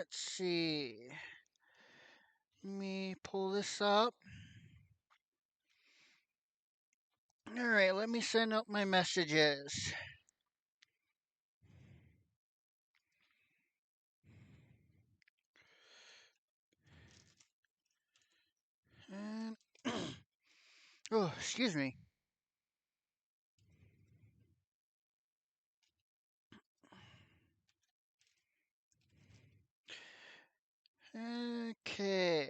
let's see. Let me pull this up. Alright, let me send out my messages. And oh, excuse me. Okay.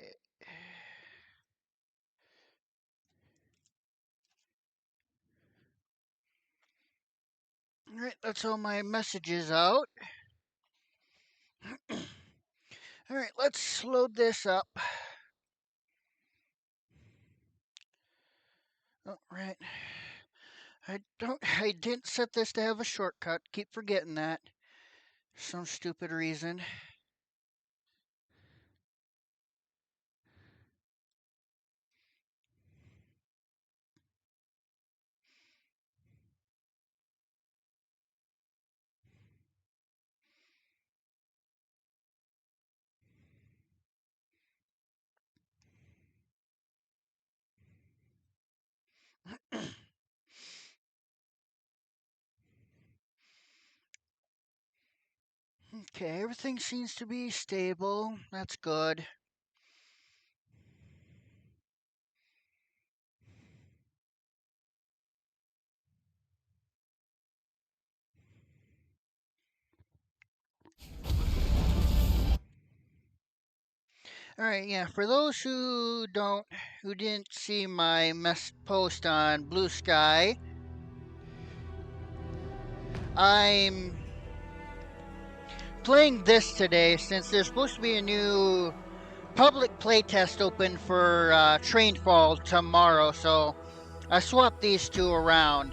Alright, that's all my messages out. Alright, let's load this up. Alright. I didn't set this to have a shortcut. Keep forgetting that. Some stupid reason. Okay, everything seems to be stable. That's good. Alright, yeah, for those who didn't see my post on Blue Sky, I'm playing this today since there's supposed to be a new public playtest open for Trainfall tomorrow, so I swapped these two around.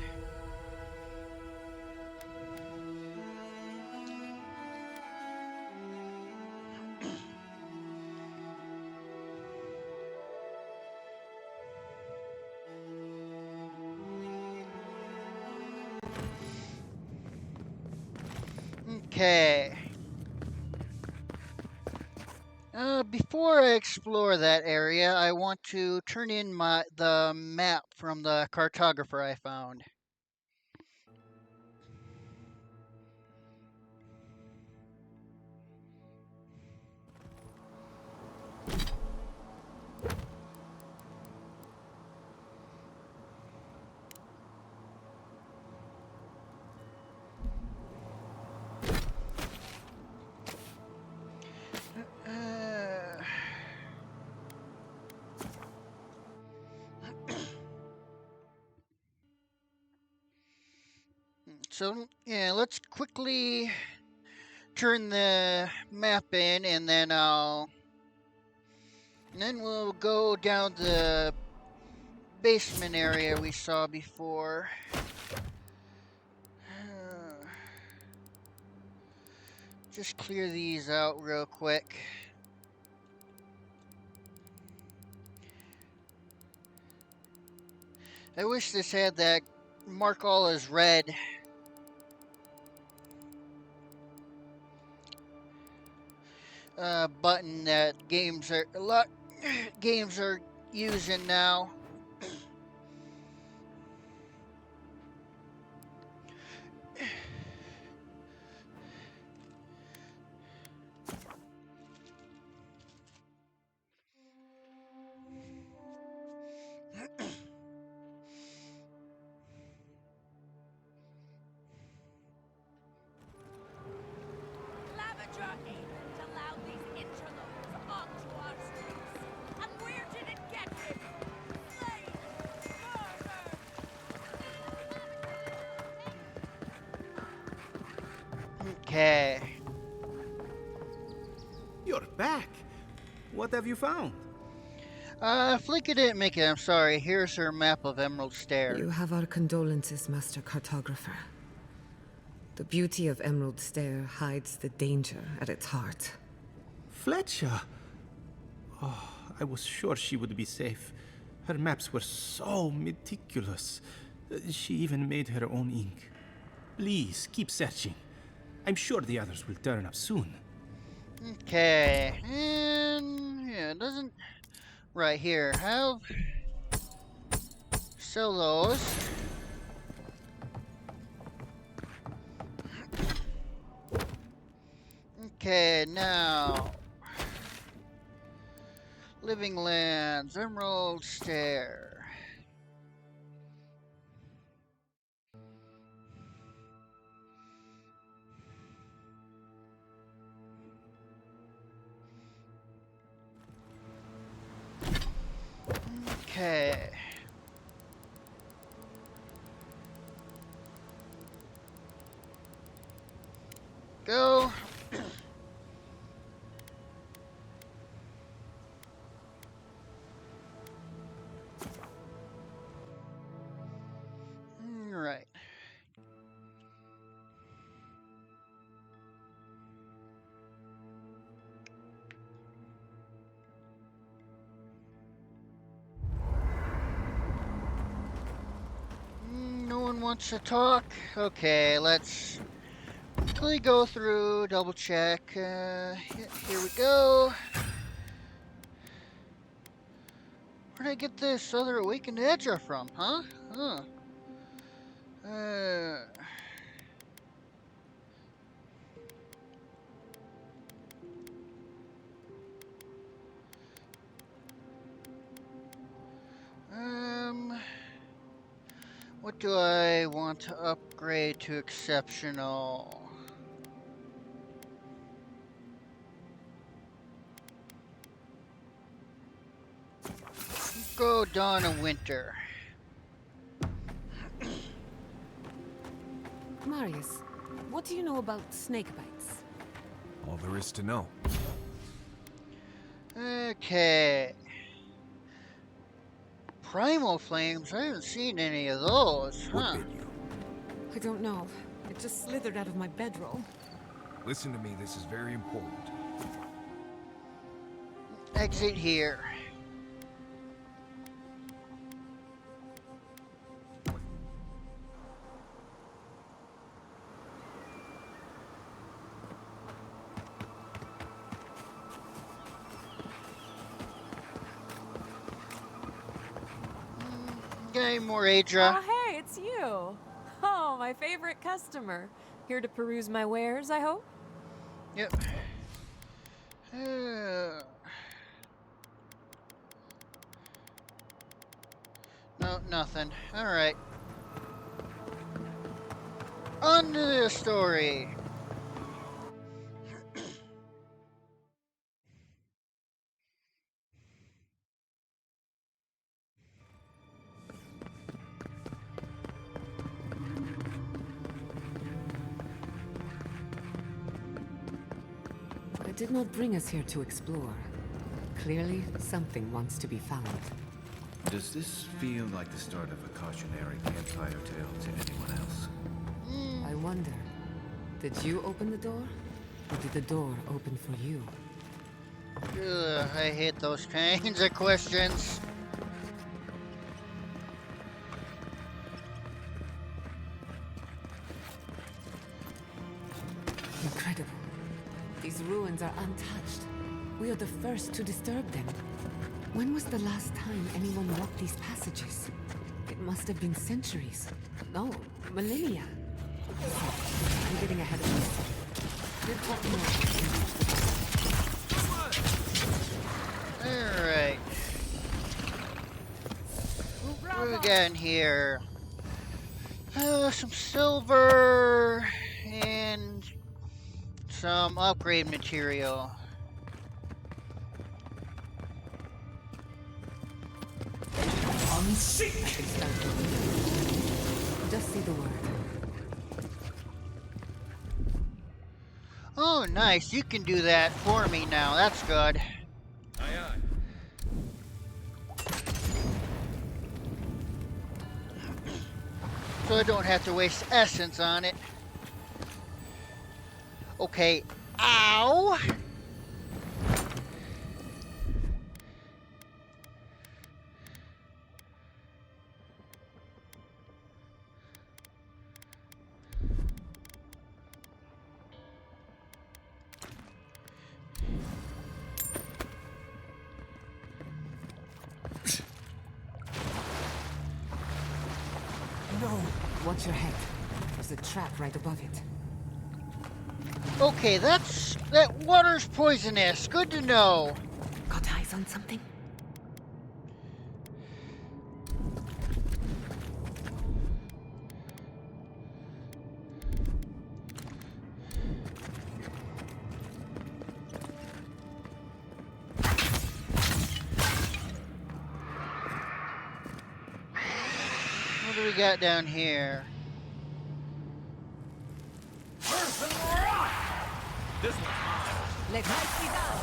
Okay. Before I explore that area, I want to turn in the map from the cartographer I found. So, yeah, let's quickly turn the map in, and then we'll go down the basement area we saw before. Just clear these out real quick. I wish this had that mark all as red. Button that a lot games are using now. Okay. You're back. What have you found? Flinka didn't make it, I'm sorry. Here's her map of Emerald Stair. You have our condolences, Master Cartographer. The beauty of Emerald Stair hides the danger at its heart. Fletcher! Oh, I was sure she would be safe. Her maps were so meticulous. She even made her own ink. Please, keep searching. I'm sure the others will turn up soon. Okay, and yeah, it doesn't right here have sell those. Okay, now living lands, Emerald Stair. Okay. Go. Right. No one wants to talk? Okay, let's quickly go through, double check. Here we go. Where'd I get this other awakened Edra from, huh? Huh. Uh, um, what do I want to upgrade to exceptional? Go Dawn of Winter. Marius, what do you know about snake bites? All there is to know. Okay. Primal Flames? I haven't seen any of those, What huh? bit you? I don't know. It just slithered out of my bedroll. Listen to me, this is very important. Exit here. Okay, more Adra. Oh, hey, it's you. Oh, my favorite customer. Here to peruse my wares, I hope? Yep. No, nothing. Alright. On to the story. I did not bring us here to explore. Clearly, something wants to be found. Does this feel like the start of a cautionary campfire tale to anyone else? I wonder, did you open the door? Or did the door open for you? Ugh, I hate those kinds of questions. Incredible. These ruins are untouched. We are the first to disturb them. When was the last time anyone walked these passages? It must have been centuries. No, millennia. I'm getting ahead of myself. Good talk more. Alright. What do we got in here? Some silver and some upgrade material. Just say the word. Oh, nice. You can do that for me now. That's good. Aye, aye. So I don't have to waste essence on it. Okay. Ow! Watch your head. There's a trap right above it. Okay, that water's poisonous. Good to know. Got eyes on something? What do we got down here? Let's see that.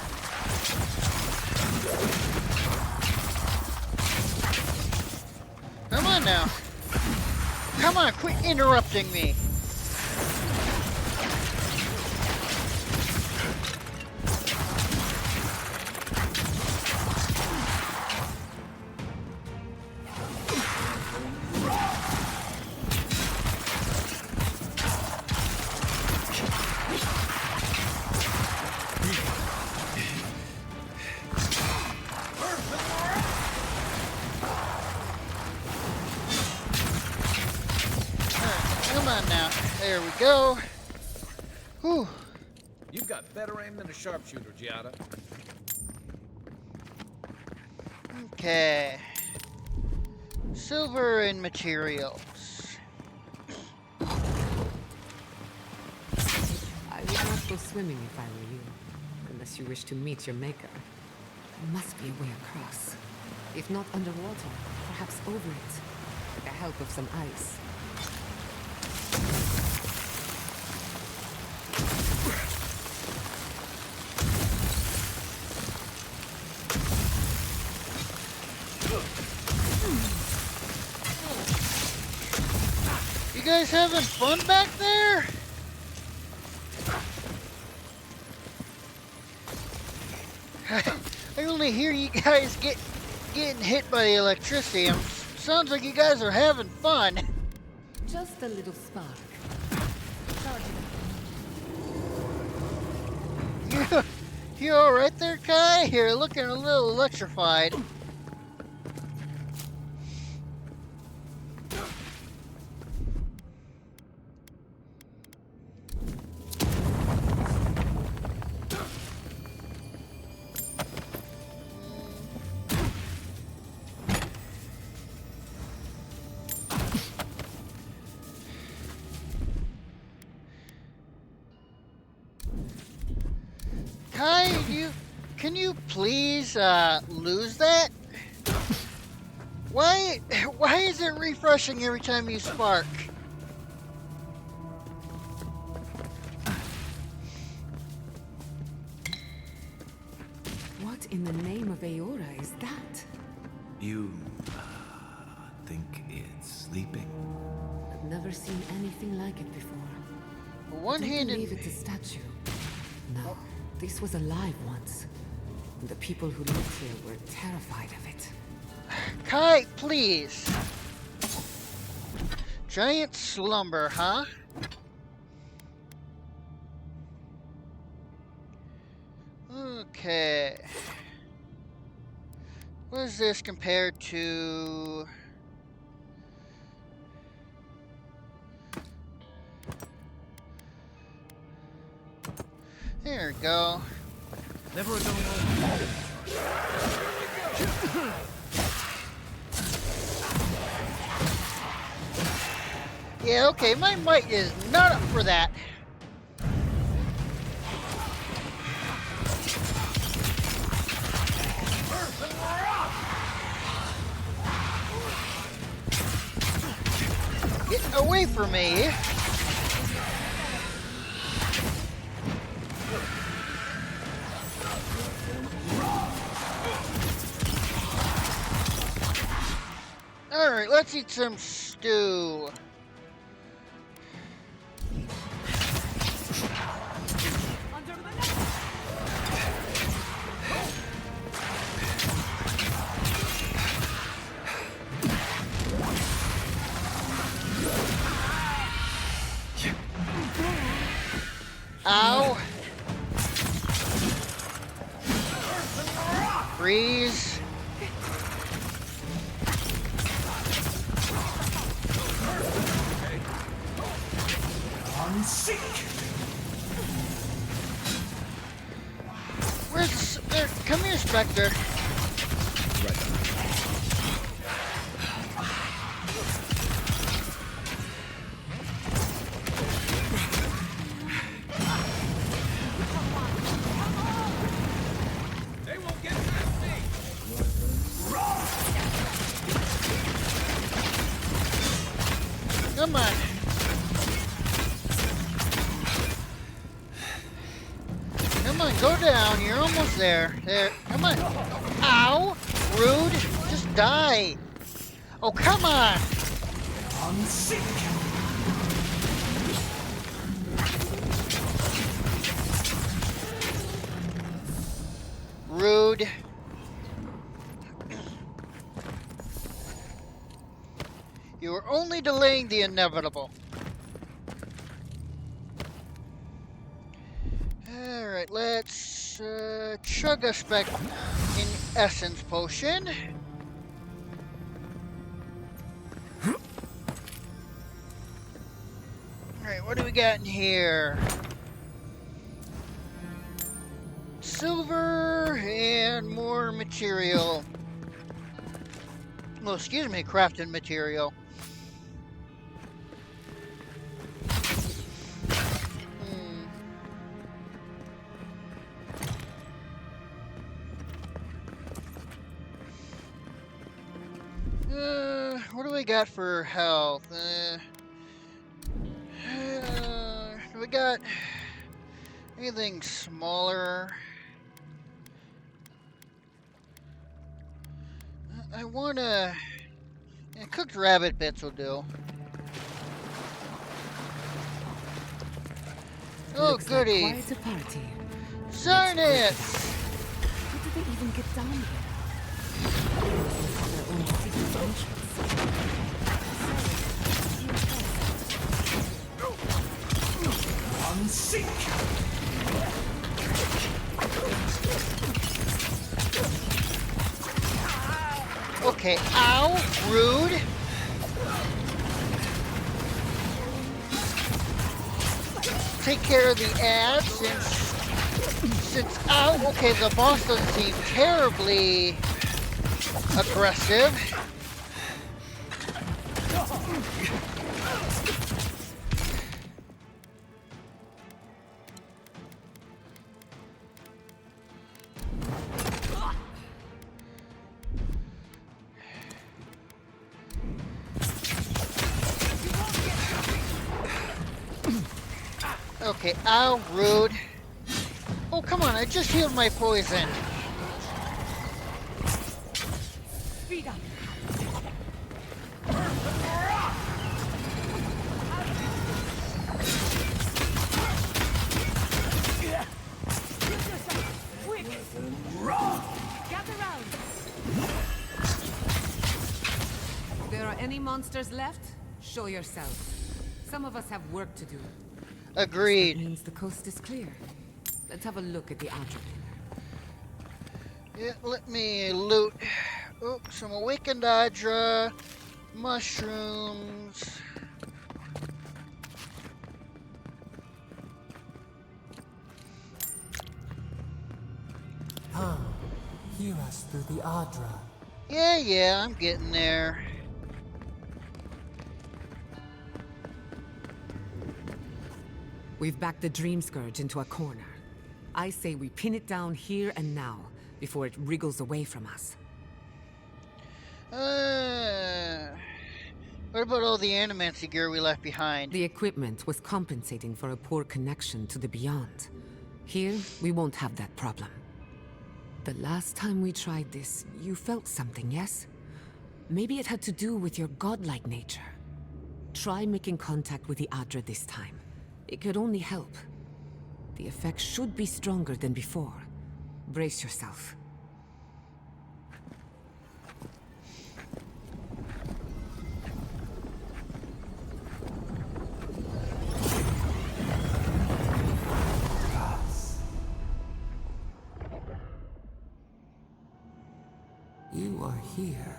Come on now. Come on, quit interrupting me. Come on now. There we go. Whew. You've got better aim than a sharpshooter, Giada. Okay. Silver and materials. I would not go swimming if I were you. Unless you wish to meet your maker. There must be a way across. If not underwater, perhaps over it. With the help of some ice. You guys having fun back there? I only hear you guys getting hit by the electricity. Sounds like you guys are having fun. Just a little spark. You all right there, Kai? You're looking a little electrified. Kai, can you please lose that? Why is it refreshing every time you spark? What in the name of Aora is that? You think it's sleeping? I've never seen anything like it before. A Don't one-handed. believe it's a statue. No, this was alive once. And the people who lived here were terrified of it. Kai, please. Giant slumber, huh? Okay. What is this compared to? There we go. Never a dull moment. Yeah, okay, my might is not up for that. Get away from me. Alright, let's eat some stew. Ow. Freeze. Come here, Spectre. They won't get past me! Come on. Come on, go down. You're almost there. There. Come on. Ow! Rude. Just die. Oh, come on. Rude. You were only delaying the inevitable. Alright, let's chug a spec in essence potion. Alright, what do we got in here? Silver and more material. Well, excuse me, crafting material. What do we got for health? Do we got anything smaller? I wanna... cooked rabbit bits will do. Oh, Looks goody! Like quite a party. Darn it! How did they even get down here? Their own secret entrance. Okay, ow! Rude! Take care of the ads since ow! Okay, the boss doesn't seem terribly aggressive. Okay, ow, rude. Oh, come on, I just healed my poison. Speed up. Quick! Gather round. If there are any monsters left, show yourself. Some of us have work to do. Agreed. That means the coast is clear. Let's have a look at the Adra pillar. Yeah, let me loot. Oh, some awakened Adra, mushrooms. Come, hear us through the Adra. Yeah, I'm getting there. We've backed the Dream Scourge into a corner. I say we pin it down here and now, before it wriggles away from us. What about all the animancy gear we left behind? The equipment was compensating for a poor connection to the beyond. Here, we won't have that problem. The last time we tried this, you felt something, yes? Maybe it had to do with your godlike nature. Try making contact with the Adra this time. It could only help. The effect should be stronger than before. Brace yourself. You are here.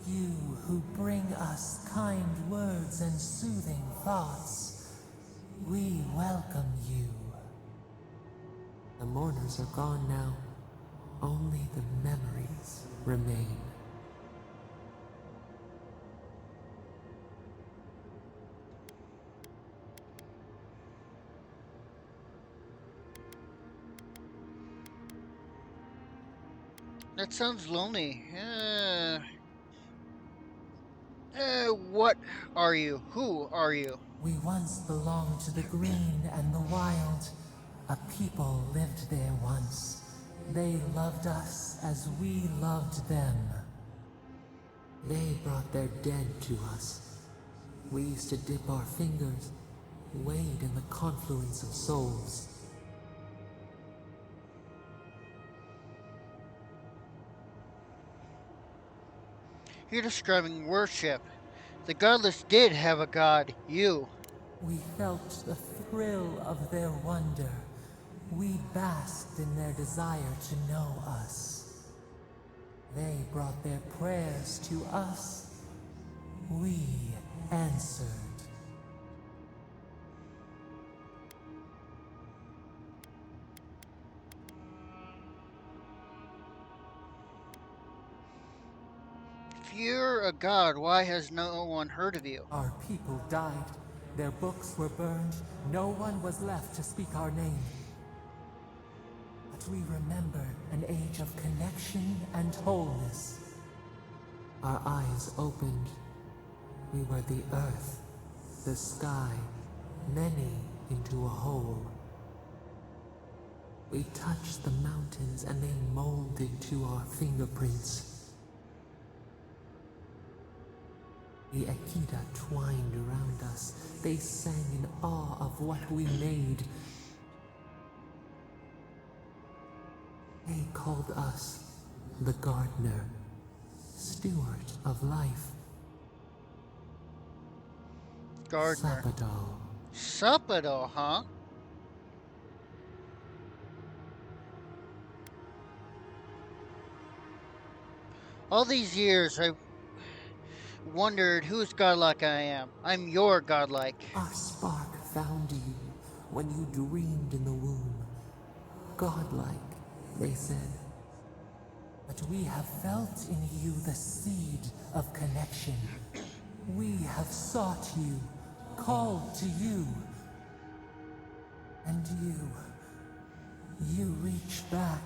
You who bring us kind words and soothing thoughts. We welcome you. mourners are gone now. Only the memories remain. That sounds lonely. What are you? Who are you? We once belonged to the green and the wild. A people lived there once. They loved us as we loved them. They brought their dead to us. We used to dip our fingers, wade in the confluence of souls. You're describing worship. The godless did have a god, you. We felt the thrill of their wonder. We basked in their desire to know us. They brought their prayers to us. We answered. If you're a god, why has no one heard of you? Our people died. Their books were burned. No one was left to speak our name. But we remember an age of connection and wholeness. Our eyes opened. We were the earth, the sky, many into a whole. We touched the mountains and they molded to our fingerprints. The Akita twined around us. They sang in awe of what we made. They called us the gardener, steward of life. Gardener. Sapado. Sapado, huh? All these years, I've wondered whose godlike I am. I'm your godlike. Our spark found you when you dreamed in the womb. Godlike, they said. But we have felt in you the seed of connection. We have sought you, called to you. And you reach back.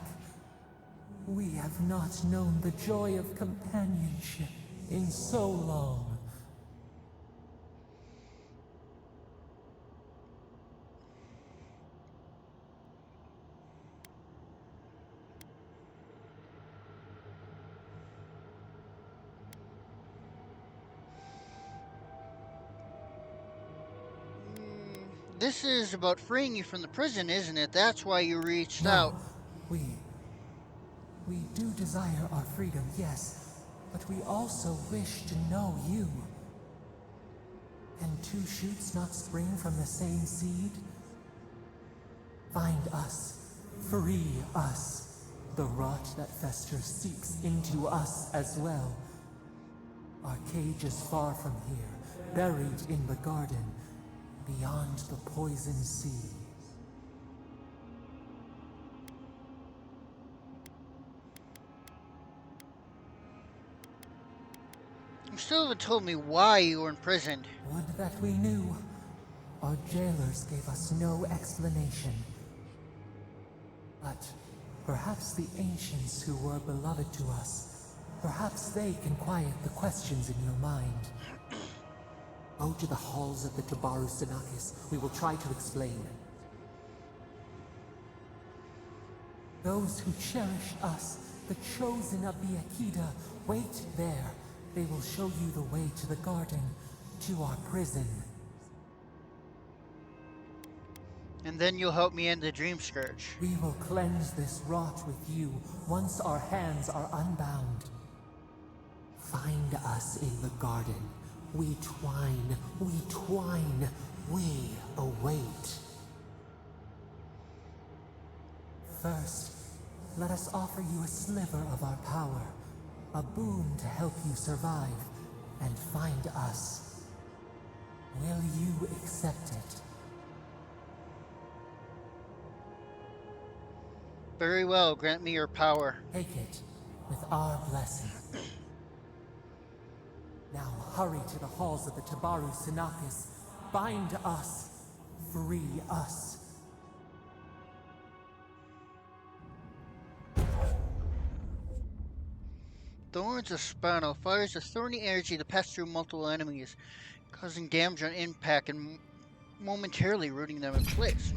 We have not known the joy of companionship in so long. This is about freeing you from the prison, isn't it? That's why you reached out. We do desire our freedom, yes, but we also wish to know you. Can two shoots not spring from the same seed? Find us, free us. The rot that festers seeps into us as well. Our cage is far from here, buried in the garden, beyond the poison sea. You still haven't told me why you were imprisoned. Would that we knew. Our jailers gave us no explanation. But perhaps the ancients who were beloved to us, perhaps they can quiet the questions in your mind. Go to the halls of the Tabaru Sinakis. We will try to explain. Those who cherish us, the chosen of the Akita, wait there. They will show you the way to the garden, to our prison. And then you'll help me end the Dream Scourge. We will cleanse this rot with you once our hands are unbound. Find us in the garden. We twine, we await. First, let us offer you a sliver of our power, a boon to help you survive and find us. Will you accept it? Very well, grant me your power. Take it with our blessing. Now hurry to the halls of the Tabaru Sinakis. Bind us. Free us. Thorns of Spano fires a thorny energy to pass through multiple enemies, causing damage on impact and momentarily rooting them in place.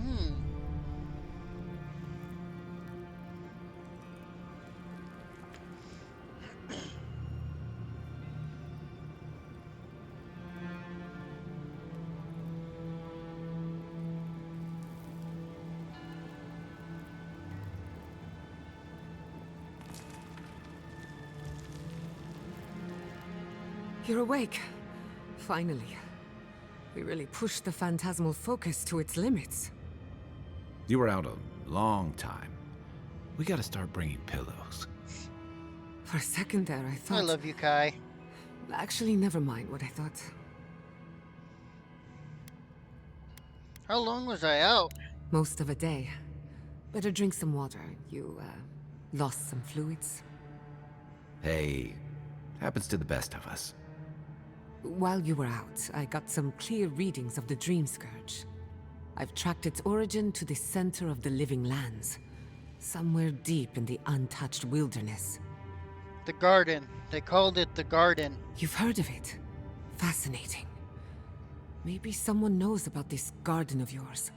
You're awake. Finally. We really pushed the phantasmal focus to its limits. You were out a long time. We gotta start bringing pillows. For a second there, I thought... I love you, Kai. Actually, never mind what I thought. How long was I out? Most of a day. Better drink some water. You, lost some fluids? Hey, happens to the best of us. While you were out, I got some clear readings of the Dream Scourge. I've tracked its origin to the center of the living lands. Somewhere deep in the untouched wilderness. The Garden. They called it the Garden. You've heard of it? Fascinating. Maybe someone knows about this garden of yours.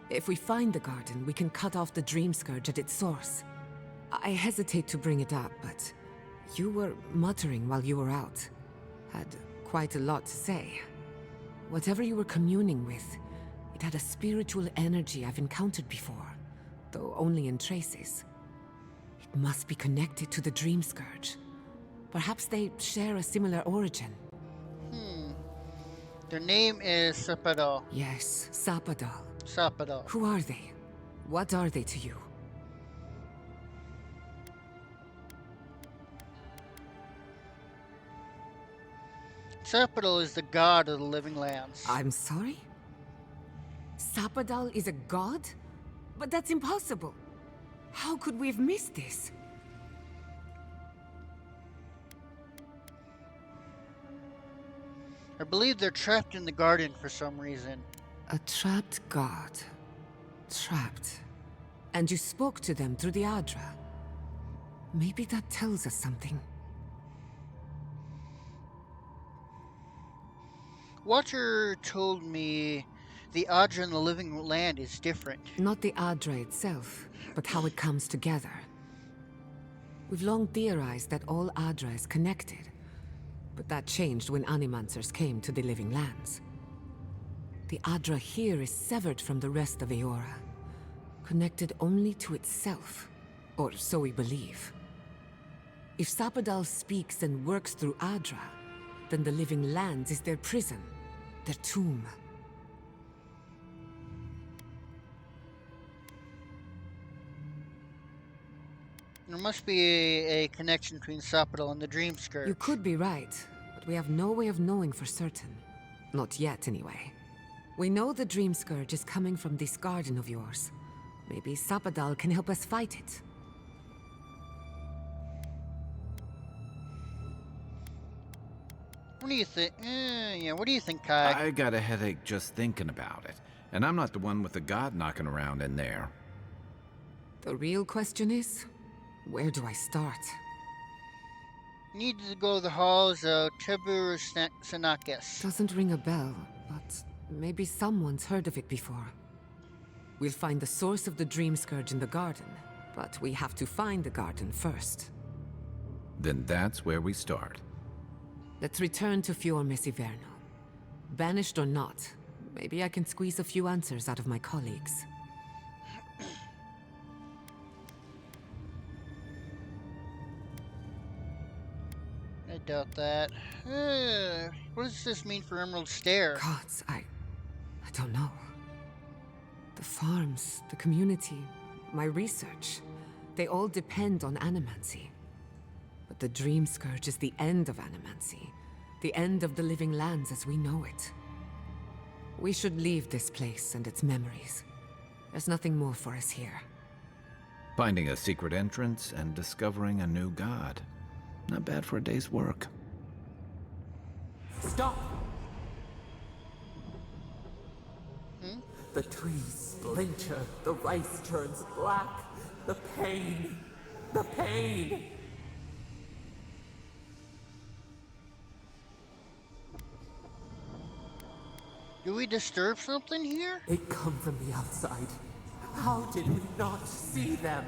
If we find the garden, we can cut off the Dream Scourge at its source. I hesitate to bring it up, but you were muttering while you were out. Had quite a lot to say. Whatever you were communing with, it had a spiritual energy I've encountered before, though only in traces. It must be connected to the Dream Scourge. Perhaps they share a similar origin. Their name is Sapadal. Yes, Sapadal. Sapadal. Who are they? What are they to you? Sapadal is the god of the living lands. I'm sorry? Sapadal is a god? But that's impossible. How could we have missed this? I believe they're trapped in the garden for some reason. A trapped god. Trapped. And you spoke to them through the Adra. Maybe that tells us something. Watcher told me the Adra in the living land is different. Not the Adra itself, but how it comes together. We've long theorized that all Adra is connected, but that changed when Animancers came to the living lands. The Adra here is severed from the rest of Eora, connected only to itself, or so we believe. If Sapadal speaks and works through Adra, then the living lands is their prison, their tomb. There must be a connection between Sapadal and the Dream Scourge. You could be right, but we have no way of knowing for certain. Not yet, anyway. We know the Dream Scourge is coming from this garden of yours. Maybe Sapadal can help us fight it. What do you think? Yeah, what do you think, Kai? I got a headache just thinking about it. And I'm not the one with the god knocking around in there. The real question is, where do I start? Need to go to the halls of Tibur Sanakis. Doesn't ring a bell, but maybe someone's heard of it before. We'll find the source of the Dream Scourge in the garden, but we have to find the garden first. Then that's where we start. Let's return to Fior Mesiverno. Banished or not, maybe I can squeeze a few answers out of my colleagues. I doubt that. What does this mean for Emerald Stair? Gods, I don't know. The farms, the community, my research, they all depend on animancy. But the Dream Scourge is the end of animancy, the end of the living lands as we know it. We should leave this place and its memories. There's nothing more for us here. Finding a secret entrance and discovering a new god. Not bad for a day's work. Stop! The trees splinter, the rice turns black. The pain! The pain! Do we disturb something here? They come from the outside. How did we not see them?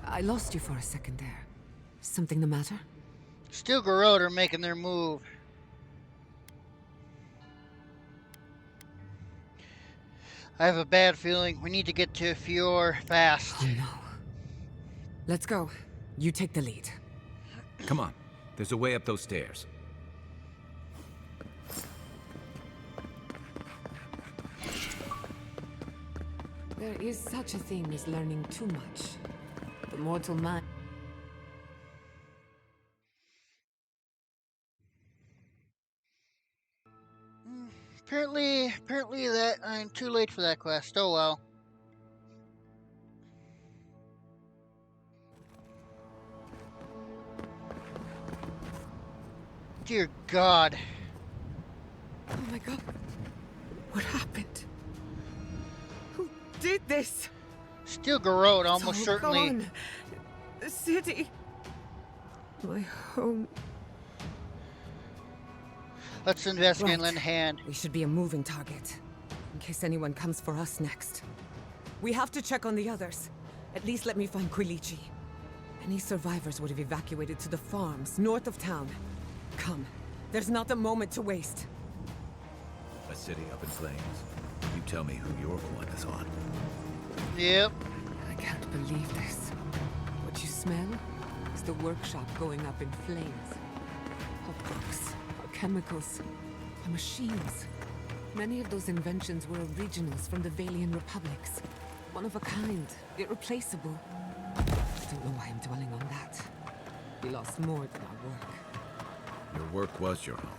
I lost you for a second there. Something the matter? Still Garrod are making their move. I have a bad feeling we need to get to Fior fast. Oh no. Let's go. You take the lead. Come on. There's a way up those stairs. There is such a thing as learning too much. The mortal mind. Apparently that I'm too late for that quest. Oh well. Dear God. Oh my god. What happened? Who did this? Still Garrod, It's almost all certainly. gone. The city. My home. Let's investigate and Right. lend a hand. We should be a moving target. In case anyone comes for us next. We have to check on the others. At least let me find Quilici. Any survivors would have evacuated to the farms north of town. Come. There's not a moment to waste. A city up in flames. You tell me who your coin is on. Yep. I can't believe this. What you smell is the workshop going up in flames. Our books, our chemicals, our machines. Many of those inventions were originals from the Valian republics. One of a kind, irreplaceable. I don't know why I'm dwelling on that. We lost more than our work. Your work was your home.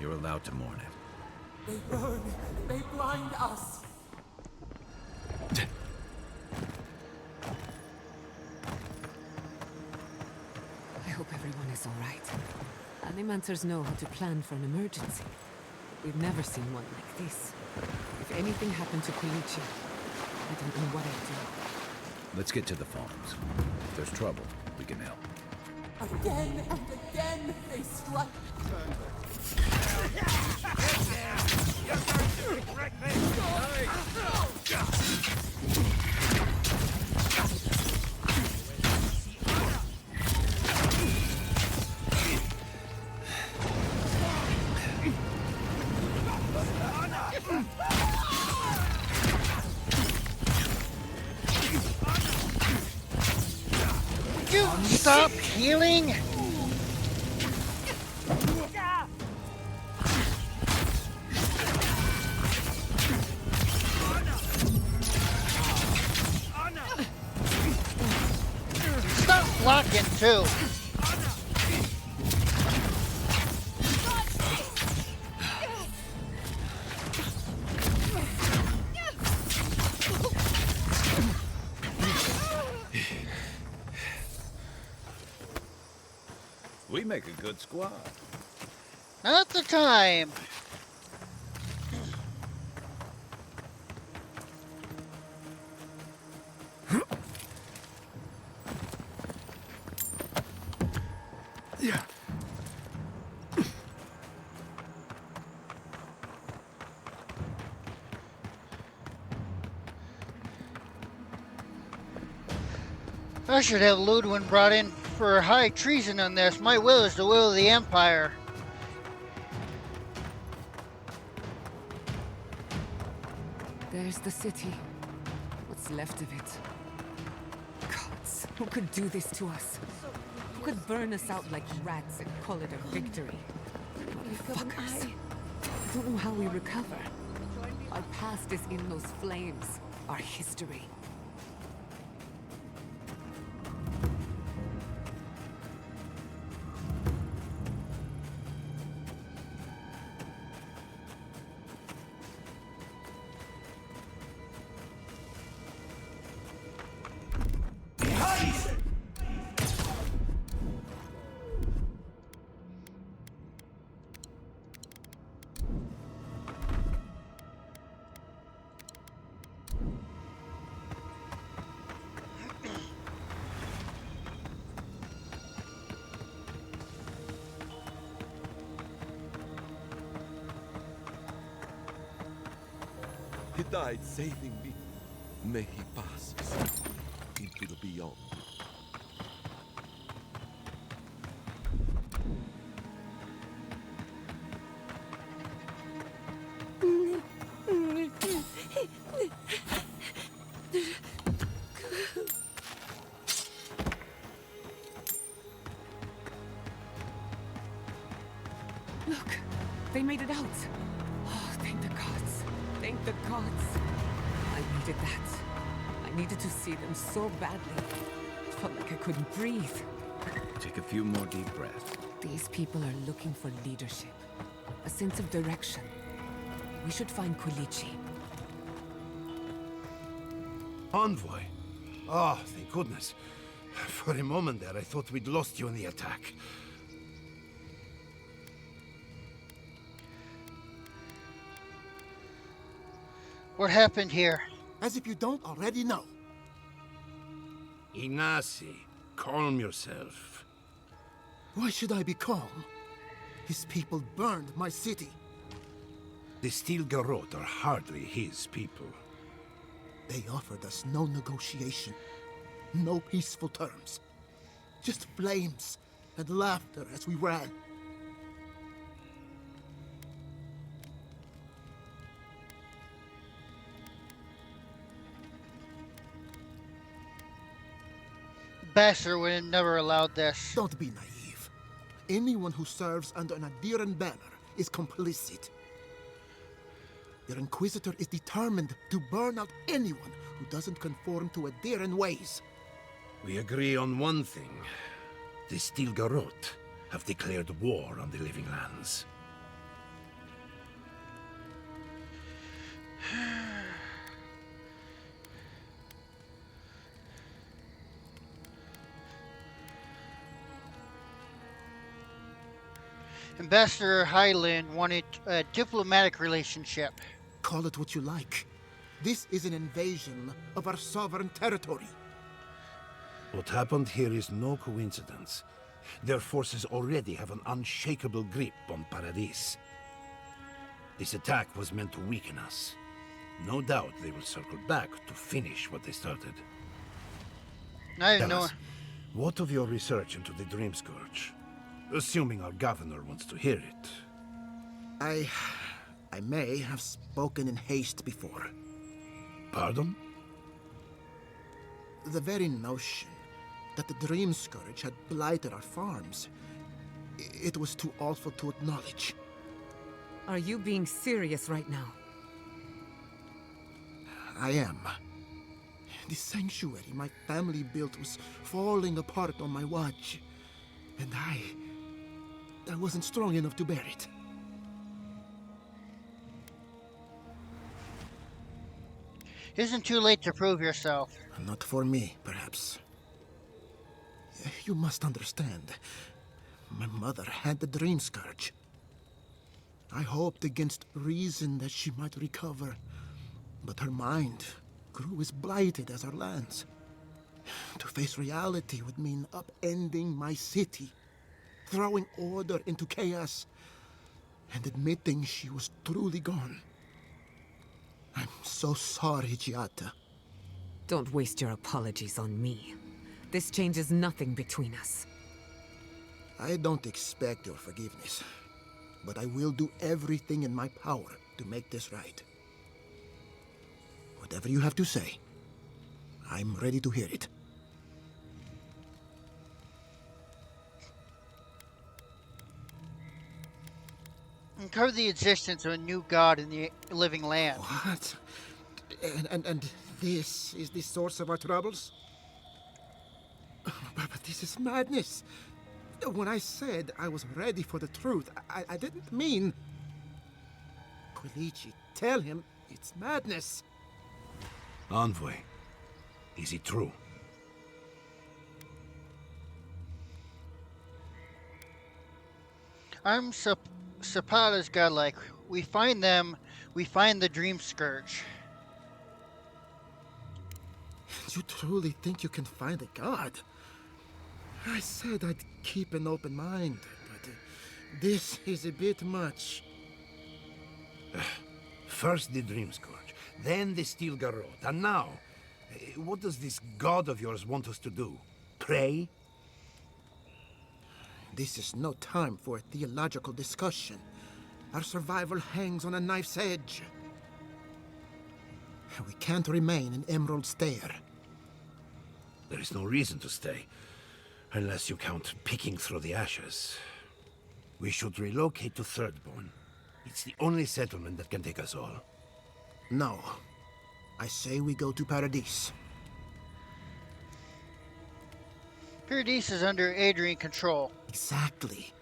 You're allowed to mourn it. They burn. They blind us. I hope everyone is all right. Animators know how to plan for an emergency. We've never seen one like this. If anything happened to Quilici, I don't know what I'd do. Let's get to the farms. If there's trouble, we can help. Again and again they strike. Would you stop healing? Stop blocking too. We make a good squad. Not the time. I should have Ludwig brought in for high treason on this. My will is the will of the Empire. There's the city. What's left of it? Gods, who could do this to us? Who could burn us out like rats and call it a victory? Fuckers. I don't know how we recover. Our past is in those flames. Our history. He died saving me. May he pass into the beyond. Look, they made it out. Oh, thank the gods. Thank the gods. I needed that. I needed to see them so badly. It felt like I couldn't breathe. Take a few more deep breaths. These people are looking for leadership, a sense of direction. We should find Kulichi. Envoy? Oh, thank goodness. For a moment there, I thought we'd lost you in the attack. What happened here? As if you don't already know. Ignacy, calm yourself. Why should I be calm? His people burned my city. The Steel Garrote are hardly his people. They offered us no negotiation, no peaceful terms. Just flames and laughter as we ran. Basser would have never allowed this. Don't be naive. Anyone who serves under an Adiran banner is complicit. Your Inquisitor is determined to burn out anyone who doesn't conform to Adiran ways. We agree on one thing. The Steel Garrote have declared war on the Living Lands. Ambassador Highland wanted a diplomatic relationship. Call it what you like. This is an invasion of our sovereign territory. What happened here is no coincidence. Their forces already have an unshakable grip on Paradis. This attack was meant to weaken us. No doubt they will circle back to finish what they started. I didn't Tell know. us, what of your research into the Dream Scourge? Assuming our governor wants to hear it. I may have spoken in haste before. Pardon? The very notion that the Dream Scourge had blighted our farms, it was too awful to acknowledge. Are you being serious right now? I am. The sanctuary my family built was falling apart on my watch. And I wasn't strong enough to bear it. Isn't too late to prove yourself. Not for me, perhaps. You must understand. My mother had the Dream Scourge. I hoped against reason that she might recover. But her mind grew as blighted as her lands. To face reality would mean upending my city, throwing order into chaos, and admitting she was truly gone. I'm so sorry, Giata. Don't waste your apologies on me. This changes nothing between us. I don't expect your forgiveness, but I will do everything in my power to make this right. Whatever you have to say, I'm ready to hear it. Uncover the existence of a new god in the living land. What? And this is the source of our troubles? But this is madness. When I said I was ready for the truth, I didn't mean... Kulichi, tell him it's madness. Envoy, is it true? I'm Zapata's godlike. We find them, we find the Dream Scourge. You truly think you can find a god? I said I'd keep an open mind, but this is a bit much. First the Dream Scourge, then the Steel Garrote, and now, what does this god of yours want us to do? Pray? This is no time for a theological discussion. Our survival hangs on a knife's edge. We can't remain in Emerald Stair. There is no reason to stay, unless you count picking through the ashes. We should relocate to Thirdborn. It's the only settlement that can take us all. No. I say we go to Paradise. Paradise is under Adrian control. Exactly.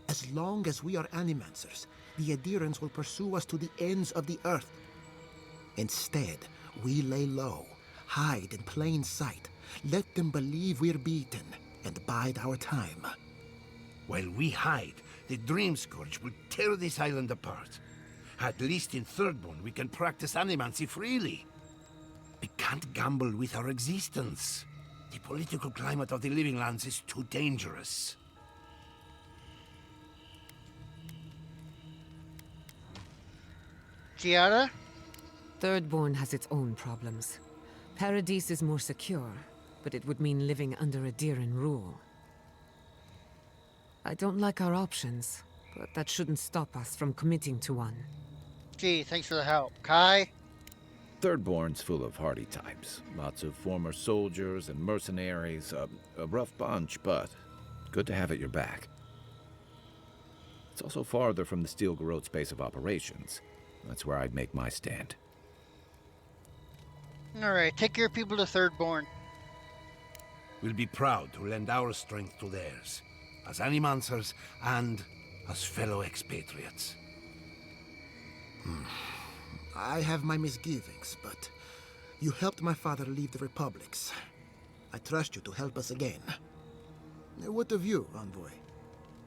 As long as we are Animancers, the Adherents will pursue us to the ends of the earth. Instead, we lay low, hide in plain sight, let them believe we're beaten, and bide our time. While we hide, the Dream Scourge will tear this island apart. At least in Thirdborn, we can practice animancy freely. We can't gamble with our existence. The political climate of the Living Lands is too dangerous. Giada? Thirdborn has its own problems. Paradise is more secure, but it would mean living under a Diran rule. I don't like our options, but that shouldn't stop us from committing to one. Gee, thanks for the help. Kai? Thirdborn's full of hardy types. Lots of former soldiers and mercenaries. A rough bunch, but good to have at your back. It's also farther from the Steel Garrote's base of operations. That's where I'd make my stand. Alright, take your people to Thirdborn. We'll be proud to lend our strength to theirs, as Animancers and as fellow expatriates. I have my misgivings, but you helped my father leave the Republics. I trust you to help us again. What of you, Envoy?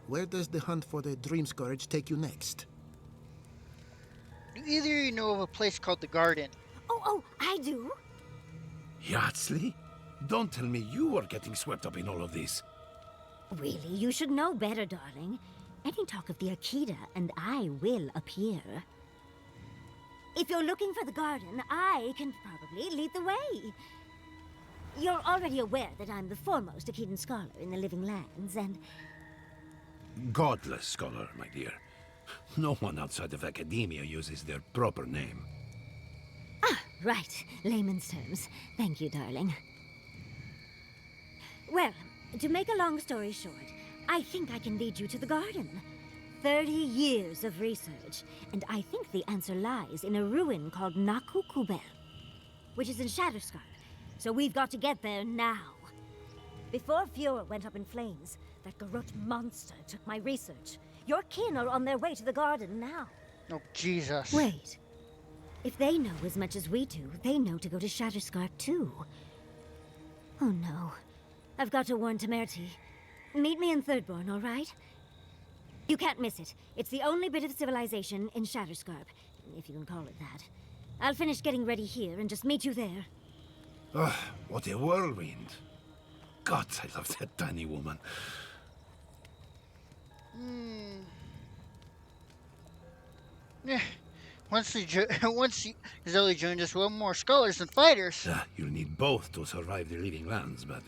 Where does the hunt for the Dream Scourge take you next? Do either of you know of a place called the Garden? Oh, I do. Yardsley? Don't tell me you were getting swept up in all of this. Really, you should know better, darling. Any talk of the Akita, and I will appear. If you're looking for the garden, I can probably lead the way. You're already aware that I'm the foremost Akitan scholar in the Living Lands, and... Godless scholar, my dear. No one outside of academia uses their proper name. Ah, right. Layman's terms. Thank you, darling. Well, to make a long story short, I think I can lead you to the garden. 30 years of research, and I think the answer lies in a ruin called Naku Kubel, which is in Shatterscarp. So we've got to get there now. Before Fiora went up in flames, that Garrote monster took my research. Your kin are on their way to the garden now. Oh, Jesus. Wait. If they know as much as we do, they know to go to Shatterscarp too. Oh no. I've got to warn Temerity. Meet me in Thirdborn, all right? You can't miss it. It's the only bit of civilization in Shatterscarp, if you can call it that. I'll finish getting ready here and just meet you there. Ugh, what a whirlwind. God, I love that tiny woman. Yeah. Once Zelly joined us, we're more scholars than fighters. You'll need both to survive the Living Lands, but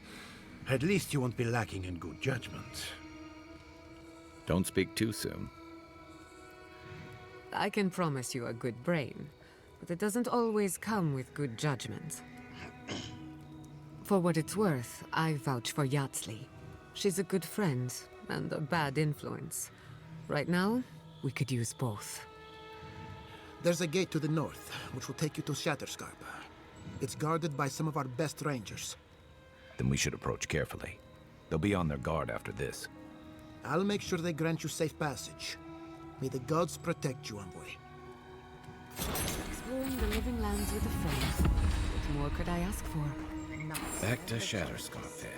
at least you won't be lacking in good judgment. Don't speak too soon. I can promise you a good brain, but it doesn't always come with good judgment. For what it's worth, I vouch for Yardsley. She's a good friend and a bad influence. Right now, we could use both. There's a gate to the north, which will take you to Shatterscarp. It's guarded by some of our best rangers. Then we should approach carefully. They'll be on their guard after this. I'll make sure they grant you safe passage. May the gods protect you, Envoy. Exploring the Living Lands with a friend. What more could I ask for? Back to Shatterscarp, then.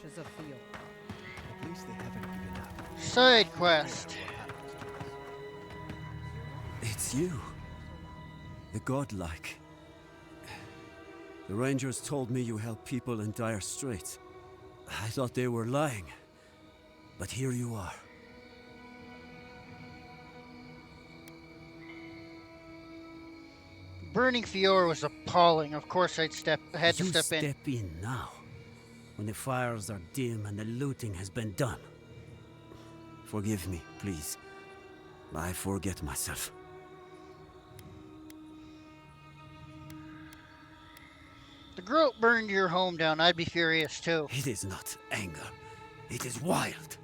ashes of Theo. At least they haven't given up. Side quest. It's you. The godlike. The Rangers told me you help people in dire straits. I thought they were lying. But here you are. Burning Fior was appalling. Of course had to step in. You step in now, when the fires are dim and the looting has been done. Forgive me, please. I forget myself. The Groat burned your home down. I'd be furious too. It is not anger. It is wild.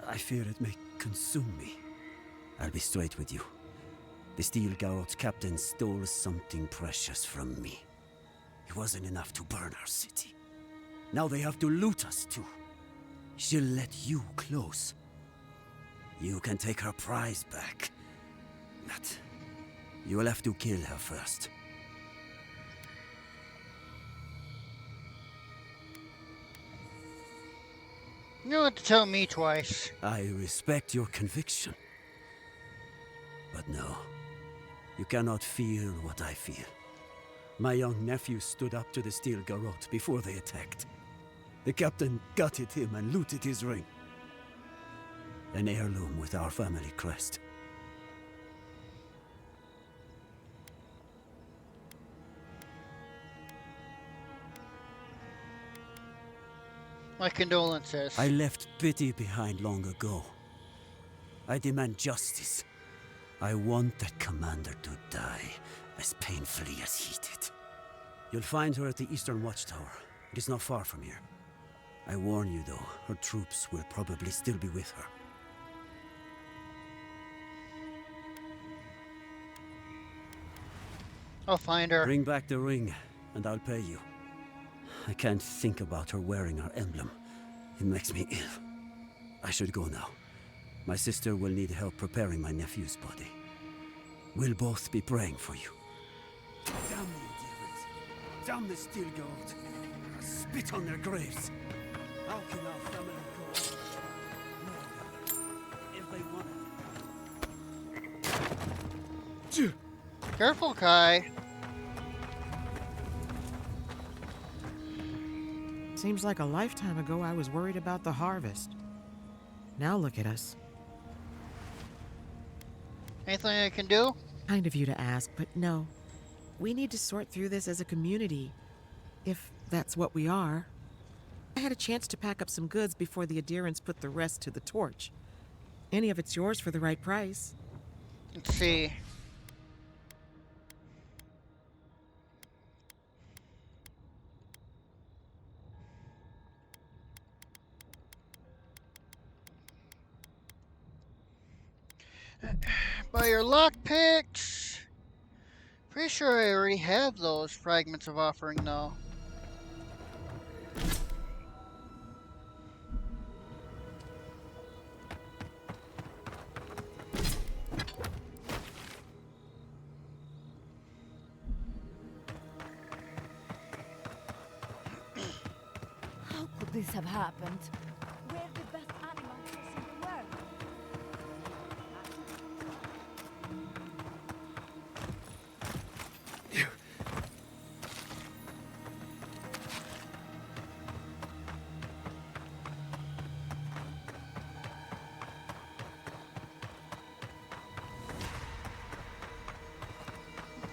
I fear it may consume me. I'll be straight with you. The Steel Garrote captain stole something precious from me. It wasn't enough to burn our city. Now they have to loot us too. She'll let you close. You can take her prize back. But you will have to kill her first. You don't have to tell me twice. I respect your conviction. But no, you cannot feel what I feel. My young nephew stood up to the Steel Garrote before they attacked. The captain gutted him and looted his ring. An heirloom with our family crest. My condolences. I left pity behind long ago. I demand justice. I want that commander to die as painfully as he did. You'll find her at the Eastern Watchtower. It is not far from here. I warn you though, her troops will probably still be with her. I'll find her. Bring back the ring, and I'll pay you. I can't think about her wearing our emblem. It makes me ill. I should go now. My sister will need help preparing my nephew's body. We'll both be praying for you. Damn the demons! Damn the Steel Garrote! I'll spit on their graves! How can our family go if they want it? Careful, Kai. Seems like a lifetime ago I was worried about the harvest. Now look at us. Anything I can do? Kind of you to ask, but no. We need to sort through this as a community, if that's what we are. I had a chance to pack up some goods before the adherents put the rest to the torch. Any of it's yours for the right price. Let's see. Buy your lockpicks. Pretty sure I already have those fragments of offering though. How could this have happened? We're the best animal house in the world.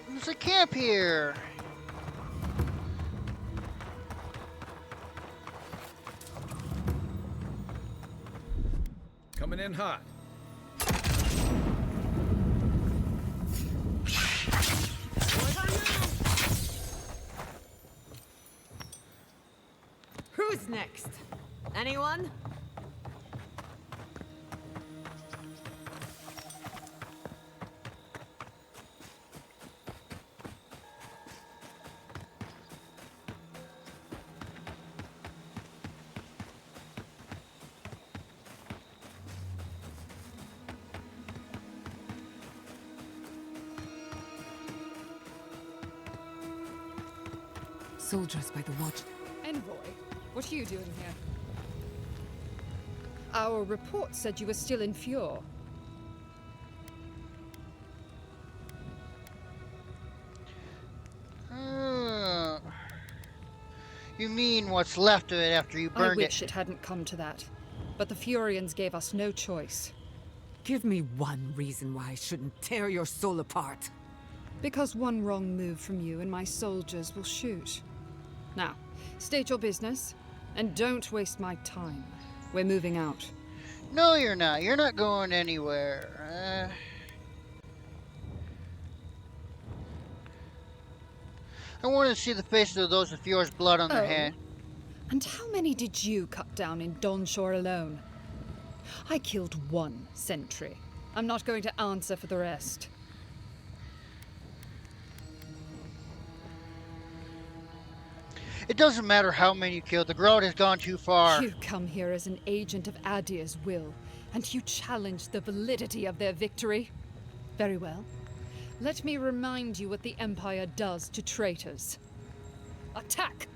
There's a camp here. Coming in hot. Who's next? Anyone? Soldiers by the watch. Envoy, What are you doing here? Our report said you were still in Fjord. You mean what's left of it after you burned it? I wish it hadn't come to that, but the Furians gave us no choice. Give me one reason why I shouldn't tear your soul apart. Because one wrong move from you and my soldiers will shoot. Now, state your business, and don't waste my time. We're moving out. No, you're not. You're not going anywhere. I want to see the faces of those with yours blood on their hand. And how many did you cut down in Donshore alone? I killed one sentry. I'm not going to answer for the rest. It doesn't matter how many you killed. The Groat has gone too far. You come here as an agent of Adir's will, and you challenge the validity of their victory. Very well. Let me remind you what the Empire does to traitors. Attack!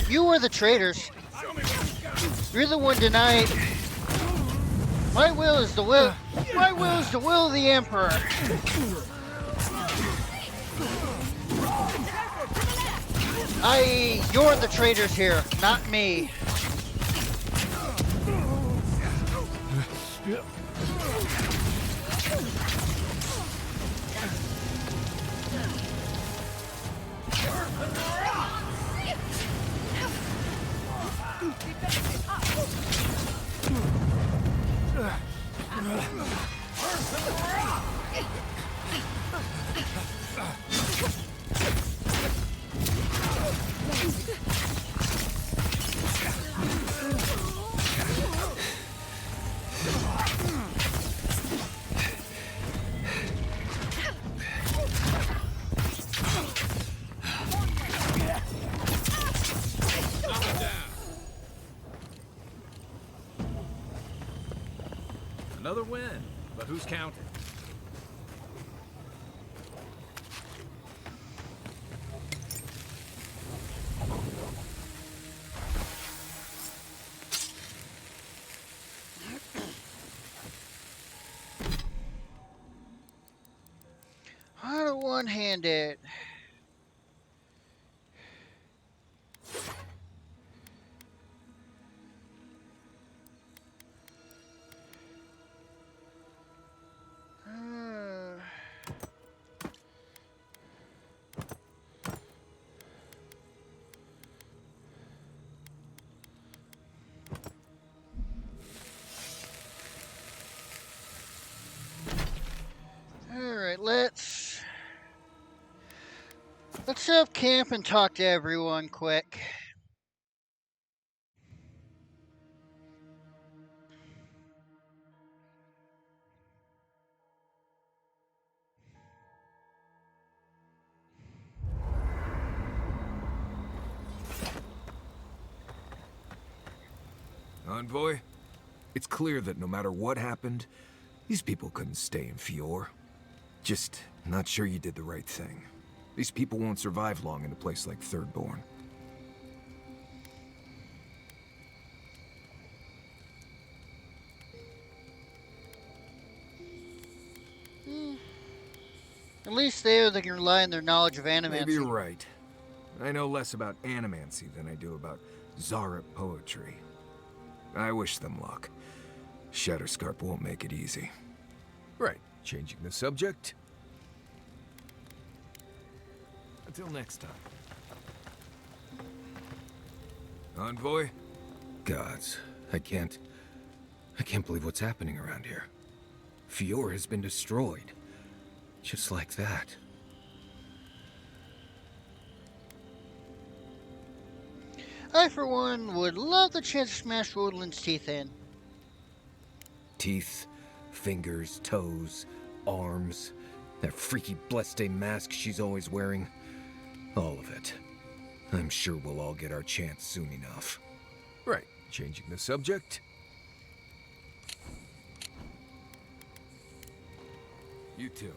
You were the traitors. You're the one denying. My will is the will. My will is the will of the Emperor. You're the traitors here, not me. Another win, but who's counting? How to one-hand it? Alright, let's set up camp and talk to everyone quick. Envoy, it's clear that no matter what happened, these people couldn't stay in Fjord. Just not sure you did the right thing. These people won't survive long in a place like Thirdborn. At least there they can rely on their knowledge of animancy. Maybe you're right. I know less about animancy than I do about Zarep poetry. I wish them luck. Shatterscarp won't make it easy. Right, changing the subject. Until next time. Envoy? Gods, I can't believe what's happening around here. Fjord has been destroyed. Just like that. I, for one, would love the chance to smash Rodlin's teeth in. Teeth, fingers, toes, arms, that freaky Blessed mask she's always wearing. All of it. I'm sure we'll all get our chance soon enough. Right, changing the subject. You too.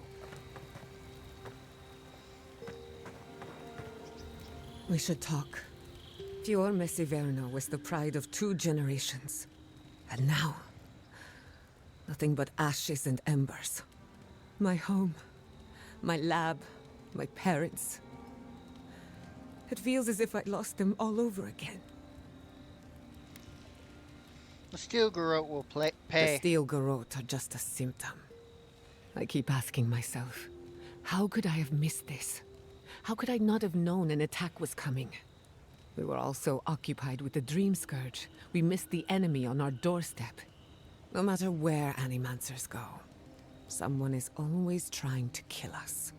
We should talk. Fiorme Severno was the pride of 2 generations. And now, nothing but ashes and embers. My home, my lab, my parents. It feels as if I lost them all over again. The steel garrote will pay. The steel garrote are just a symptom. I keep asking myself, how could I have missed this? How could I not have known an attack was coming? We were all so occupied with the Dream Scourge, we missed the enemy on our doorstep. No matter where Animancers go, someone is always trying to kill us.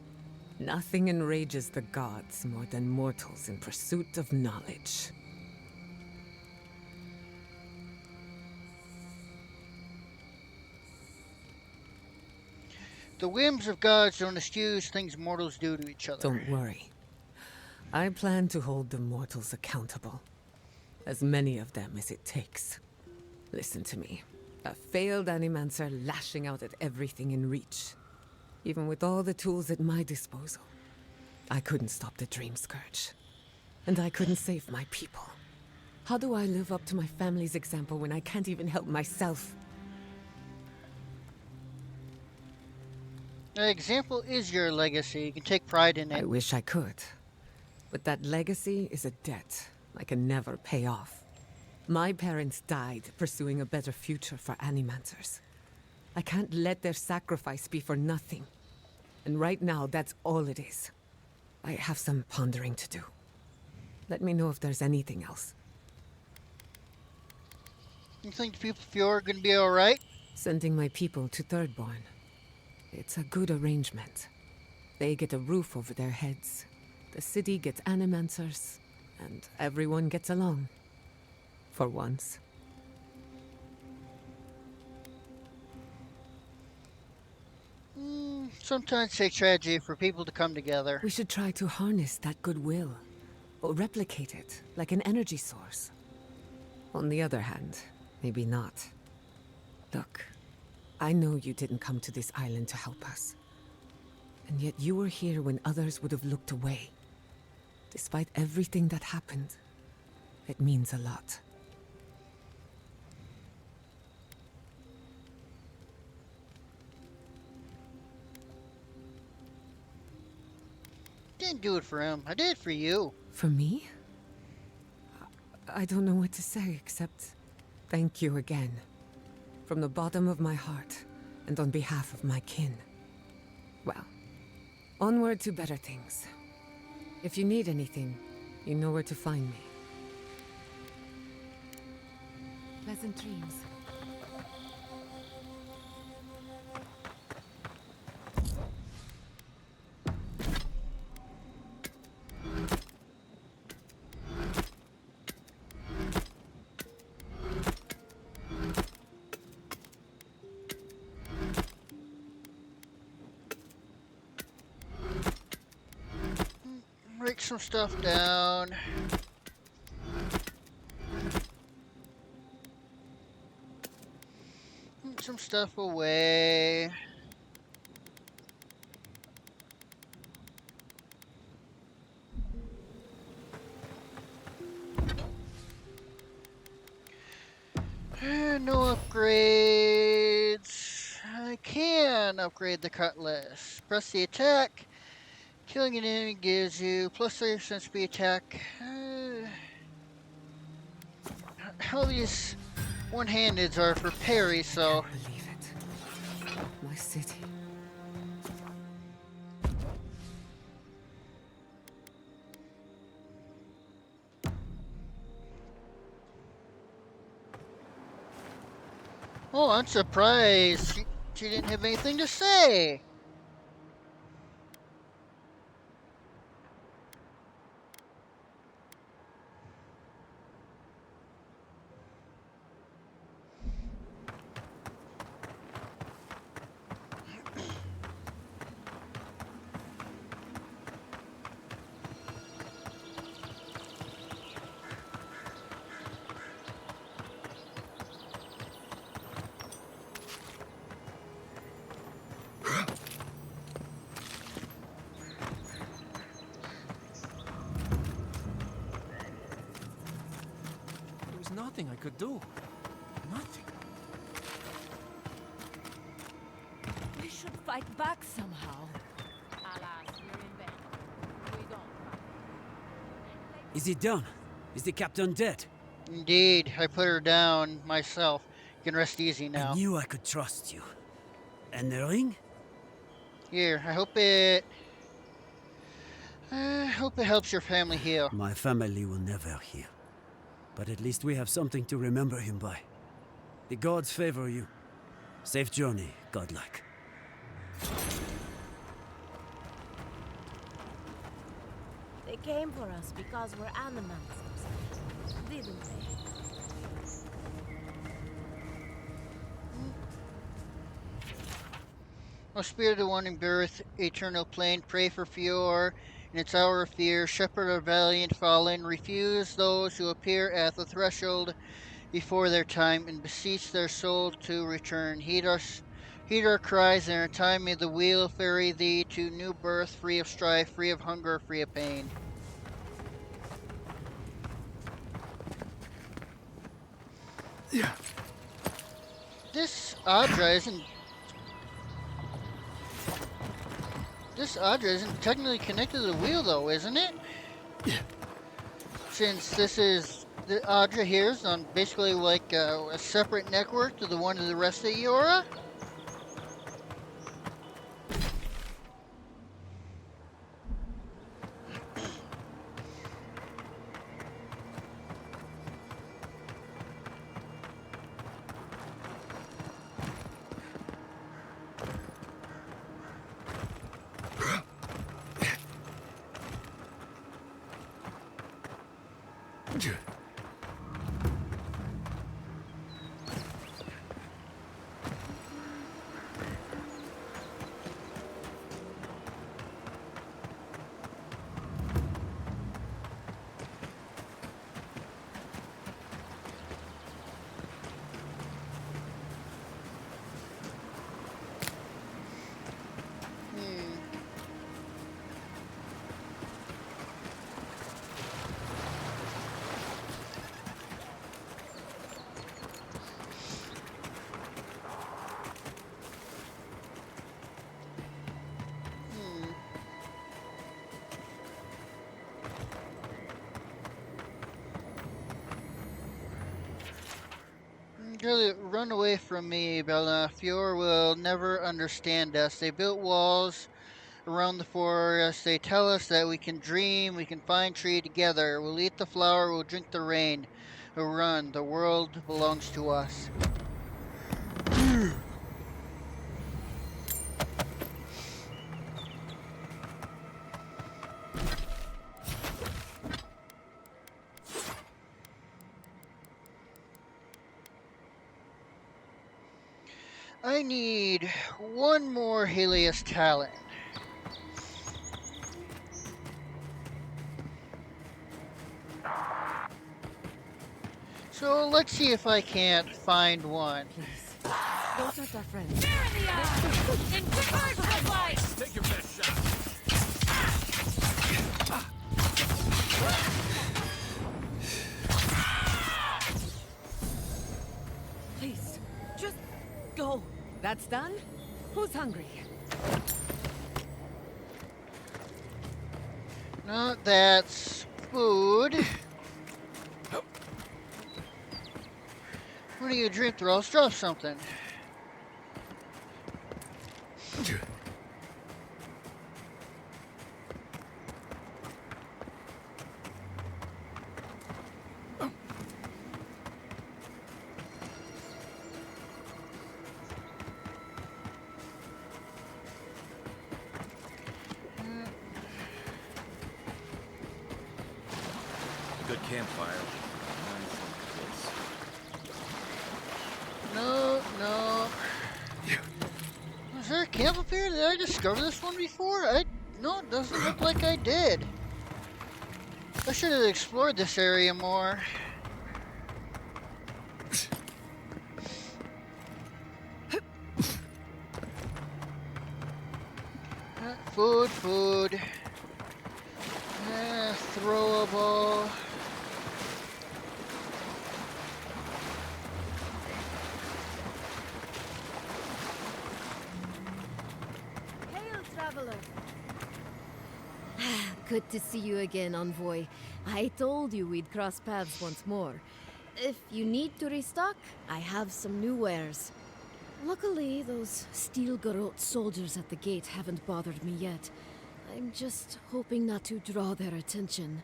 Nothing enrages the gods more than mortals in pursuit of knowledge. The whims of gods don't excuse things mortals do to each other. Don't worry. I plan to hold the mortals accountable. As many of them as it takes. Listen to me. A failed Animancer lashing out at everything in reach. Even with all the tools at my disposal, I couldn't stop the Dream Scourge. And I couldn't save my people. How do I live up to my family's example when I can't even help myself? The example is your legacy. You can take pride in it. I wish I could. But that legacy is a debt I can never pay off. My parents died pursuing a better future for Animancers. I can't let their sacrifice be for nothing. And right now, that's all it is. I have some pondering to do. Let me know if there's anything else. You think the people of Fjord are gonna be alright? Sending my people to Thirdborn. It's a good arrangement. They get a roof over their heads. The city gets Animancers. And everyone gets along. For once. Sometimes it takes tragedy for people to come together. We should try to harness that goodwill. Or replicate it, like an energy source. On the other hand, maybe not. Look, I know you didn't come to this island to help us. And yet you were here when others would have looked away. Despite everything that happened, it means a lot. Didn't do it for him. I did it for you. For me? I don't know what to say except thank you again. From the bottom of my heart and on behalf of my kin. Well, onward to better things. If you need anything, you know where to find me. Pleasant dreams. Break some stuff down. Put some stuff away. No upgrades. I can upgrade the cutlass. Press the attack. Killing an enemy gives you plus 30% speed attack. How these one-handeds are for parry, so. I can't believe it. My city. Oh, I'm surprised. She didn't have anything to say. nothing I could do. Nothing. We should fight back somehow. Is he done? Is the captain dead? Indeed, I put her down myself. You can rest easy now. I knew I could trust you. And the ring? Here, I hope it helps your family heal. My family will never heal. But at least we have something to remember him by. The gods favor you. Safe journey, godlike. They came for us because we're animals, didn't they? O Spirit of the one in birth, eternal plain, pray for Fior in its hour of fear. Shepherd of valiant fallen, refuse those who appear at the threshold before their time, and beseech their soul to return. Heed our cries, and in time may the wheel ferry thee to new birth, free of strife, free of hunger, free of pain. Yeah. This Audra isn't technically connected to the wheel, though, isn't it? Yeah. Since this is the Audra here is on basically like a separate network to the one of the rest of Eora. Really, run away from me, Bella. Fior will never understand us. They built walls around the forest. They tell us that we can dream, we can find tree together. We'll eat the flower, we'll drink the rain. We'll run. The world belongs to us. I need one more Helios talent. So let's see if I can't find one. Please, don't hurt our friends. There in the eye! In quick light! Take your best shot. Please, just go. That's done? Who's hungry? No, that's food. What do you drink, or else drop something. Good campfire. No. Was there a camp up here? Did I discover this one before? No, it doesn't look like I did. I should have explored this area more. Food. Throwable. Good to see you again, Envoy. I told you we'd cross paths once more. If you need to restock, I have some new wares. Luckily, those steel garrote soldiers at the gate haven't bothered me yet. I'm just hoping not to draw their attention.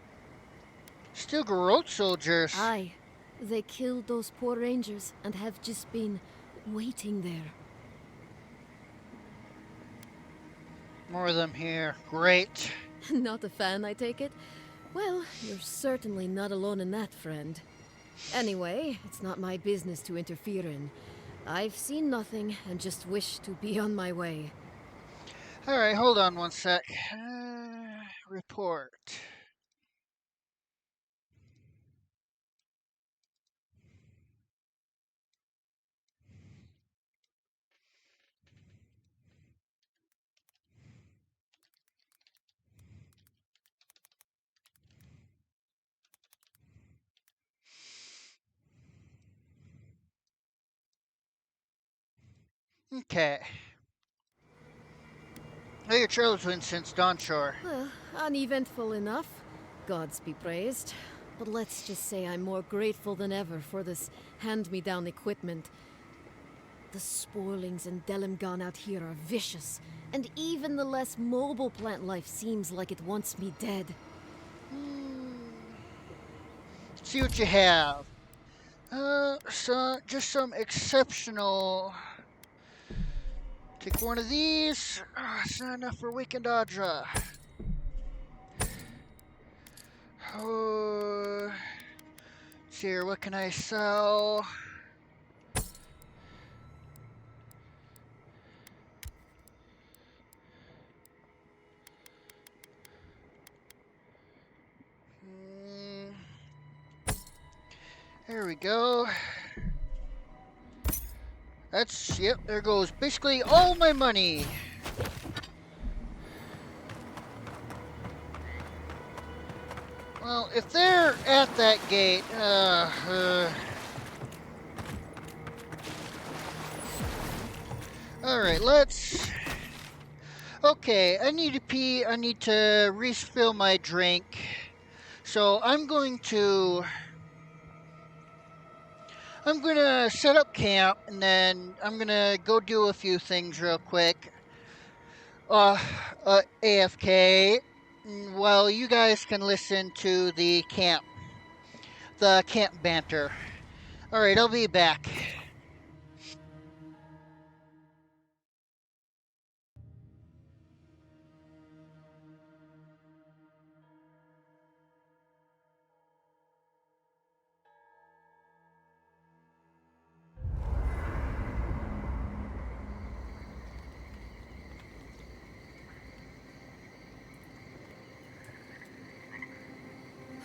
Steel garrote soldiers? Aye. They killed those poor rangers and have just been waiting there. More of them here. Great. Not a fan, I take it? Well, you're certainly not alone in that, friend. Anyway, it's not my business to interfere in. I've seen nothing and just wish to be on my way. Alright, hold on one sec. Report. Okay. How your trail's been since Dawnshore? Uneventful enough. Gods be praised. But let's just say I'm more grateful than ever for this hand-me-down equipment. The sporlings in Delimgan out here are vicious, and even the less mobile plant life seems like it wants me dead. See what you have. So just some exceptional. Take one of these. It's not enough for Weekend Audra. Oh, let's see here, what can I sell? There we go. That's, yep, there goes basically all my money. Well, if they're at that gate, alright, let's... Okay, I need to pee, I need to refill my drink. So I'm going to set up camp, and then I'm gonna go do a few things real quick. AFK, while you guys can listen to the camp banter. Alright, I'll be back.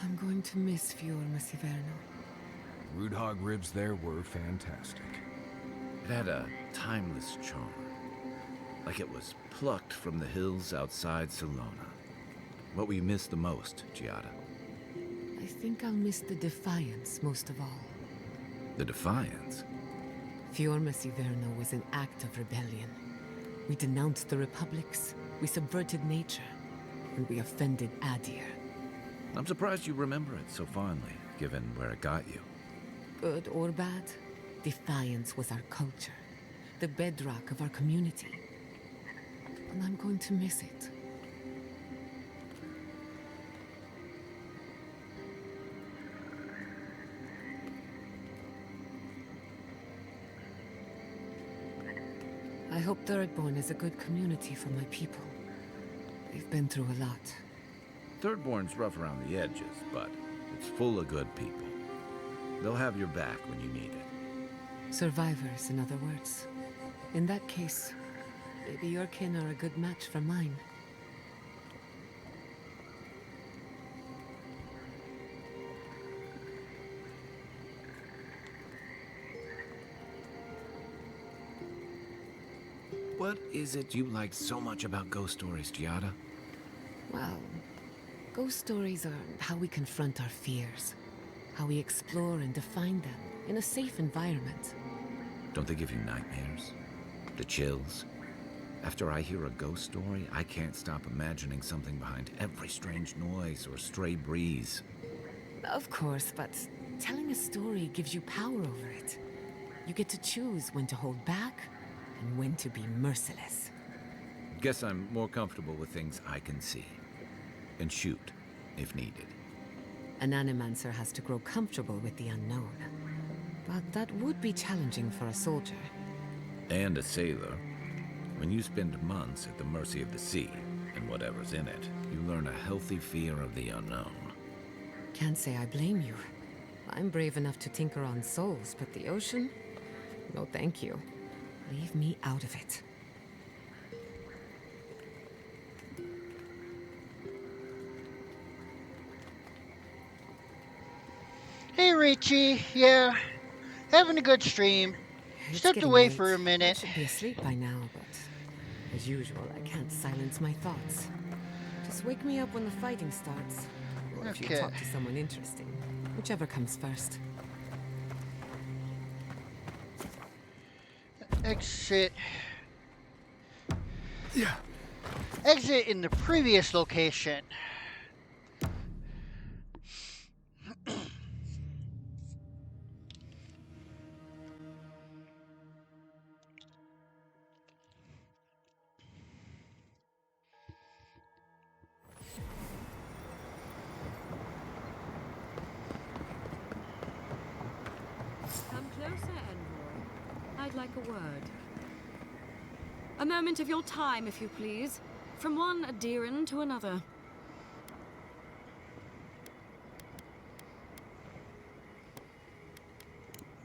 I'm going to miss Fiorma Siverno. Root hog ribs there were fantastic. It had a timeless charm. Like it was plucked from the hills outside Salona. What will you miss the most, Giada? I think I'll miss the defiance most of all. The defiance? Fiorma Siverno was an act of rebellion. We denounced the republics, we subverted nature, and we offended Adir. I'm surprised you remember it so fondly, given where it got you. Good or bad, defiance was our culture, the bedrock of our community. And I'm going to miss it. I hope Thirdborn is a good community for my people. They've been through a lot. Thirdborn's rough around the edges, but it's full of good people. They'll have your back when you need it. Survivors, in other words. In that case, maybe your kin are a good match for mine. What is it you like so much about ghost stories, Giada? Well, ghost stories are how we confront our fears, how we explore and define them in a safe environment. Don't they give you nightmares? The chills? After I hear a ghost story, I can't stop imagining something behind every strange noise or stray breeze. Of course, but telling a story gives you power over it. You get to choose when to hold back and when to be merciless. Guess I'm more comfortable with things I can see. And shoot, if needed. An animancer has to grow comfortable with the unknown. But that would be challenging for a soldier. And a sailor. When you spend months at the mercy of the sea, and whatever's in it, you learn a healthy fear of the unknown. Can't say I blame you. I'm brave enough to tinker on souls, but the ocean? No thank you. Leave me out of it. Hey Richie, yeah, having a good stream. It's Stepped getting away late. for a I minute. should be asleep by now, but as usual, I can't silence my thoughts. Just wake me up when the fighting starts, or if you Okay. talk to someone interesting, whichever comes first. Exit. Yeah. Exit in the previous location. Come closer, Envoy. I'd like a word. A moment of your time, if you please. From one Adiran to another.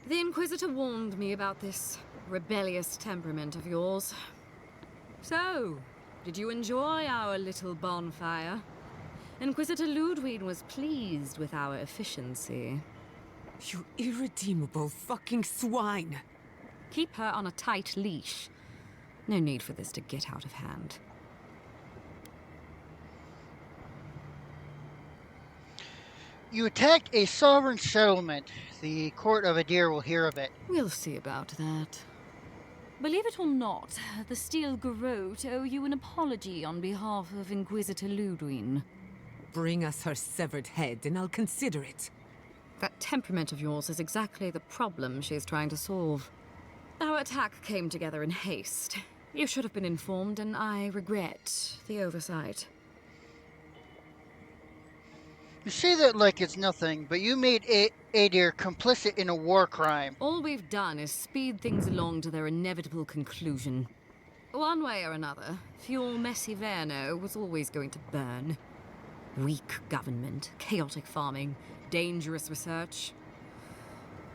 The Inquisitor warned me about this rebellious temperament of yours. So, did you enjoy our little bonfire? Inquisitor Ludwig was pleased with our efficiency. You irredeemable fucking swine! Keep her on a tight leash. No need for this to get out of hand. You attacked a sovereign settlement. The court of Adir will hear of it. We'll see about that. Believe it or not, the Steel Garrote owe you an apology on behalf of Inquisitor Ludwig. Bring us her severed head and I'll consider it. That temperament of yours is exactly the problem she's trying to solve. Our attack came together in haste. You should have been informed, and I regret the oversight. You say that like it's nothing, but you made Adir complicit in a war crime. All we've done is speed things along to their inevitable conclusion. One way or another, Fuel Messiverno was always going to burn. Weak government, chaotic farming, dangerous research.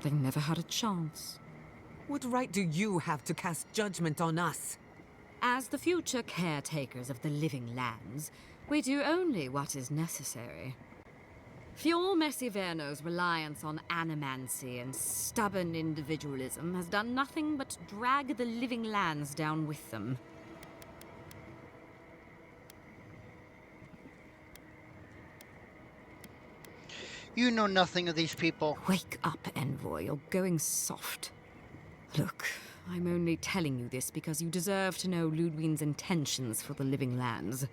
They never had a chance. What right do you have to cast judgment on us? As the future caretakers of the living lands, we do only what is necessary. Fior Messiverno's reliance on animancy and stubborn individualism has done nothing but drag the living lands down with them. You know nothing of these people. Wake up, Envoy. You're going soft. Look, I'm only telling you this because you deserve to know Ludwig's intentions for the living lands.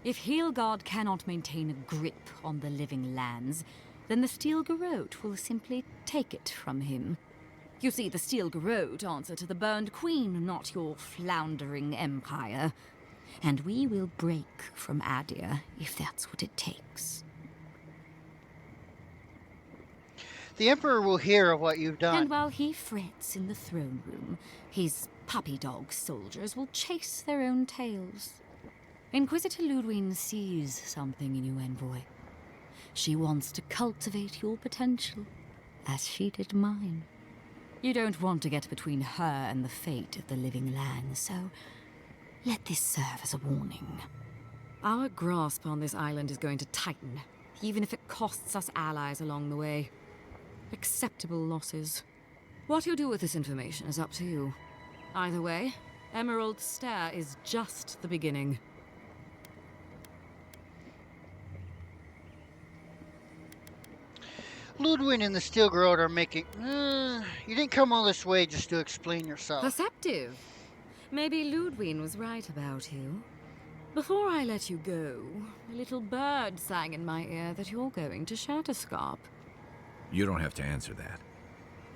If Heelgard cannot maintain a grip on the living lands, then the Steel Garrote will simply take it from him. You see, the Steel Garrote answer to the Burned Queen, not your floundering empire. And we will break from Adir if that's what it takes. The Emperor will hear of what you've done. And while he frets in the throne room, his puppy dog soldiers will chase their own tails. Inquisitor Ludwig sees something in you, Envoy. She wants to cultivate your potential, as she did mine. You don't want to get between her and the fate of the living land, so let this serve as a warning. Our grasp on this island is going to tighten, even if it costs us allies along the way. Acceptable losses. What you do with this information is up to you. Either way, Emerald Stair is just the beginning. Ludwig and the Steel Garrote are making... you didn't come all this way just to explain yourself. Perceptive. Maybe Ludwig was right about you. Before I let you go, a little bird sang in my ear that you're going to Shatterscarp. You don't have to answer that.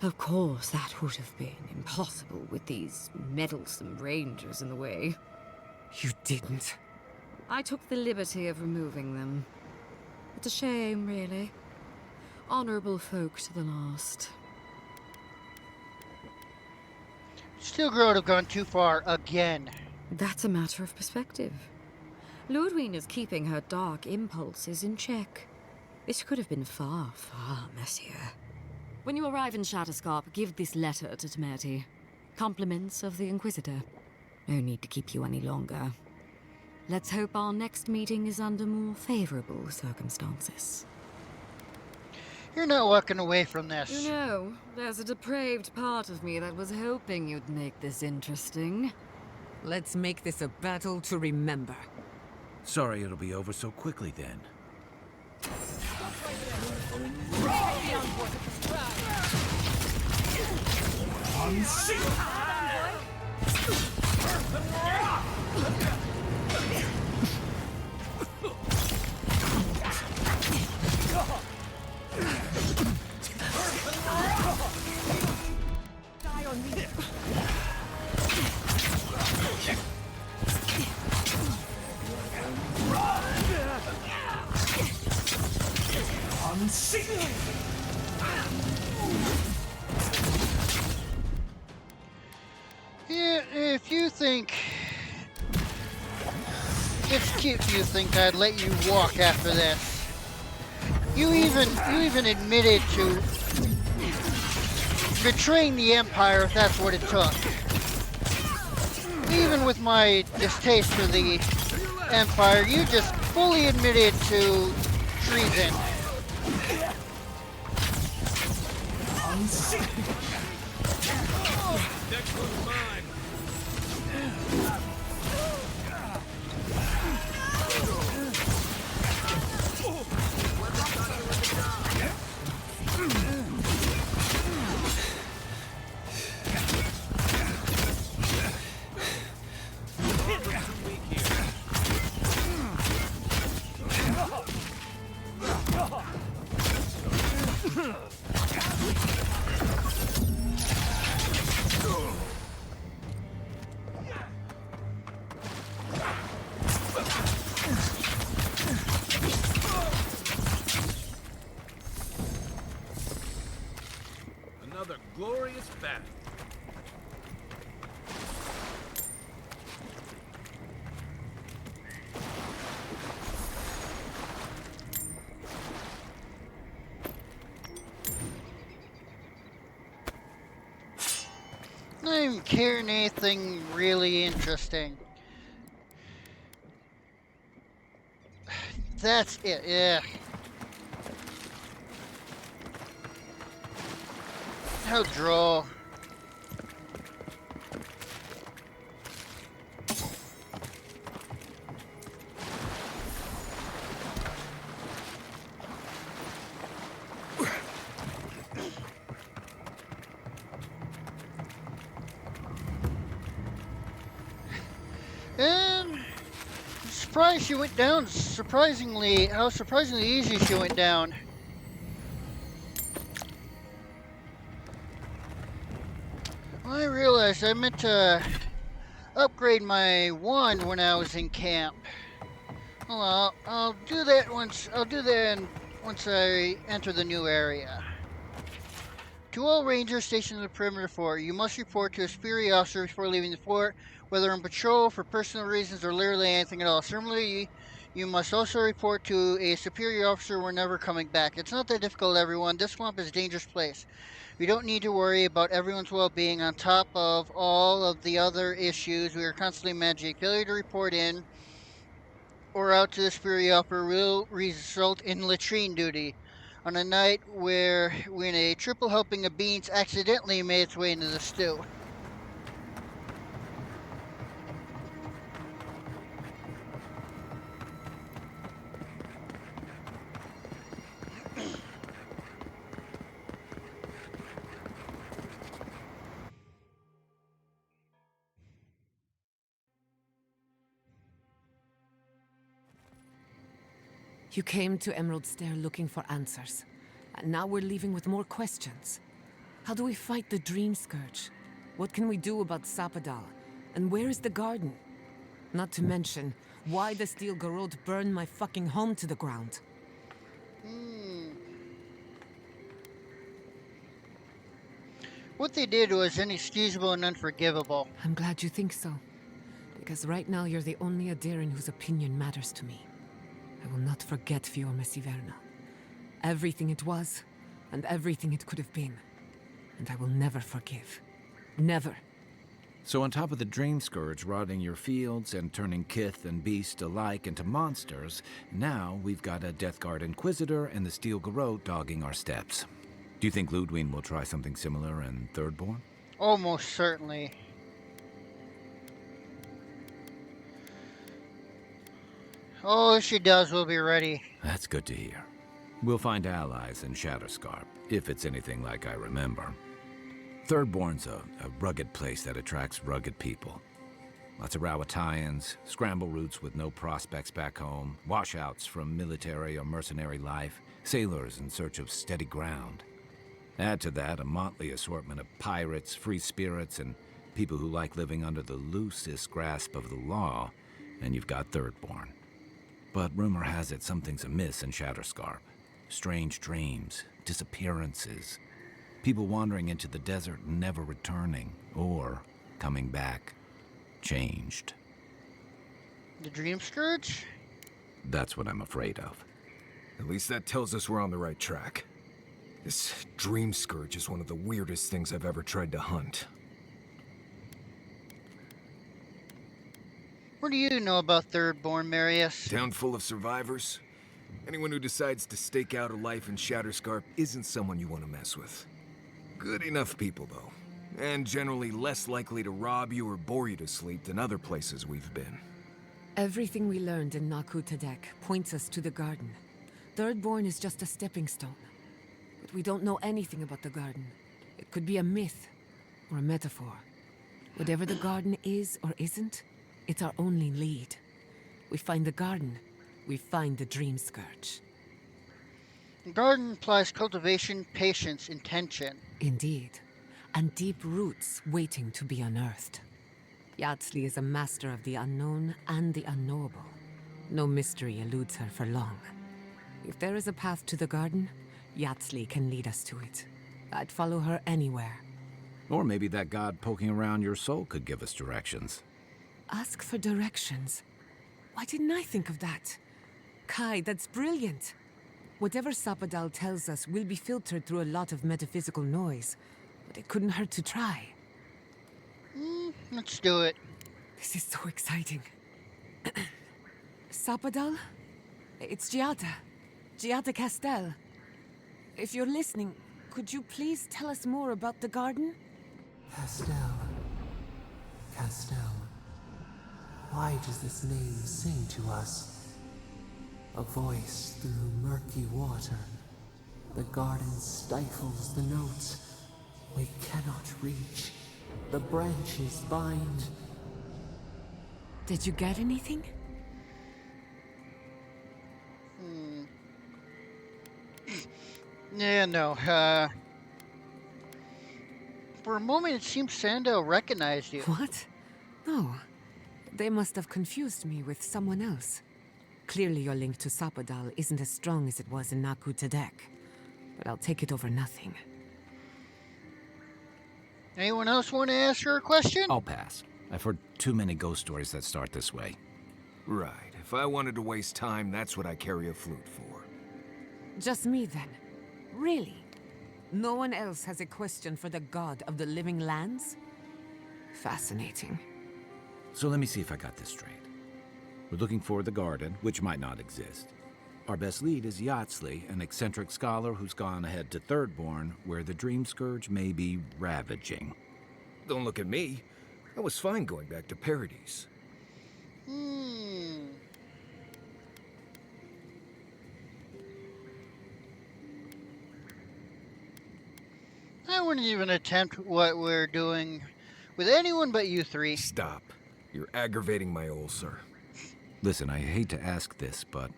Of course, that would have been impossible with these meddlesome rangers in the way. You didn't. I took the liberty of removing them. It's a shame, really. Honorable folk to the last. Steelgirl would have gone too far again. That's a matter of perspective. Ludwig is keeping her dark impulses in check. It could have been far, far messier. When you arrive in Shatterscarp, give this letter to Temerity. Compliments of the Inquisitor. No need to keep you any longer. Let's hope our next meeting is under more favorable circumstances. You're not walking away from this. You know, there's a depraved part of me that was hoping you'd make this interesting. Let's make this a battle to remember. Sorry it'll be over so quickly then. Die on me. Yeah, if you think it's cute, you think I'd let you walk after this. You even admitted to betraying the Empire if that's what it took. Even with my distaste for the Empire, you just fully admitted to treason. Next one's mine. Another glorious battle. Not even carrying anything really interesting. That's it, yeah. How droll. And surprised she went down. How surprisingly easy she went down. Well, I realized I meant to upgrade my wand when I was in camp. Well, I'll do that once. I'll do that once I enter the new area. To all rangers stationed in the perimeter fort, you must report to a superior officer before leaving the fort, whether on patrol, for personal reasons, or literally anything at all. Similarly, you must also report to a superior officer whenever coming back. It's not that difficult, everyone. This swamp is a dangerous place. We don't need to worry about everyone's well-being on top of all of the other issues we are constantly managing. Failure to report in or out to the superior officer will result in latrine duty. On a night when a triple helping of beans accidentally made its way into the stew. You came to Emerald Stair looking for answers, and now we're leaving with more questions. How do we fight the Dream Scourge? What can we do about Sapadal? And where is the garden? Not to mention, why the Steel Garrote burned my fucking home to the ground. What they did was inexcusable and unforgivable. I'm glad you think so. Because right now you're the only Adiran whose opinion matters to me. I will not forget Fior Messiverna. Everything it was, and everything it could have been. And I will never forgive. Never. So on top of the Dream Scourge rotting your fields and turning kith and beast alike into monsters, now we've got a Death Guard Inquisitor and the Steel Garrote dogging our steps. Do you think Ludwig will try something similar in Thirdborn? Almost certainly. Oh, if she does, we'll be ready. That's good to hear. We'll find allies in Shatterscarp, if it's anything like I remember. Thirdborn's a rugged place that attracts rugged people. Lots of Rawatayans, scramble routes with no prospects back home, washouts from military or mercenary life, sailors in search of steady ground. Add to that a motley assortment of pirates, free spirits, and people who like living under the loosest grasp of the law, and you've got Thirdborn. But rumor has it something's amiss in Shatterscarp. Strange dreams, disappearances, people wandering into the desert and never returning, or coming back, changed. The Dream Scourge? That's what I'm afraid of. At least that tells us we're on the right track. This Dream Scourge is one of the weirdest things I've ever tried to hunt. What do you know about Thirdborn, Marius? Town full of survivors. Anyone who decides to stake out a life in Shatterscarp isn't someone you want to mess with. Good enough people, though. And generally less likely to rob you or bore you to sleep than other places we've been. Everything we learned in Naku Tadek points us to the garden. Thirdborn is just a stepping stone. But we don't know anything about the garden. It could be a myth or a metaphor. Whatever the garden is or isn't, it's our only lead. We find the garden, we find the Dream Scourge. The garden implies cultivation, patience, intention. Indeed. And deep roots waiting to be unearthed. Yatsley is a master of the unknown and the unknowable. No mystery eludes her for long. If there is a path to the garden, Yatsley can lead us to it. I'd follow her anywhere. Or maybe that god poking around your soul could give us directions. Ask for directions. Why didn't I think of that? Kai, that's brilliant. Whatever Sapadal tells us will be filtered through a lot of metaphysical noise, but it couldn't hurt to try. Let's do it. This is so exciting. Sapadal? It's Giada. Giada Castel. If you're listening, could you please tell us more about the garden? Castel. Castel. Why does this name sing to us? A voice through murky water. The garden stifles the notes. We cannot reach. The branches bind. Did you get anything? Yeah, no. For a moment, it seemed Sandel recognized you. What? No. They must have confused me with someone else. Clearly your link to Sapadal isn't as strong as it was in Naku Tadek. But I'll take it over nothing. Anyone else want to ask her a question? I'll pass. I've heard too many ghost stories that start this way. Right. If I wanted to waste time, that's what I carry a flute for. Just me then? Really? No one else has a question for the god of the living lands? Fascinating. So let me see if I got this straight. We're looking for the garden, which might not exist. Our best lead is Yatsley, an eccentric scholar who's gone ahead to Thirdborn, where the Dream Scourge may be ravaging. Don't look at me. I was fine going back to Paradise. I wouldn't even attempt what we're doing with anyone but you three. Stop. You're aggravating my ulcer. Listen, I hate to ask this, but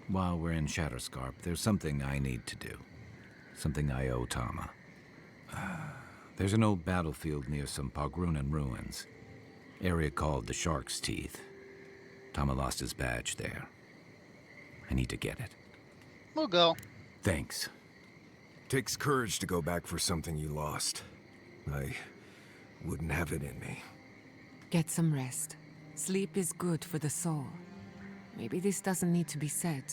While we're in Shatterscarp, there's something I need to do. Something I owe Tama. There's an old battlefield near some Pogrunan ruins. Area called the Shark's Teeth. Tama lost his badge there. I need to get it. We'll go. Thanks. Takes courage to go back for something you lost. I wouldn't have it in me. Get some rest. Sleep is good for the soul. Maybe this doesn't need to be said,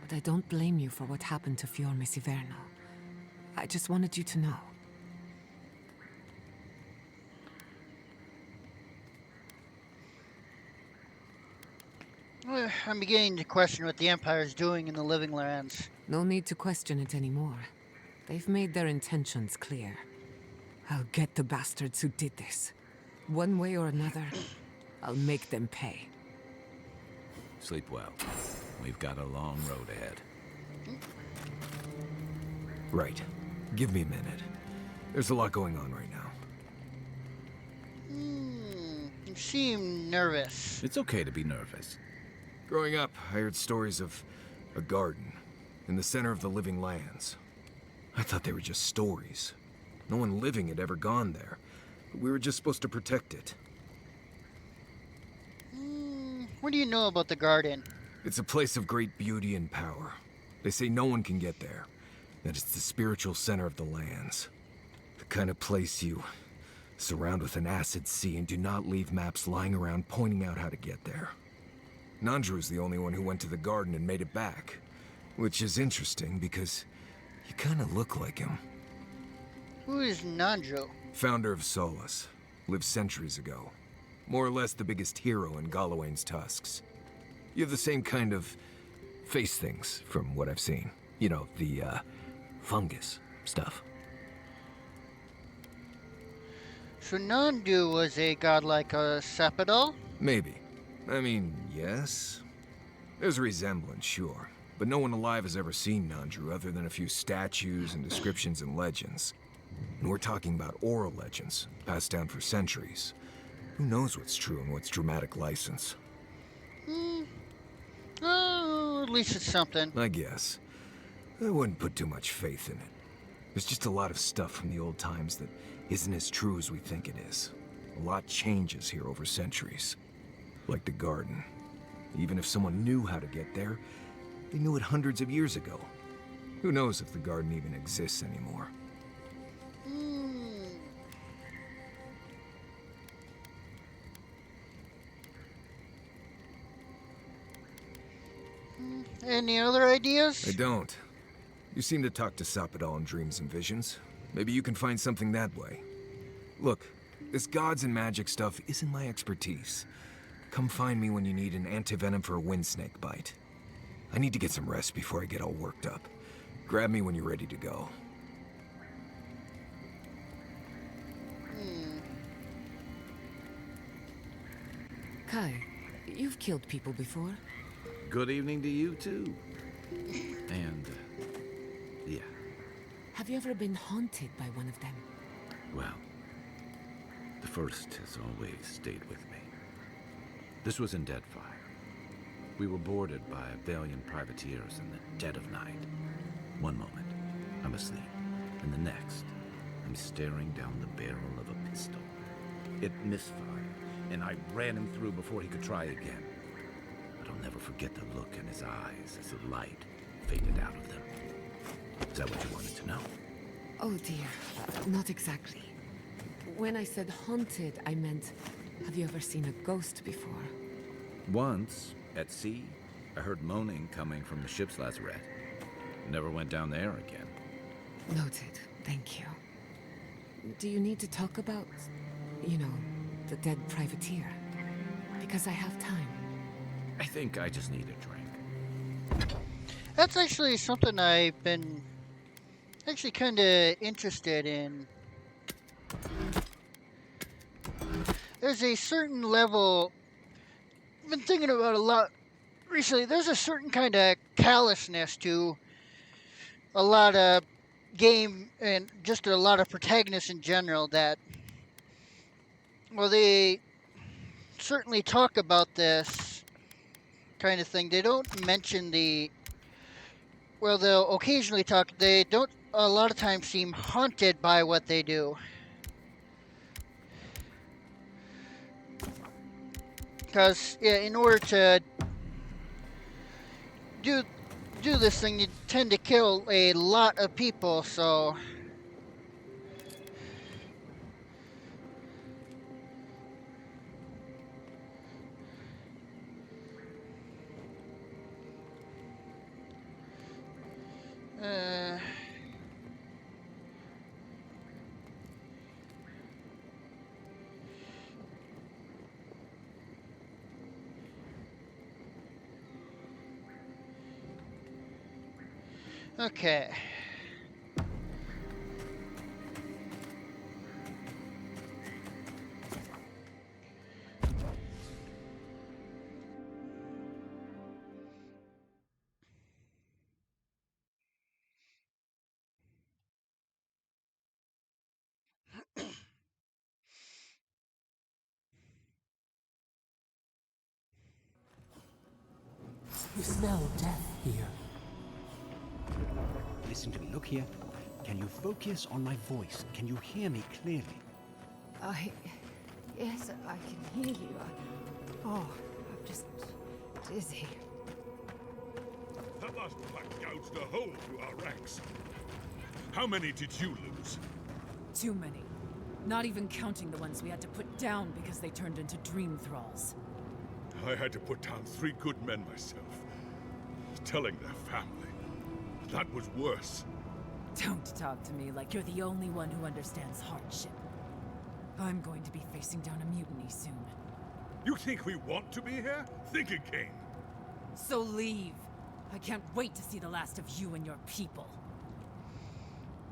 but I don't blame you for what happened to Fior Mesiverno. I just wanted you to know. I'm beginning to question what the Empire is doing in the Living Lands. No need to question it anymore. They've made their intentions clear. I'll get the bastards who did this. One way or another, I'll make them pay. Sleep well. We've got a long road ahead. Right. Give me a minute. There's a lot going on right now. You seem nervous. It's okay to be nervous. Growing up, I heard stories of a garden in the center of the Living Lands. I thought they were just stories. No one living had ever gone there. But we were just supposed to protect it. What do you know about the garden? It's a place of great beauty and power. They say no one can get there. That it's the spiritual center of the lands. The kind of place you surround with an acid sea and do not leave maps lying around pointing out how to get there. Nandru's the only one who went to the garden and made it back. Which is interesting because you kind of look like him. Who is Nandru? Founder of Solace. Lived centuries ago. More or less the biggest hero in Galawain's tusks. You have the same kind of face things from what I've seen. You know, the, fungus stuff. So Nandu was a god like a Sapadal? Maybe. I mean, yes. There's a resemblance, sure. But no one alive has ever seen Nandru other than a few statues and descriptions and legends. And we're talking about oral legends, passed down for centuries. Who knows what's true and what's dramatic license? Oh, at least it's something. I guess. I wouldn't put too much faith in it. There's just a lot of stuff from the old times that isn't as true as we think it is. A lot changes here over centuries. Like the garden. Even if someone knew how to get there, they knew it hundreds of years ago. Who knows if the garden even exists anymore? Any other ideas? I don't. You seem to talk to Sapadal in dreams and visions. Maybe you can find something that way. Look, this gods and magic stuff isn't my expertise. Come find me when you need an antivenom for a wind snake bite. I need to get some rest before I get all worked up. Grab me when you're ready to go. Kai, you've killed people before. Good evening to you, too. And, yeah. Have you ever been haunted by one of them? Well, the first has always stayed with me. This was in Deadfire. We were boarded by valiant privateers in the dead of night. One moment, I'm asleep, and the next, I'm staring down the barrel of a pistol. It misfired, and I ran him through before he could try again. But I'll never forget the look in his eyes as the light faded out of them. Is that what you wanted to know? Oh dear, not exactly. When I said haunted, I meant, have you ever seen a ghost before? Once, at sea, I heard moaning coming from the ship's lazarette. Never went down there again. Noted, thank you. Do you need to talk about, you know, the dead privateer? Because I have time. I think I just need a drink. That's actually something I've been actually kind of interested in. There's a certain level I've been thinking about a lot recently. There's a certain kind of callousness to a lot of game and just a lot of protagonists in general that, well, they certainly talk about this kind of thing. They don't mention the. Well, they'll occasionally talk. They don't a lot of times seem haunted by what they do. Because yeah, in order to do this thing, you tend to kill a lot of people. So. Uh, okay. You smell death here. Listen to me. Look here. Can you focus on my voice? Can you hear me clearly? Yes, I can hear you. I'm just dizzy. That last pack gouged a hole through our ranks. How many did you lose? Too many. Not even counting the ones we had to put down because they turned into dream thralls. I had to put down 3 good men myself. Telling their family. That was worse. Don't talk to me like you're the only one who understands hardship. I'm going to be facing down a mutiny soon. You think we want to be here? Think again. So leave. I can't wait to see the last of you and your people.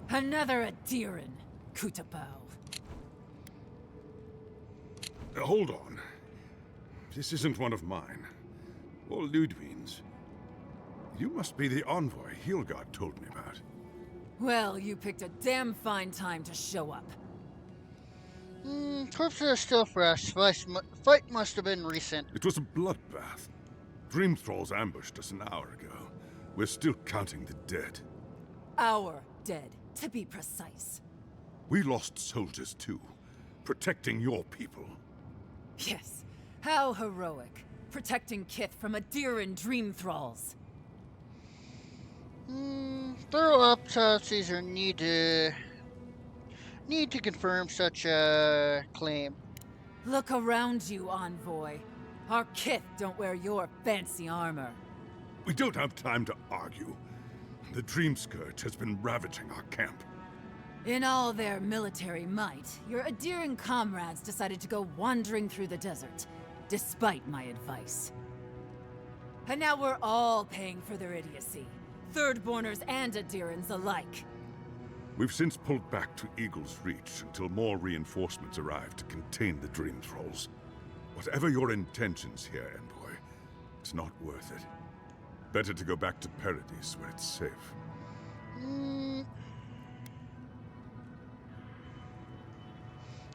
Another Adiran, Kutabao. Hold on. This isn't one of mine. Or Ludwig's. You must be the envoy Hilgard told me about. Well, you picked a damn fine time to show up. Corpses are still fresh. Fight must have been recent. It was a bloodbath. Dream Thralls ambushed us an hour ago. We're still counting the dead. Our dead, to be precise. We lost soldiers too, protecting your people. Yes, how heroic. Protecting Kith from Adiran dream thralls. Thorough autopsies are need to confirm such a claim. Look around you, envoy. Our Kith don't wear your fancy armor. We don't have time to argue. The Dream Scourge has been ravaging our camp. In all their military might, your Adiran comrades decided to go wandering through the desert, despite my advice. And now we're all paying for their idiocy. Thirdborners and Adirans alike. We've since pulled back to Eagle's Reach until more reinforcements arrive to contain the Dream Thralls. Whatever your intentions here, Envoy, it's not worth it. Better to go back to Paradise where it's safe.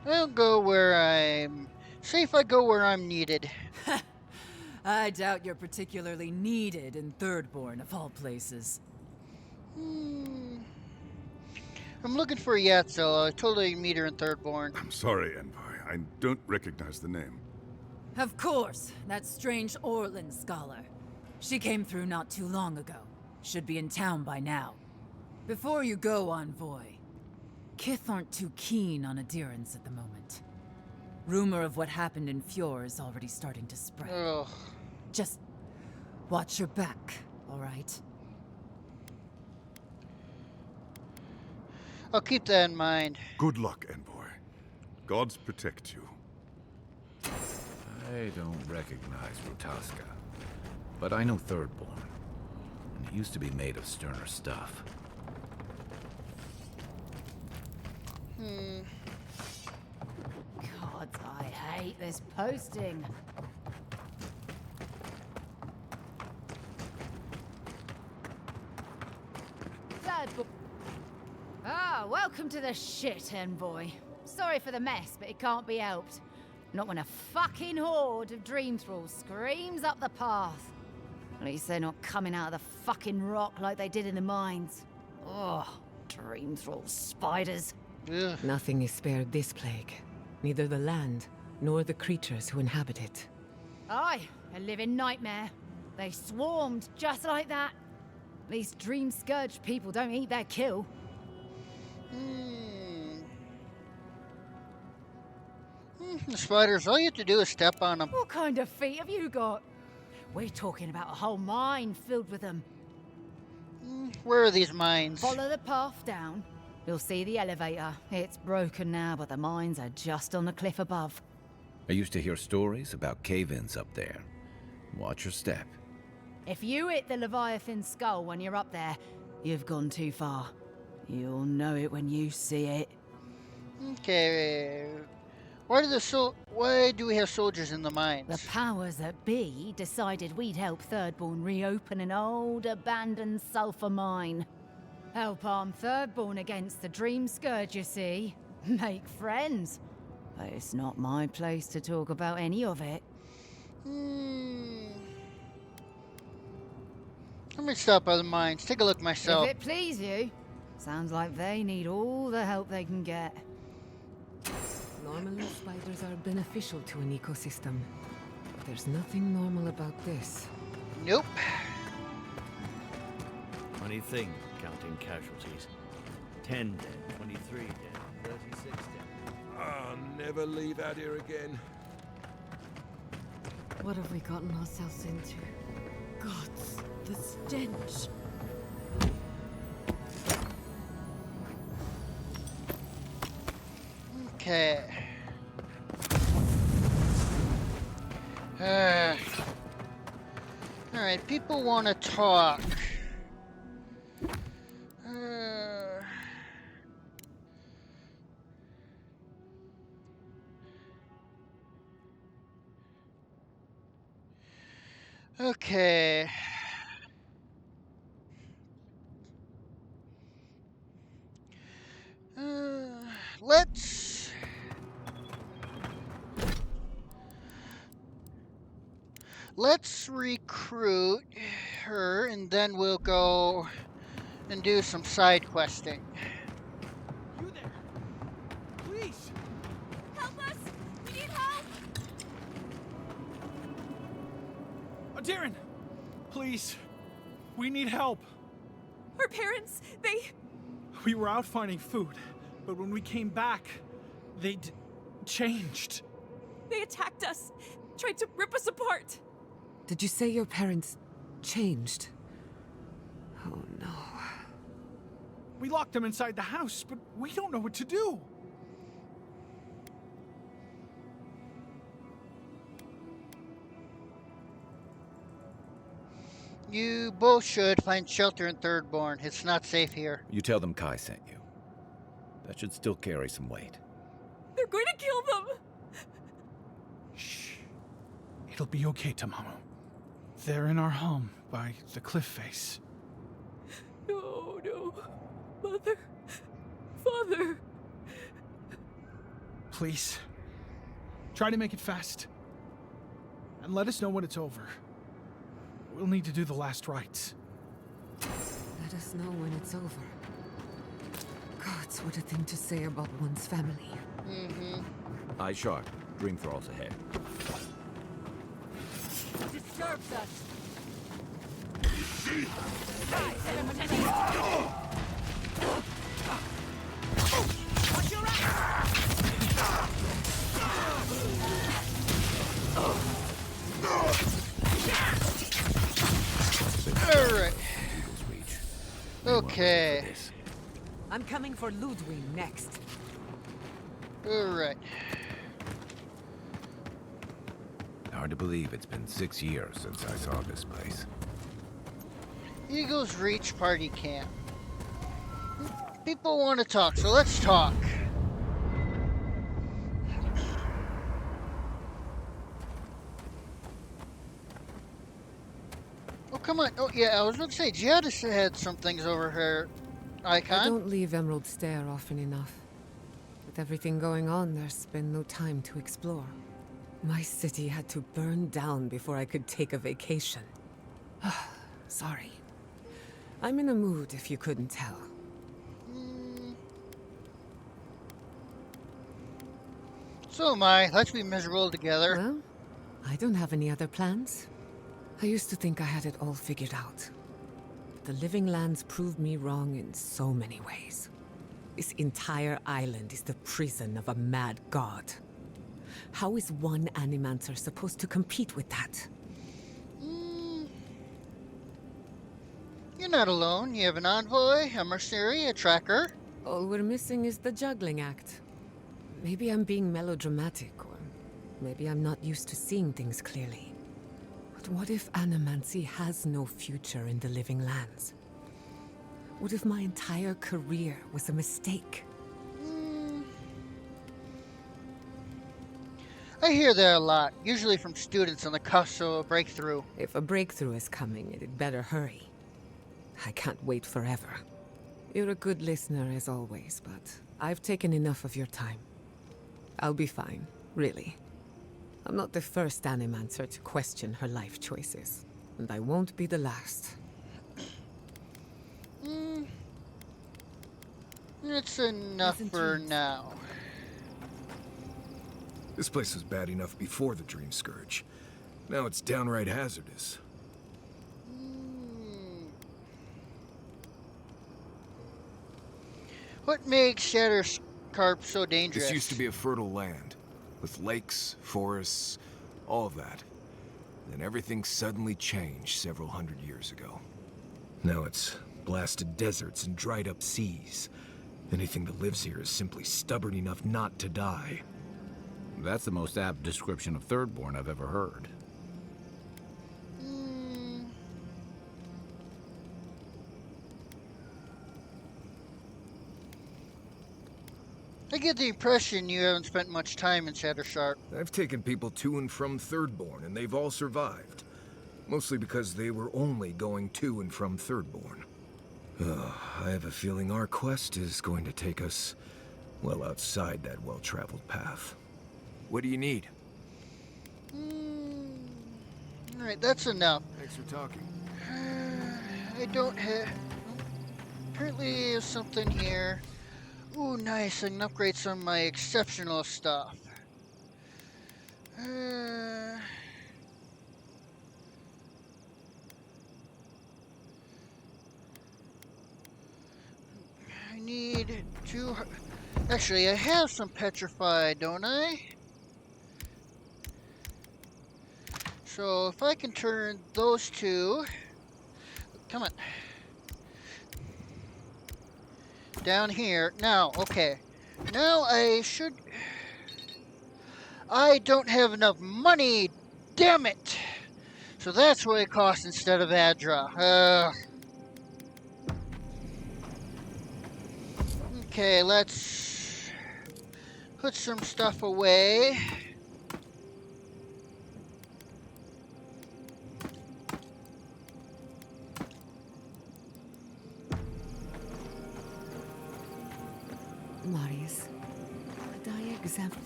I'll go where I'm safe. I go where I'm needed. I doubt you're particularly needed in Thirdborn, of all places. I'm looking for Yatzel. I totally meet her in Thirdborn. I'm sorry, Envoy. I don't recognize the name. Of course, that strange Orlan scholar. She came through not too long ago. Should be in town by now. Before you go, envoy, Kith aren't too keen on Adirans at the moment. Rumor of what happened in Fjord is already starting to spread. Ugh. Just watch your back, all right? I'll keep that in mind. Good luck, Envoy. Gods protect you. I don't recognize Rutaska, but I know Thirdborn. And it used to be made of sterner stuff. God, I hate this posting. Welcome to the shit, Envoy. Sorry for the mess, but it can't be helped. Not when a fucking horde of Dream Thralls screams up the path. At least they're not coming out of the fucking rock like they did in the mines. Ugh, dream thrall spiders. Ugh. Nothing is spared this plague. Neither the land, nor the creatures who inhabit it. Aye, a living nightmare. They swarmed just like that. At least dream scourge people don't eat their kill. The spiders, all you have to do is step on them. What kind of feet have you got? We're talking about a whole mine filled with them. Where are these mines? Follow the path down. You'll see the elevator. It's broken now, but the mines are just on the cliff above. I used to hear stories about cave-ins up there. Watch your step. If you hit the Leviathan skull when you're up there, you've gone too far. You'll know it when you see it. Okay. Why do we have soldiers in the mines? The powers that be decided we'd help Thirdborn reopen an old, abandoned sulfur mine. Help arm Thirdborn against the Dream Scourge, you see. Make friends. But it's not my place to talk about any of it. Let me stop by the mines, take a look myself. If it please you, sounds like they need all the help they can get. Normally, spiders are beneficial to an ecosystem. But there's nothing normal about this. Nope. Funny thing, counting casualties. 10 dead, 23 dead, 36 dead. Ah, never leave out here again. What have we gotten ourselves into? Gods, the stench. Okay. Alright, people want to talk. Okay. Let's recruit her, and then we'll go and do some side questing. You there? Please! Help us! We need help! Darren! Please! We need help! Our parents, We were out finding food, but when we came back, they'd changed. They attacked us, tried to rip us apart. Did you say your parents changed? Oh no. We locked them inside the house, but we don't know what to do. You both should find shelter in Thirdborn. It's not safe here. You tell them Kai sent you. That should still carry some weight. They're going to kill them! Shh. It'll be okay, Tamamo. They're in our home, by the cliff face. No, no. Mother. Father. Please. Try to make it fast. And let us know when it's over. We'll need to do the last rites. Let us know when it's over. Gods, what a thing to say about one's family. Eye sharp. Dream thralls ahead. Disturbs us. Watch your Alright. Okay. I'm coming for Ludwig next. Alright. Hard to believe it's been 6 years since I saw this place. Eagles Reach Party Camp. People want to talk, so let's talk. Oh, come on. Oh, yeah, I was going to say, Giada had some things over her icon. I don't leave Emerald Stair often enough. With everything going on, there's been no time to explore. My city had to burn down before I could take a vacation. Sorry. I'm in a mood, if you couldn't tell. So am I. Let's be miserable together. Well, I don't have any other plans. I used to think I had it all figured out. The Living Lands proved me wrong in so many ways. This entire island is the prison of a mad god. How is one Animancer supposed to compete with that? You're not alone. You have an envoy, a mercenary, a tracker. All we're missing is the juggling act. Maybe I'm being melodramatic, or maybe I'm not used to seeing things clearly. But what if Animancy has no future in the Living Lands? What if my entire career was a mistake? I hear that a lot, usually from students on the cusp of a breakthrough. If a breakthrough is coming, it'd better hurry. I can't wait forever. You're a good listener as always, but I've taken enough of your time. I'll be fine, really. I'm not the first Animancer to question her life choices, and I won't be the last. It's enough for now. This place was bad enough before the Dream Scourge. Now it's downright hazardous. What makes Shatterscarp so dangerous? This used to be a fertile land, with lakes, forests, all of that. Then everything suddenly changed several hundred years ago. Now it's blasted deserts and dried up seas. Anything that lives here is simply stubborn enough not to die. That's the most apt description of Thirdborn I've ever heard. I get the impression you haven't spent much time in Shatterscarp. I've taken people to and from Thirdborn, and they've all survived. Mostly because they were only going to and from Thirdborn. I have a feeling our quest is going to take us well outside that well-traveled path. What do you need? Alright, that's enough. Thanks for talking. I don't have... Apparently there's something here. Ooh, nice. I can upgrade some of my exceptional stuff. I need two... Actually, I have some petrified, don't I? So if I can turn those two... Come on. Down here. Now, okay. Now I should... I don't have enough money! Damn it! So that's what it costs instead of Adra. Okay, let's put some stuff away. Marius, could I examine...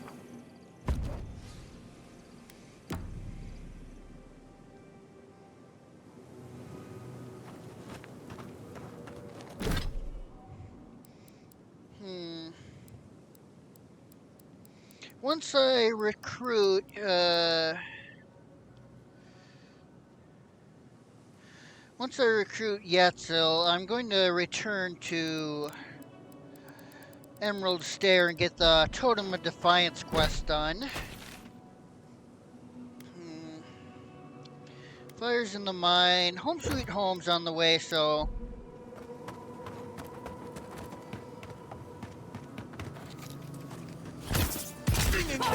Once I recruit, Yatzil, I'm going to return to Emerald Stair and get the Totem of Defiance quest done. Fires in the mine. Home Sweet Home's on the way, so... Come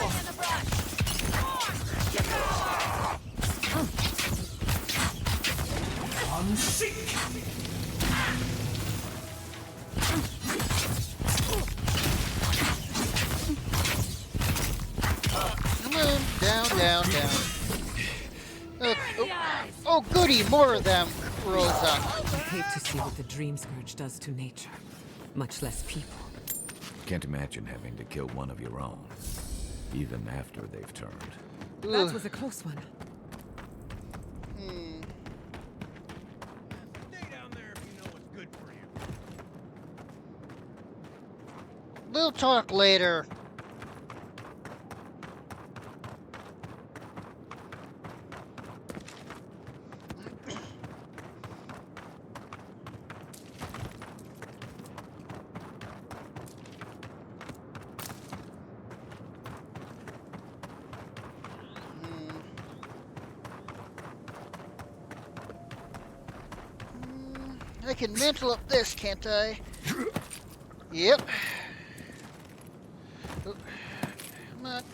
on, down. Oh, goody, more of them rose up. I hate to see what the Dream Scourge does to nature, much less people. Can't imagine having to kill one of your own, even after they've turned. That was a close one. We'll talk later. I can mantle up this, can't I? Yep. Oh, come on.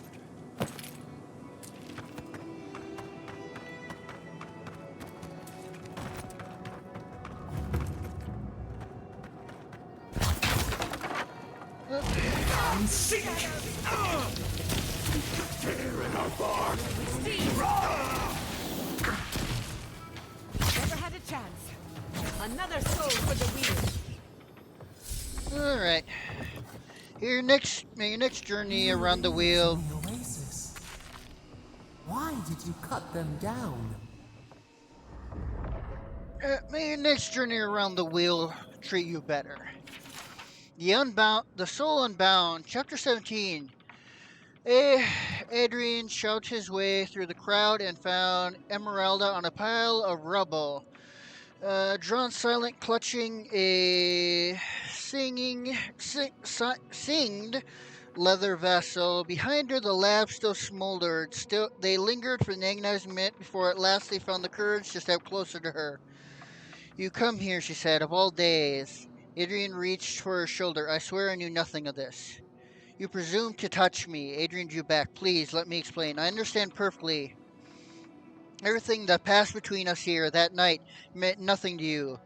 I'm sick! Tear in our bark! Never had a chance. Another soul for the wheel. Alright. Your next journey around the wheel. The oasis. Why did you cut them down? May your next journey around the wheel treat you better. The Soul Unbound, Chapter 17. Adrian shouted his way through the crowd and found Emeralda on a pile of rubble. Drawn silent, clutching a singed leather vessel. Behind her, the lab still smoldered. Still, they lingered for an agonizing minute before at last they found the courage to step closer to her. You come here, she said, of all days. Adrian reached for her shoulder. I swear I knew nothing of this. You presume to touch me. Adrian drew back. Please, let me explain. I understand perfectly. Everything that passed between us here that night meant nothing to you.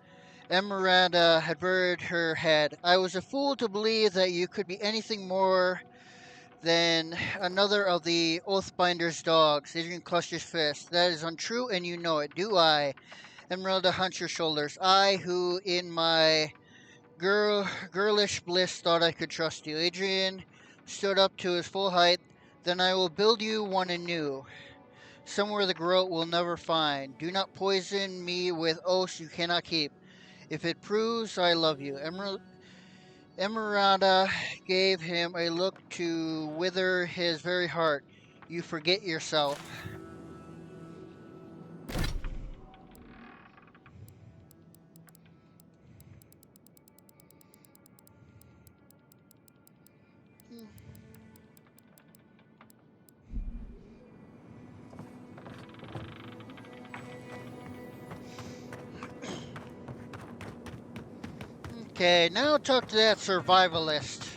Emeralda had buried her head. I was a fool to believe that you could be anything more than another of the Oathbinder's dogs. Adrian clutched his fist. That is untrue, and you know it. Do I? Emeralda hunched her shoulders. I, who in my girlish bliss thought I could trust you. Adrian stood up to his full height. Then I will build you one anew. Somewhere the Garrote will never find. Do not poison me with oaths you cannot keep. If it proves I love you. Emeralda gave him a look to wither his very heart. You forget yourself. Okay, now talk to that survivalist.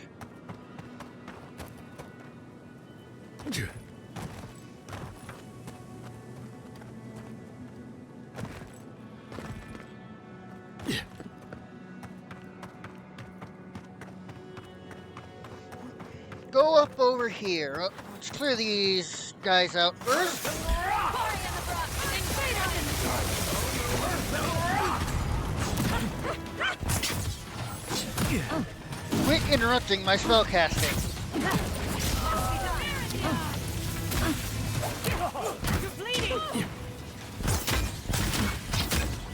Go up over here. Let's clear these guys out first. Quit interrupting my spellcasting.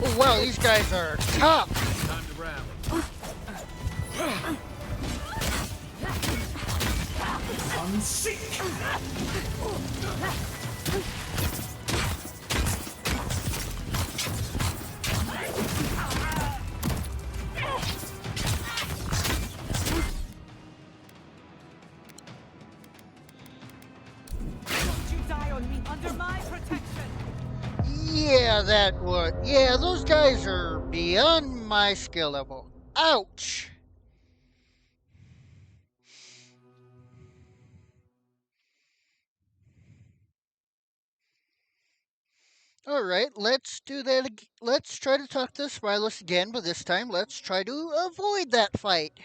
Oh wow, these guys are tough. Time to rally. I'm sick! Yeah, those guys are beyond my skill level. Ouch! Alright, let's do that. Let's try to talk to the spyless again, but this time let's try to avoid that fight.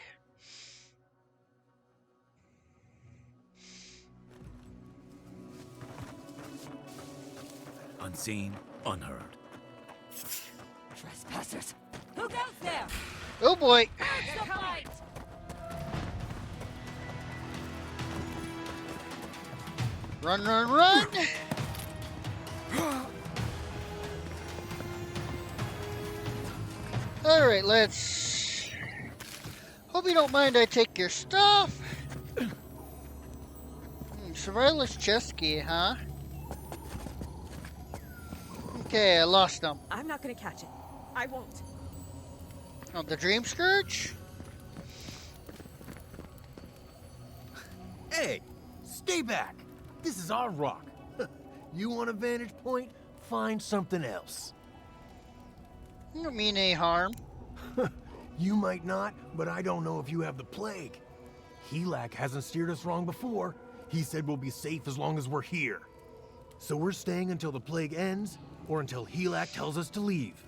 Unseen, unheard. Trespassers! Who goes there? Oh boy! Run, run, run! Alright, let's... Hope you don't mind I take your stuff. Survivalist chest key, huh? Okay, I lost them. I'm not gonna catch it. I won't. Oh, the Dream Scourge? Hey, stay back. This is our rock. You want a vantage point? Find something else. You don't mean any harm. You might not, but I don't know if you have the plague. Helak hasn't steered us wrong before. He said we'll be safe as long as we're here. So we're staying until the plague ends, or until Helak tells us to leave.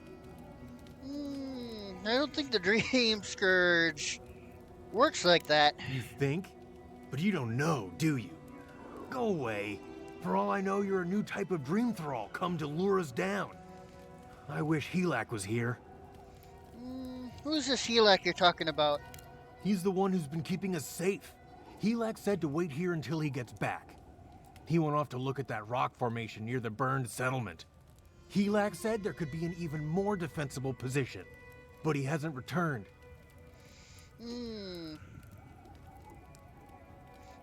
I don't think the Dream Scourge works like that. You think? But you don't know, do you? Go away. For all I know, you're a new type of dream thrall come to lure us down. I wish Helak was here. Who's this Helak you're talking about? He's the one who's been keeping us safe. Helak said to wait here until he gets back. He went off to look at that rock formation near the burned settlement. Helak said there could be an even more defensible position, but he hasn't returned.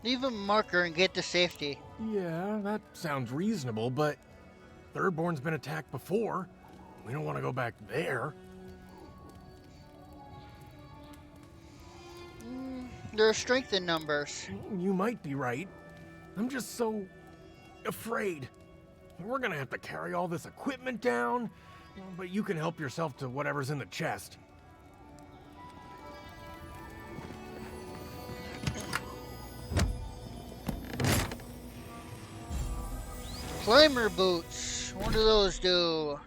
Leave a marker and get to safety. Yeah, that sounds reasonable, but Thirdborn's been attacked before. We don't want to go back there. There are strength in numbers. You might be right. I'm just so afraid. We're gonna have to carry all this equipment down, but you can help yourself to whatever's in the chest. Climber boots. What do those do?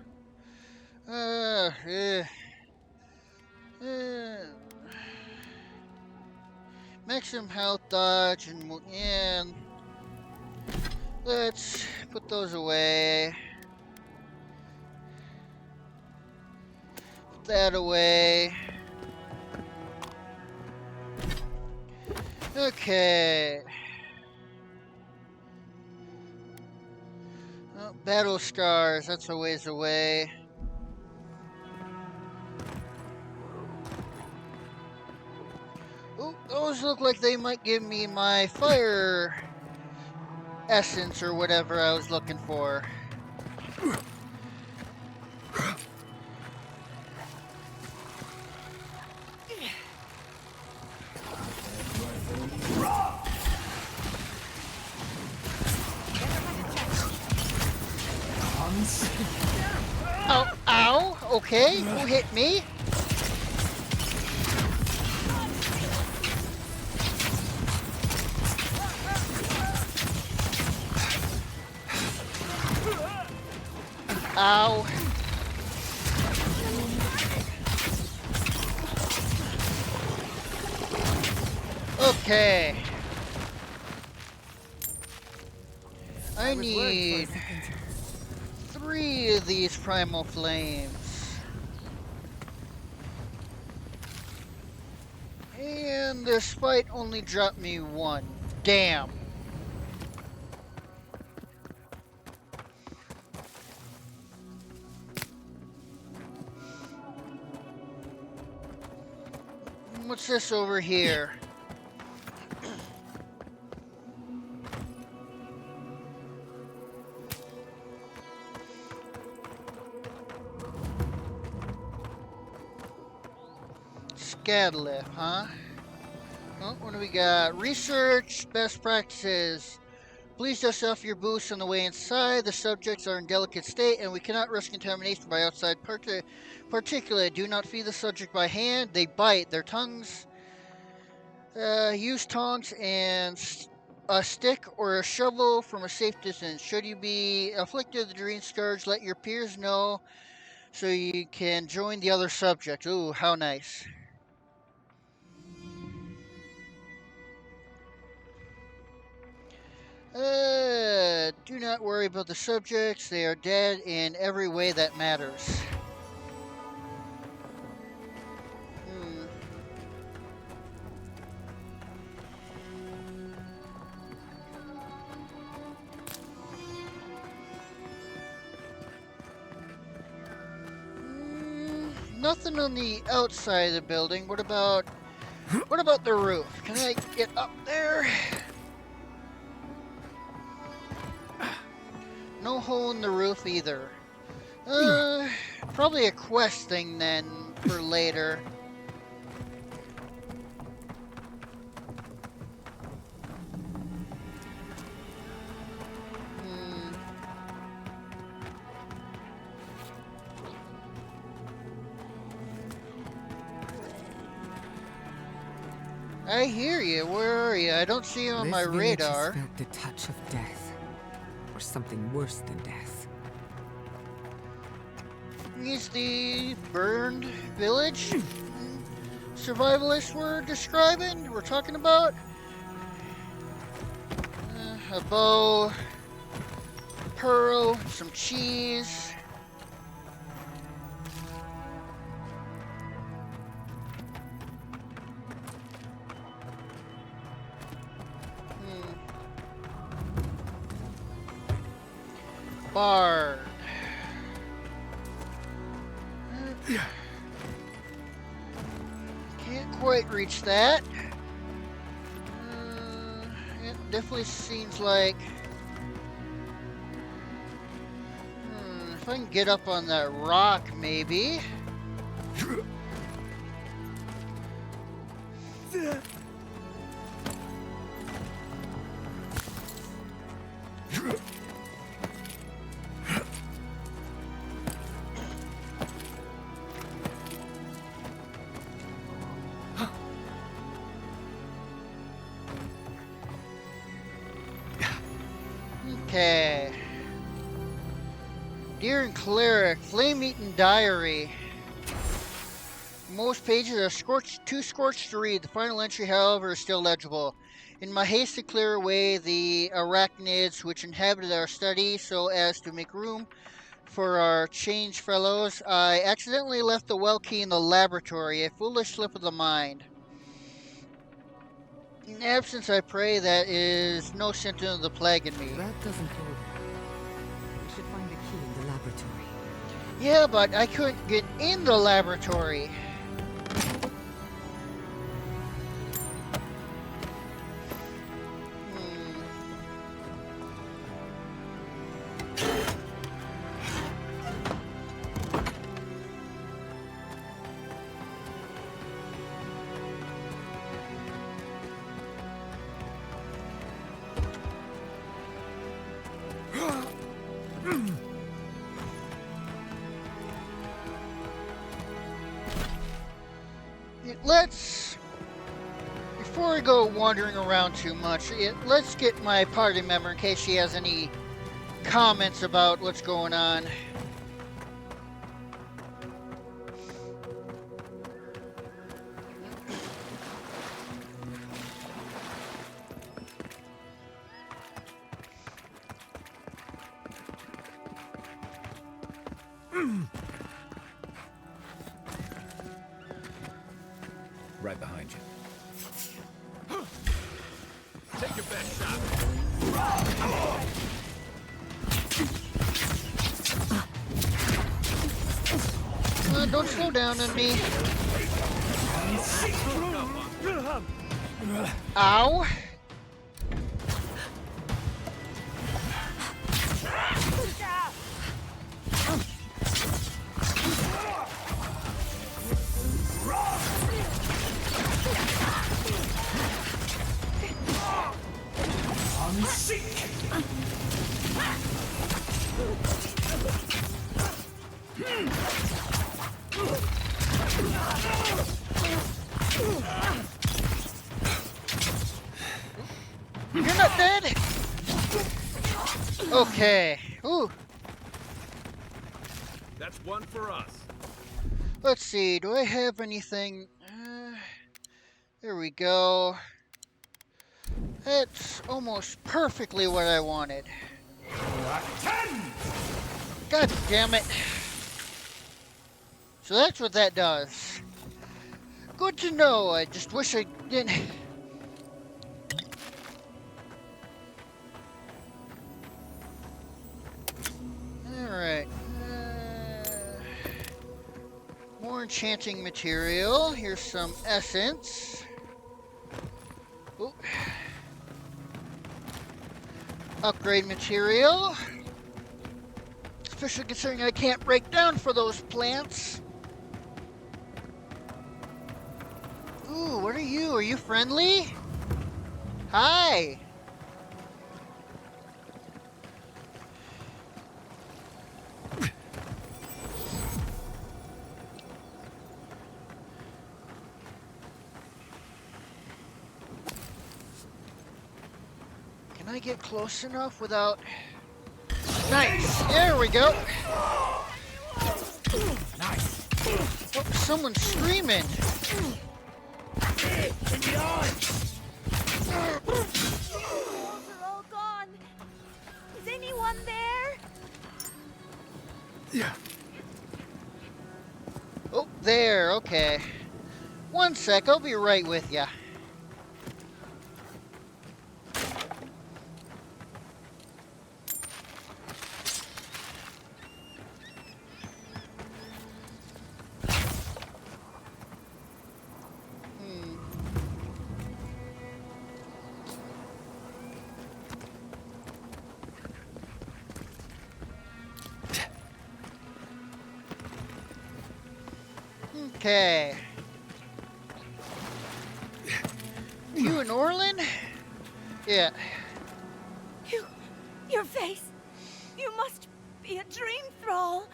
Maximum health, dodge, and let's put those away. Put that away. Okay. Oh, battle scars, that's a ways away. Oh, those look like they might give me my fire essence or whatever I was looking for. Ow, ow, okay, who hit me? Ow. Okay. I need 3 of these primal flames. And this fight only dropped me 1. Damn. What's this over here? Scadlift, huh? Oh, what do we got? Research, best practices. Please dust off your boots on the way inside. The subjects are in delicate state and we cannot risk contamination by outside particulate. Do not feed the subject by hand. They bite. Their tongues. Use tongs and a stick or a shovel from a safe distance. Should you be afflicted with the Dream Scourge, let your peers know so you can join the other subjects. Ooh, how nice. Do not worry about the subjects. They are dead in every way that matters. Nothing on the outside of the building. What about the roof? Can I get up there? No hole in the roof either. Probably a quest thing then for later. I hear you. Where are you? I don't see you on my radar. This village has felt the touch of death, or something worse than death. Is the burned village survivalists we're describing? We're talking about a bow, pearl, some cheese. Bard. Can't quite reach that. It definitely seems like... if I can get up on that rock, maybe. Okay. Dear and Cleric, Flame-Eaten Diary. Most pages are too scorched to read. The final entry, however, is still legible. In my haste to clear away the arachnids which inhabited our study so as to make room for our change fellows, I accidentally left the well key in the laboratory, a foolish slip of the mind. In absence, I pray that is no symptom of the plague in me. That doesn't hold. We should find the key in the laboratory. Yeah, but I couldn't get in the laboratory. Before we go wandering around too much, let's get my party member in case she has any comments about what's going on. Right behind you. Take your best shot. Don't slow down on me. Ow. You're not dead? Okay. Ooh. That's one for us. Let's see. Do I have anything? There we go. That's almost perfectly what I wanted. God damn it. So that's what that does. Good to know. I just wish I didn't. Alright. More enchanting material. Here's some essence. Ooh. Upgrade material. especially considering I can't break down for those plants. Ooh, what are you? Are you friendly? Hi. Can I get close enough without... Nice! There we go! Nice! Oh, someone's screaming! In the eye! Walls are all gone. Is anyone there? Yeah. Oh, there, okay. One sec, I'll be right with ya. Okay. You in Orlin? Yeah. Your face. You must be a dream thrall.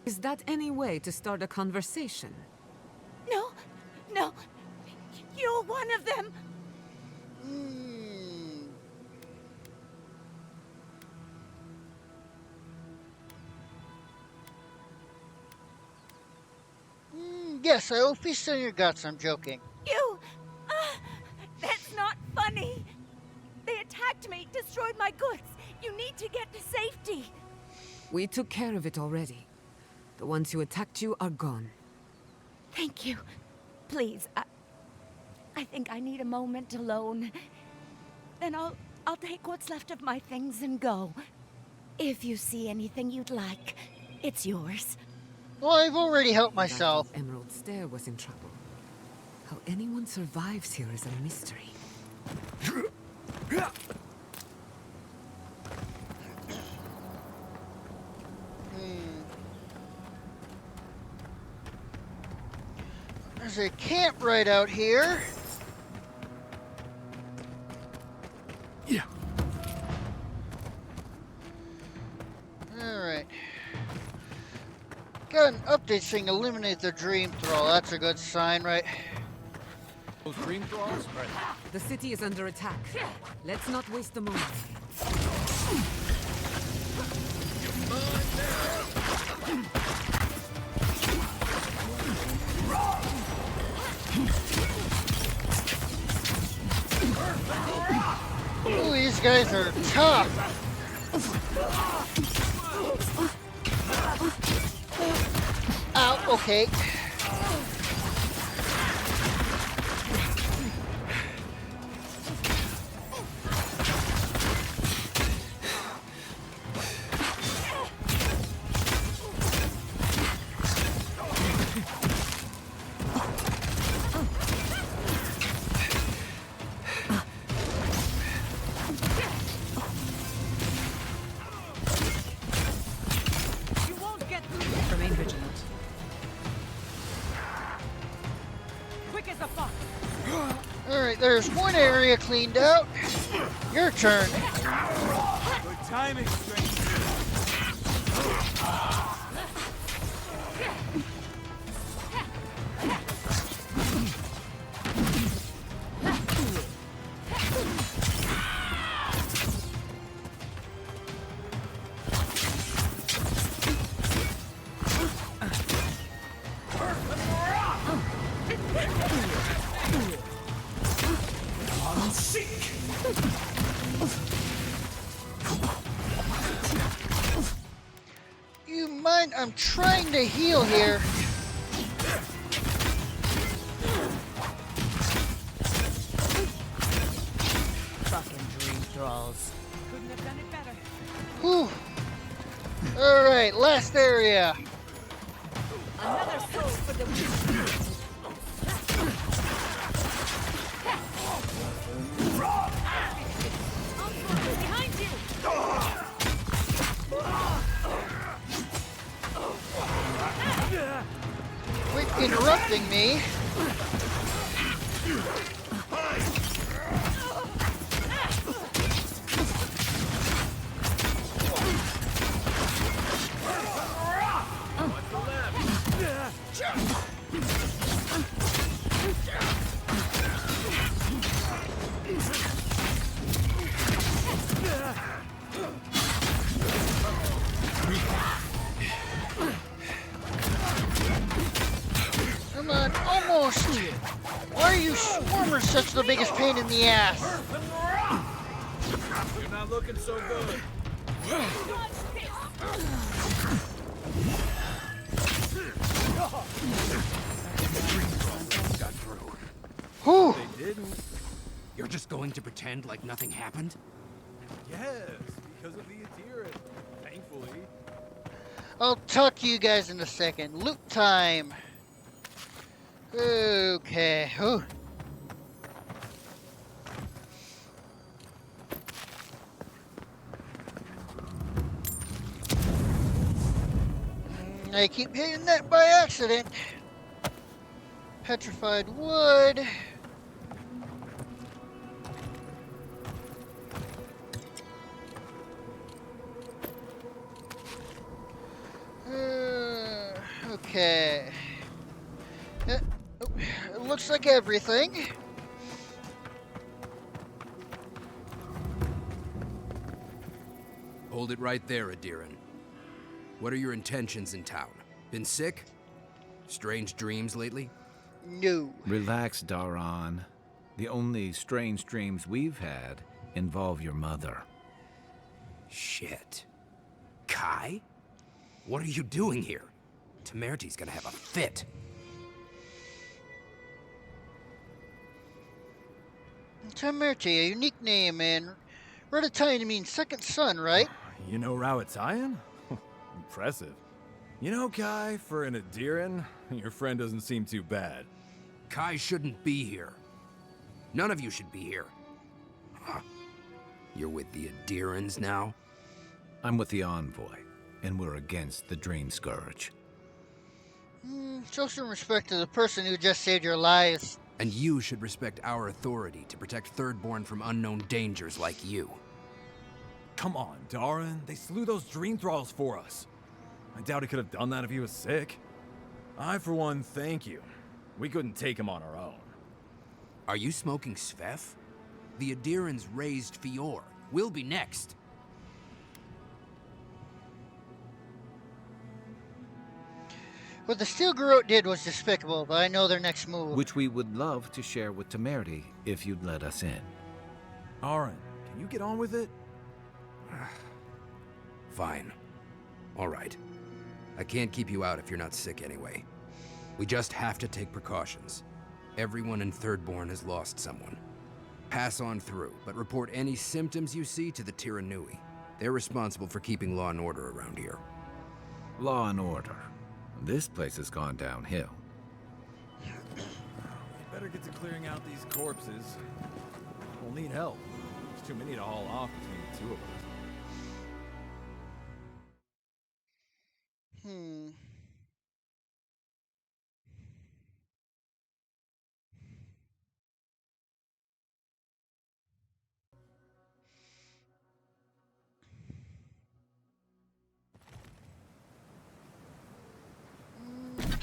Is that any way to start a conversation? No, no. You're one of them. Yes, I will feast on your guts, I'm joking. You! That's not funny. They attacked me, destroyed my goods. You need to get to safety. We took care of it already. The ones who attacked you are gone. Thank you. Please, I think I need a moment alone. Then I'll take what's left of my things and go. If you see anything you'd like, it's yours. Well, I've already helped myself. Emerald Stair was in trouble. How anyone survives here is a mystery. There's a camp right out here. Yeah. Alright. Got an update saying eliminate the dream thrall. That's a good sign, right? Those dream thralls? Right. The city is under attack. Let's not waste a moment. Ooh, these guys are tough. Ow, okay. Remain vigilant. Quick as a fox. Alright, there's one area cleaned out. Your turn. Good timing, stranger. You mind? I'm trying to heal here. Fucking dream thralls. Couldn't have done it better. Whew. Alright, last area. Another soul for the behind you. interrupting me. Come on, almost. Why are you swarmers such the biggest pain in the ass? You're not looking so good. Got through. Whew. They didn't. You're just going to pretend like nothing happened? Yes, because of the adherent. Thankfully. I'll talk to you guys in a second. Loot time. Okay. Whew. I keep hitting that by accident. Petrified wood. Okay. It looks like everything. Hold it right there, Adiran. What are your intentions in town? Been sick? Strange dreams lately? No. Relax, Daran. The only strange dreams we've had involve your mother. Shit. Kai? What are you doing here? Temerty's gonna have a fit. Temerty, a unique name, and Reditine means second son, right? You know Rawatayan? Impressive. You know, Kai, for an Adiran, your friend doesn't seem too bad. Kai shouldn't be here. None of you should be here. Huh. You're with the Adirans now? I'm with the Envoy, and we're against the Dream Scourge. Show some respect to the person who just saved your lives. And you should respect our authority to protect Thirdborn from unknown dangers like you. Come on, Daran. They slew those dream thralls for us. I doubt he could have done that if he was sick. I, for one, thank you. We couldn't take him on our own. Are you smoking Svef? The Adirans raised Fior. We'll be next. What the Steel Garrote did was despicable, but I know their next move. Which we would love to share with Temerty if you'd let us in. Arin, can you get on with it? Fine. All right. I can't keep you out if you're not sick anyway. We just have to take precautions. Everyone in Thirdborn has lost someone. Pass on through, but report any symptoms you see to the Tiranui. They're responsible for keeping law and order around here. Law and order. This place has gone downhill. We better get to clearing out these corpses. We'll need help. There's too many to haul off between the two of us.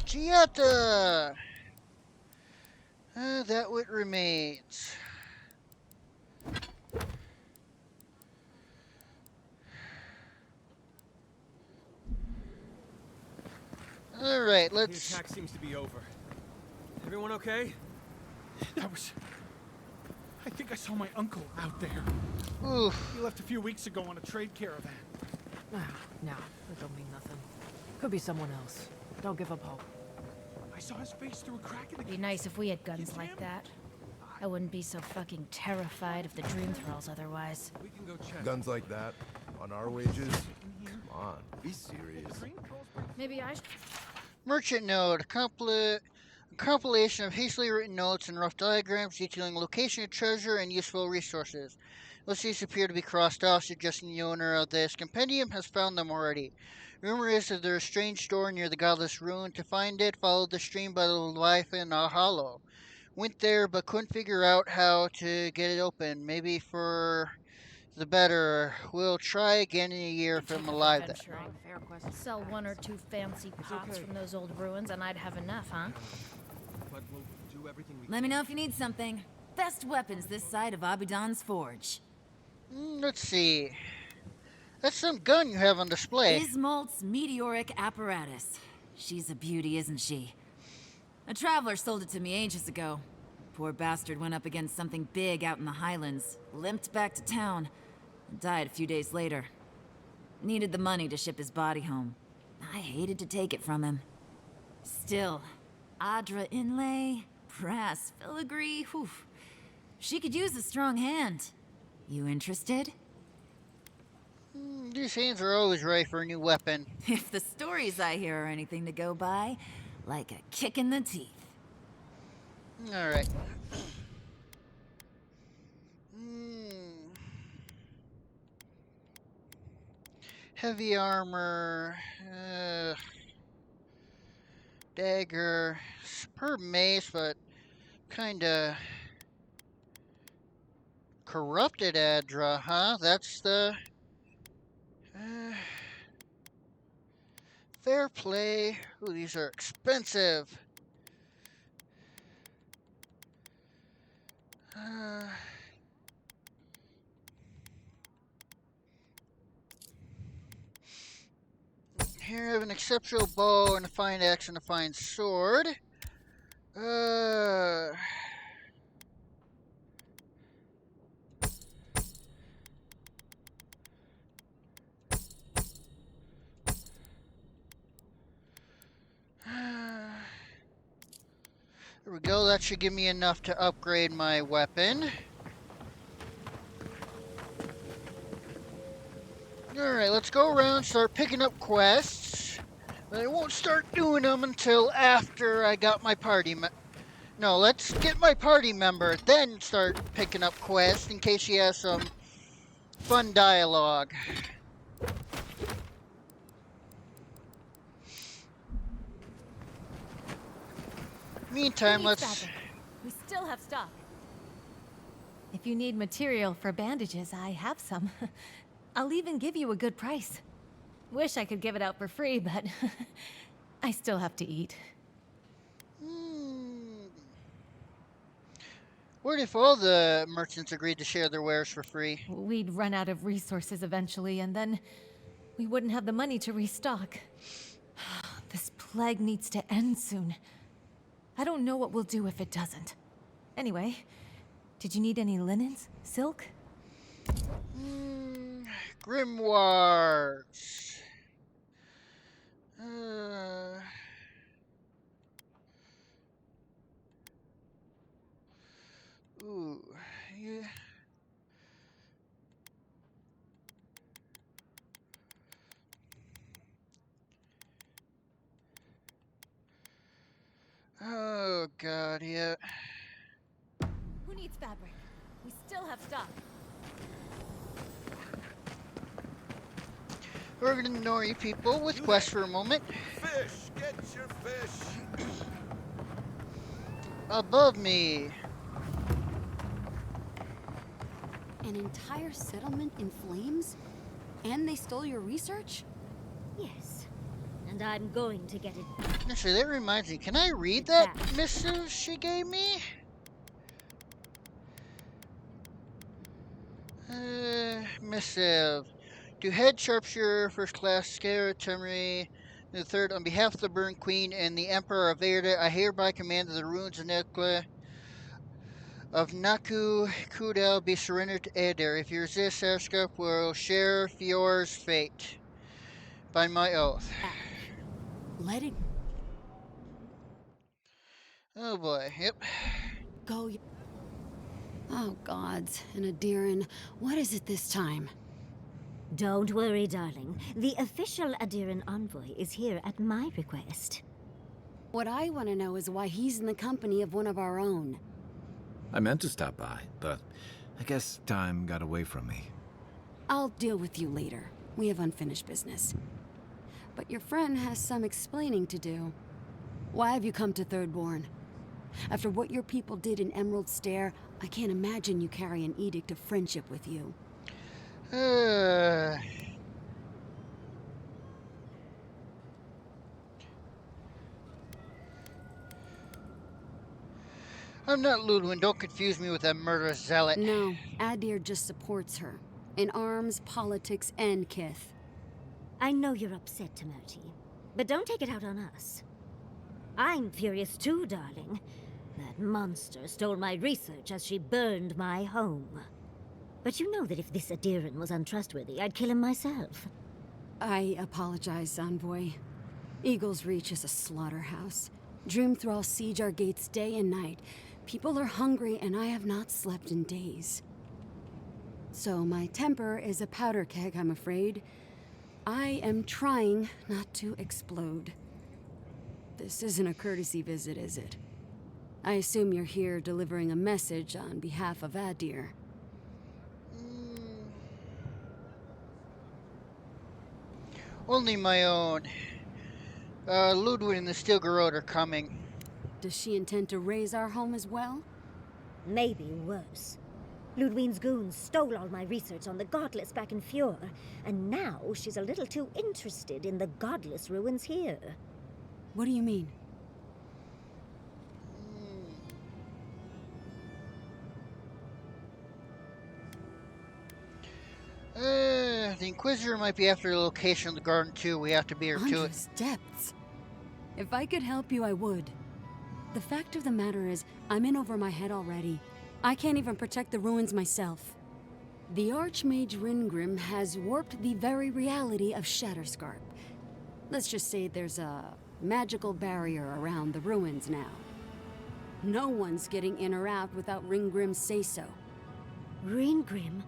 Gietta! That what remains. Alright, let's... The attack seems to be over. Everyone okay? That was... I think I saw my uncle out there. Oof. He left a few weeks ago on a trade caravan. No, that don't mean nothing. Could be someone else. Don't give up hope. I saw his face through a crack in the... Be nice if we had guns like that. I wouldn't be so fucking terrified of the Dream Thralls otherwise. We can go check. Guns like that? On our wages? Come on, be serious. Maybe I should... Merchant node. A compilation of hastily written notes and rough diagrams detailing location of treasure and useful resources. Most of these appear to be crossed off, suggesting the owner of this compendium has found them already. Rumor is that there is a strange door near the Godless Ruin. To find it, follow the stream by the Leviathan Hollow. Went there, but couldn't figure out how to get it open. Maybe for the better. We'll try again in a year if I'm alive then. Sell one or two fancy pots from those old ruins and I'd have enough, huh? But we'll do everything we Let me know if you need something. Best weapons this side of Abidan's forge. Let's see. That's some gun you have on display. Ismalt's meteoric apparatus. She's a beauty, isn't she? A traveler sold it to me ages ago. Poor bastard went up against something big out in the highlands, limped back to town, and died a few days later. Needed the money to ship his body home. I hated to take it from him. Still, Adra inlay, brass filigree, whew. She could use a strong hand. You interested? These hands are always ready for a new weapon. If the stories I hear are anything to go by, like a kick in the teeth. Alright. Heavy armor. Dagger. Superb mace, but kinda corrupted Adra, huh? That's the... fair play. Ooh, these are expensive. Here I have an exceptional bow and a fine axe and a fine sword. There we go, that should give me enough to upgrade my weapon. Alright, let's go around and start picking up quests. But I won't start doing them until after I got my party No, let's get my party member, then start picking up quests in case she has some fun dialogue. Meantime, let's... We still have stock. If you need material for bandages, I have some. I'll even give you a good price. Wish I could give it out for free, but I still have to eat. What if all the merchants agreed to share their wares for free? We'd run out of resources eventually, and then we wouldn't have the money to restock. This plague needs to end soon. I don't know what we'll do if it doesn't. Anyway, did you need any linens? Silk? Grimoires. Ooh, yeah. Oh god, yeah. Who needs fabric? We still have stock. We're gonna ignore you people with quests for a moment. Fish! Get your fish! Above me. An entire settlement in flames? And they stole your research? Yes. And I'm going to get it. Actually, that reminds me. Can I read that missive she gave me? Missive. To head sharpshooter, first class scaler, Temri, the third, on behalf of the Burnt Queen and the Emperor of Erda, I hereby command that the ruins of Nekla of Naku Kudel be surrendered to Eder. If you resist, Erskip will share Fior's fate. By my oath. Let it Oh boy, yep. go. Oh, gods. And Adiran, what is it this time? Don't worry, darling. The official Adiran envoy is here at my request. What I want to know is why he's in the company of one of our own. I meant to stop by, but I guess time got away from me. I'll deal with you later. We have unfinished business. But your friend has some explaining to do. Why have you come to Thirdborn? After what your people did in Emerald Stair, I can't imagine you carry an edict of friendship with you. I'm not Ludwin. Don't confuse me with that murderous zealot. No, Adir just supports her. In arms, politics, and kith. I know you're upset, Timoti, but don't take it out on us. I'm furious too, darling. That monster stole my research as she burned my home. But you know that if this Adiran was untrustworthy, I'd kill him myself. I apologize, Envoy. Eagle's Reach is a slaughterhouse. Dreamthralls siege our gates day and night. People are hungry, and I have not slept in days. So my temper is a powder keg, I'm afraid. I am trying not to explode. This isn't a courtesy visit, is it? I assume you're here delivering a message on behalf of Adir. Only my own. Ludwig and the Stilgarode are coming. Does she intend to raise our home as well? Maybe worse. Ludwig's goons stole all my research on the Godless back in Fjord, and now she's a little too interested in the Godless ruins here. What do you mean? The Inquisitor might be after the location of the garden too. We have to beat her to it. Andre's depths. If I could help you, I would. The fact of the matter is, I'm in over my head already. I can't even protect the ruins myself. The Archmage Ringrim has warped the very reality of Shatterscarp. Let's just say there's a magical barrier around the ruins now. No one's getting in or out without Ringgrim's say-so. Ringgrim?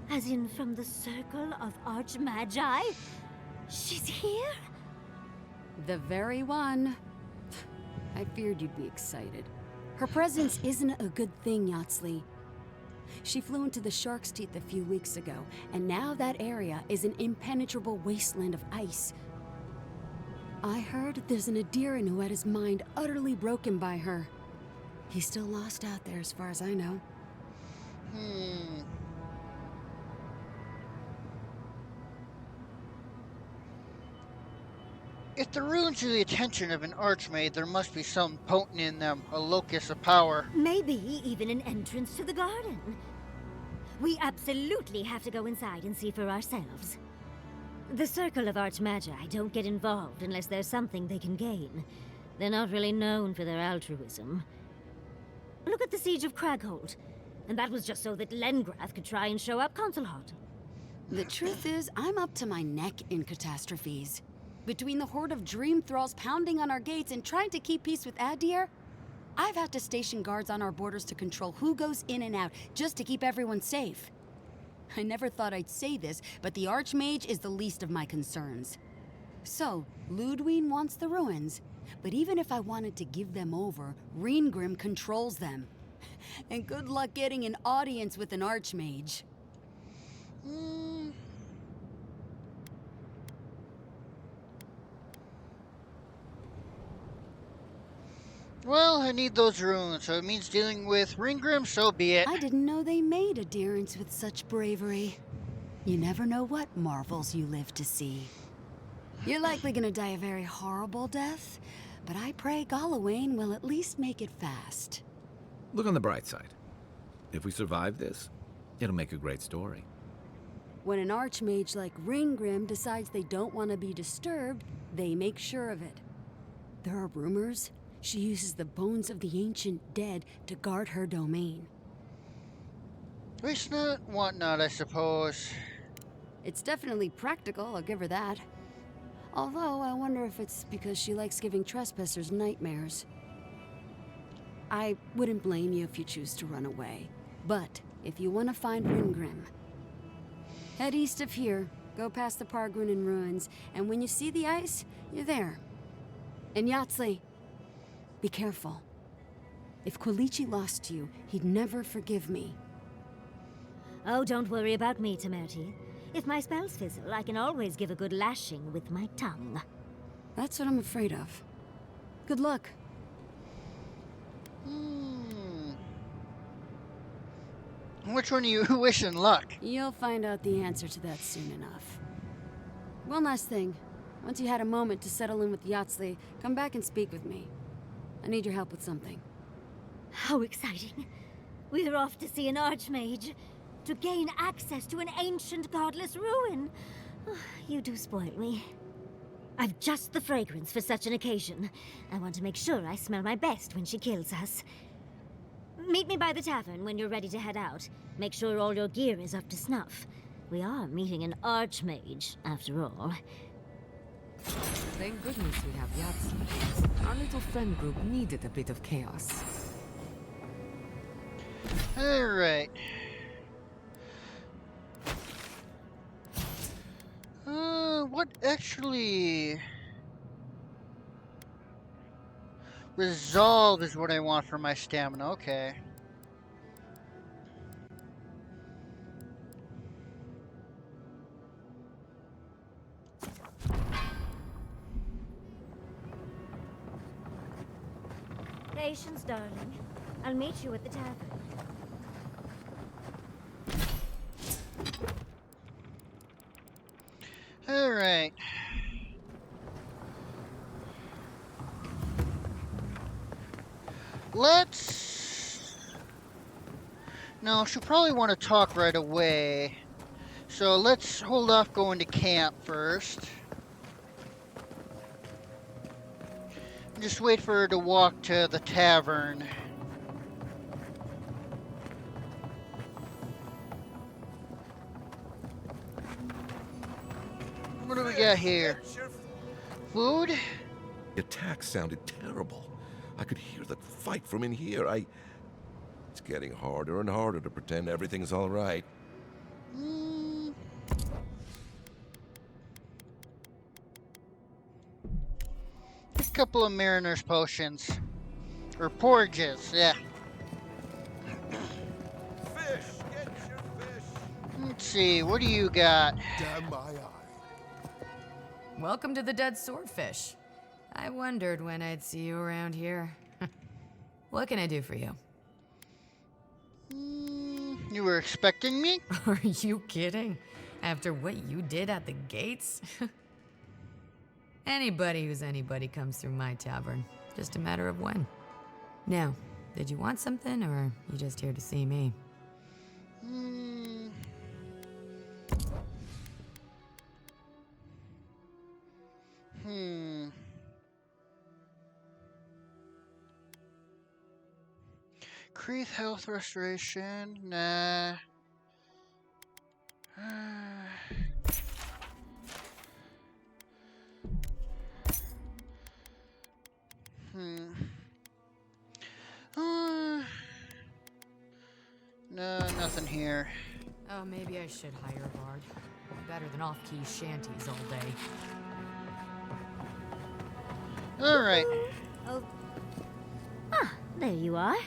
As in from the Circle of Archmagi? She's here? The very one. I feared you'd be excited. Her presence isn't a good thing, Yatsley. She flew into the Shark's Teeth a few weeks ago, and now that area is an impenetrable wasteland of ice. I heard there's an Adiran who had his mind utterly broken by her. He's still lost out there as far as I know. If the ruins are the attention of an Archmage, there must be something potent in them, a locus of power. Maybe even an entrance to the garden. We absolutely have to go inside and see for ourselves. The Circle of Archmagi don't get involved unless there's something they can gain. They're not really known for their altruism. Look at the Siege of Craghold. And that was just so that Lengrath could try and show up Consulhot. The truth is, I'm up to my neck in catastrophes. Between the horde of dream thralls pounding on our gates and trying to keep peace with Adir, I've had to station guards on our borders to control who goes in and out, just to keep everyone safe. I never thought I'd say this, but the Archmage is the least of my concerns. So, Ludwig wants the ruins, but even if I wanted to give them over, Ringrim controls them. And good luck getting an audience with an Archmage. Well, I need those runes, so it means dealing with Ringgrim, so be it. I didn't know they made adherents with such bravery. You never know what marvels you live to see. You're likely gonna die a very horrible death, but I pray Galawain will at least make it fast. Look on the bright side. If we survive this, it'll make a great story. When an Archmage like Ringgrim decides they don't want to be disturbed, they make sure of it. There are rumors she uses the bones of the ancient dead to guard her domain. Wish not, want not, I suppose. It's definitely practical, I'll give her that. Although, I wonder if it's because she likes giving trespassers nightmares. I wouldn't blame you if you choose to run away. But, if you want to find Ringgrim, head east of here, go past the Pargrunen ruins, and when you see the ice, you're there. And Yahtzee, be careful. If Quilichi lost you, he'd never forgive me. Oh, don't worry about me, Temerti. If my spells fizzle, I can always give a good lashing with my tongue. That's what I'm afraid of. Good luck. Which one do you wish in luck? You'll find out the answer to that soon enough. One last thing. Once you had a moment to settle in with Yahtzee, come back and speak with me. I need your help with something. How exciting. We're off to see an archmage. To gain access to an ancient godless ruin. You do spoil me. I've just the fragrance for such an occasion. I want to make sure I smell my best when she kills us. Meet me by the tavern when you're ready to head out. Make sure all your gear is up to snuff. We are meeting an archmage, after all. Thank goodness we have Yahtzee. Our little friend group needed a bit of chaos. Alright. What actually... Resolve is what I want for my stamina, okay. Patience, darling. I'll meet you at the tavern. Alright. Let's... No, she'll probably want to talk right away. So let's hold off going to camp first. Just wait for her to walk to the tavern. What do we got here? Food? The attack sounded terrible. I could hear that fight from in here. It's getting harder and harder to pretend everything's all right. A couple of mariner's potions. Or porridges, yeah. Fish! Get your fish! Let's see, what do you got? Damn my eye. Welcome to the Dead Swordfish. I wondered when I'd see you around here. What can I do for you? You were expecting me? Are you kidding? After what you did at the gates? Anybody who's anybody comes through my tavern. Just a matter of when. Now, did you want something, or are you just here to see me? Creeth health restoration? Nah. No, nothing here. Oh, maybe I should hire a bard. Better than off-key shanties all day. Alright. Oh. Ah, there you are.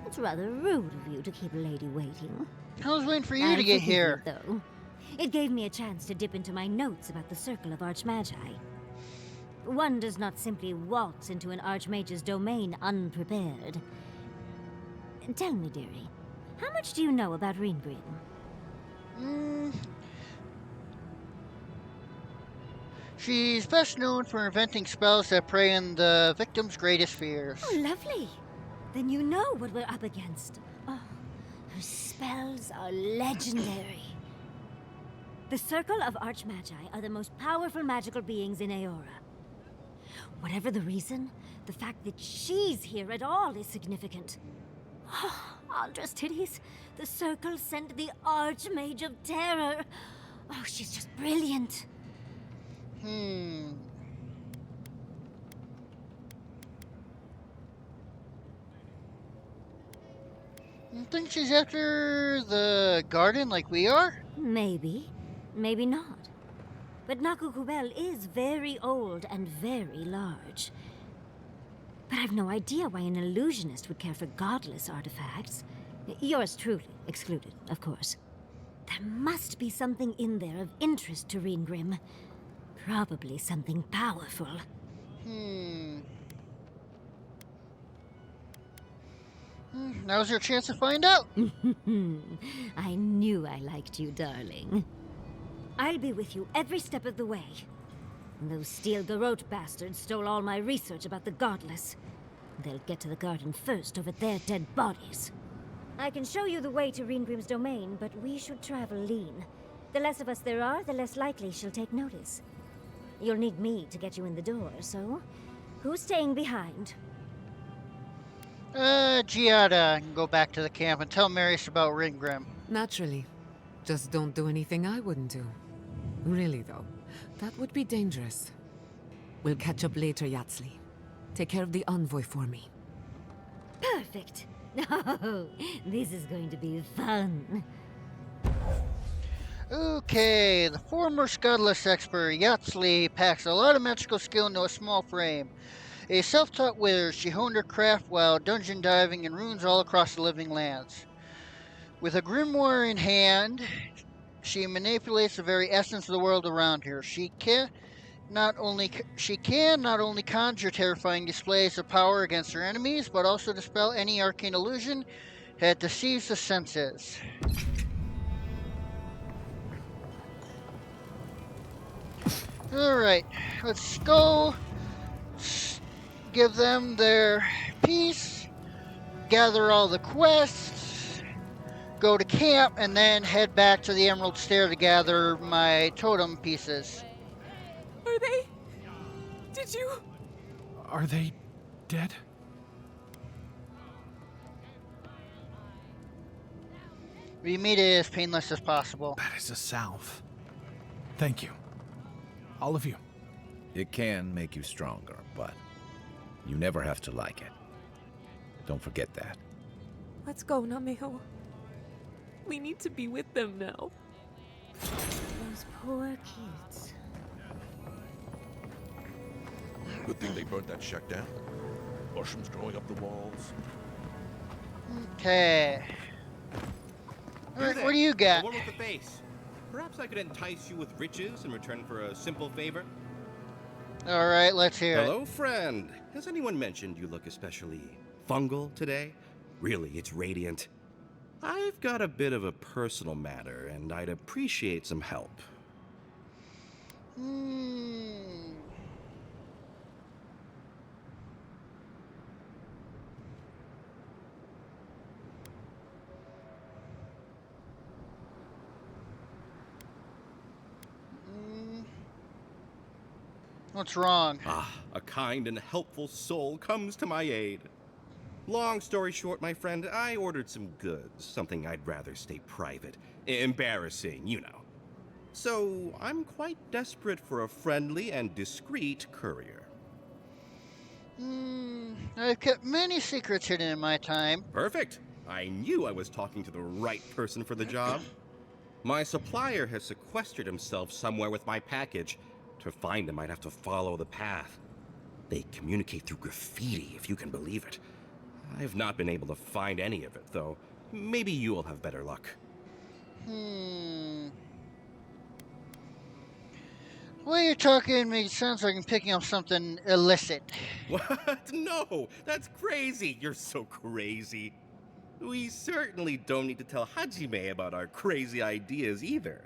It's rather rude of you to keep a lady waiting. I was waiting for you to get here. Though. It gave me a chance to dip into my notes about the Circle of Archmagi. One does not simply waltz into an Archmage's domain unprepared. Tell me, dearie, how much do you know about Ringreen? She's best known for inventing spells that prey on the victim's greatest fears. Oh, lovely. Then you know what we're up against. Oh, her spells are legendary. The Circle of Archmagi are the most powerful magical beings in Aora. Whatever the reason, the fact that she's here at all is significant. Oh, Aldra's titties. The Circle sent the Archmage of Terror. Oh, she's just brilliant. You think she's after the garden like we are? Maybe. Maybe not. But Nakukubel is very old and very large. But I've no idea why an illusionist would care for godless artifacts. Yours truly excluded, of course. There must be something in there of interest to Reengrim. Probably something powerful. Now's your chance to find out. I knew I liked you, darling. I'll be with you every step of the way. Those Steel Garrote bastards stole all my research about the Godless. They'll get to the garden first over their dead bodies. I can show you the way to Reengrim's domain, but we should travel lean. The less of us there are, the less likely she'll take notice. You'll need me to get you in the door, so who's staying behind? Giada can go back to the camp and tell Marius about Ringgrim. Naturally. Just don't do anything I wouldn't do. Really, though, that would be dangerous. We'll catch up later, Yatsli. Take care of the envoy for me. Perfect. Oh, this is going to be fun. Okay, the former Scudless expert Yatsli packs a lot of magical skill into a small frame. A self-taught wizard, she honed her craft while dungeon diving in ruins all across the living lands. With a grimoire in hand, she manipulates the very essence of the world around her. She can not only conjure terrifying displays of power against her enemies, but also dispel any arcane illusion that deceives the senses. Alright, let's go. Give them their piece, gather all the quests, go to camp, and then head back to the Emerald Stair to gather my totem pieces. Are they? Did you? Are they dead? We made it as painless as possible. That is a salve. Thank you. All of you. It can make you stronger, but you never have to like it. Don't forget that. Let's go, Namiho. We need to be with them now. Those poor kids. Good thing they burnt that shack down. Mushrooms growing up the walls. Okay. Alright, what do you got? The one with the face. Perhaps I could entice you with riches in return for a simple favor? Alright, let's hear Hello, friend. Has anyone mentioned you look especially fungal today? Really, it's radiant. I've got a bit of a personal matter, and I'd appreciate some help. What's wrong? A kind and helpful soul comes to my aid. Long story short, my friend, I ordered some goods, something I'd rather stay private. Embarrassing, you know. So, I'm quite desperate for a friendly and discreet courier. I've kept many secrets hidden in my time. Perfect. I knew I was talking to the right person for the job. My supplier has sequestered himself somewhere with my package. To find him, I'd have to follow the path. They communicate through graffiti, if you can believe it. I've not been able to find any of it, though. Maybe you'll have better luck. The way you're talking makes sense like I'm picking up something illicit. What? No, that's crazy. You're so crazy. We certainly don't need to tell Hajime about our crazy ideas either.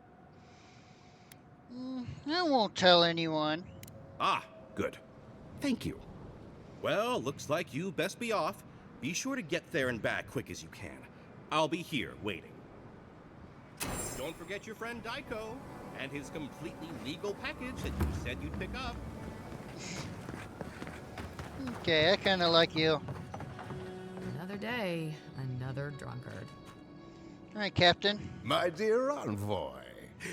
I won't tell anyone. Ah, good. Thank you. Well, looks like you best be off. Be sure to get there and back quick as you can. I'll be here waiting. Don't forget your friend Daiko and his completely legal package that you said you'd pick up. Okay, I kind of like you. Another day, another drunkard. All right, Captain. My dear envoy,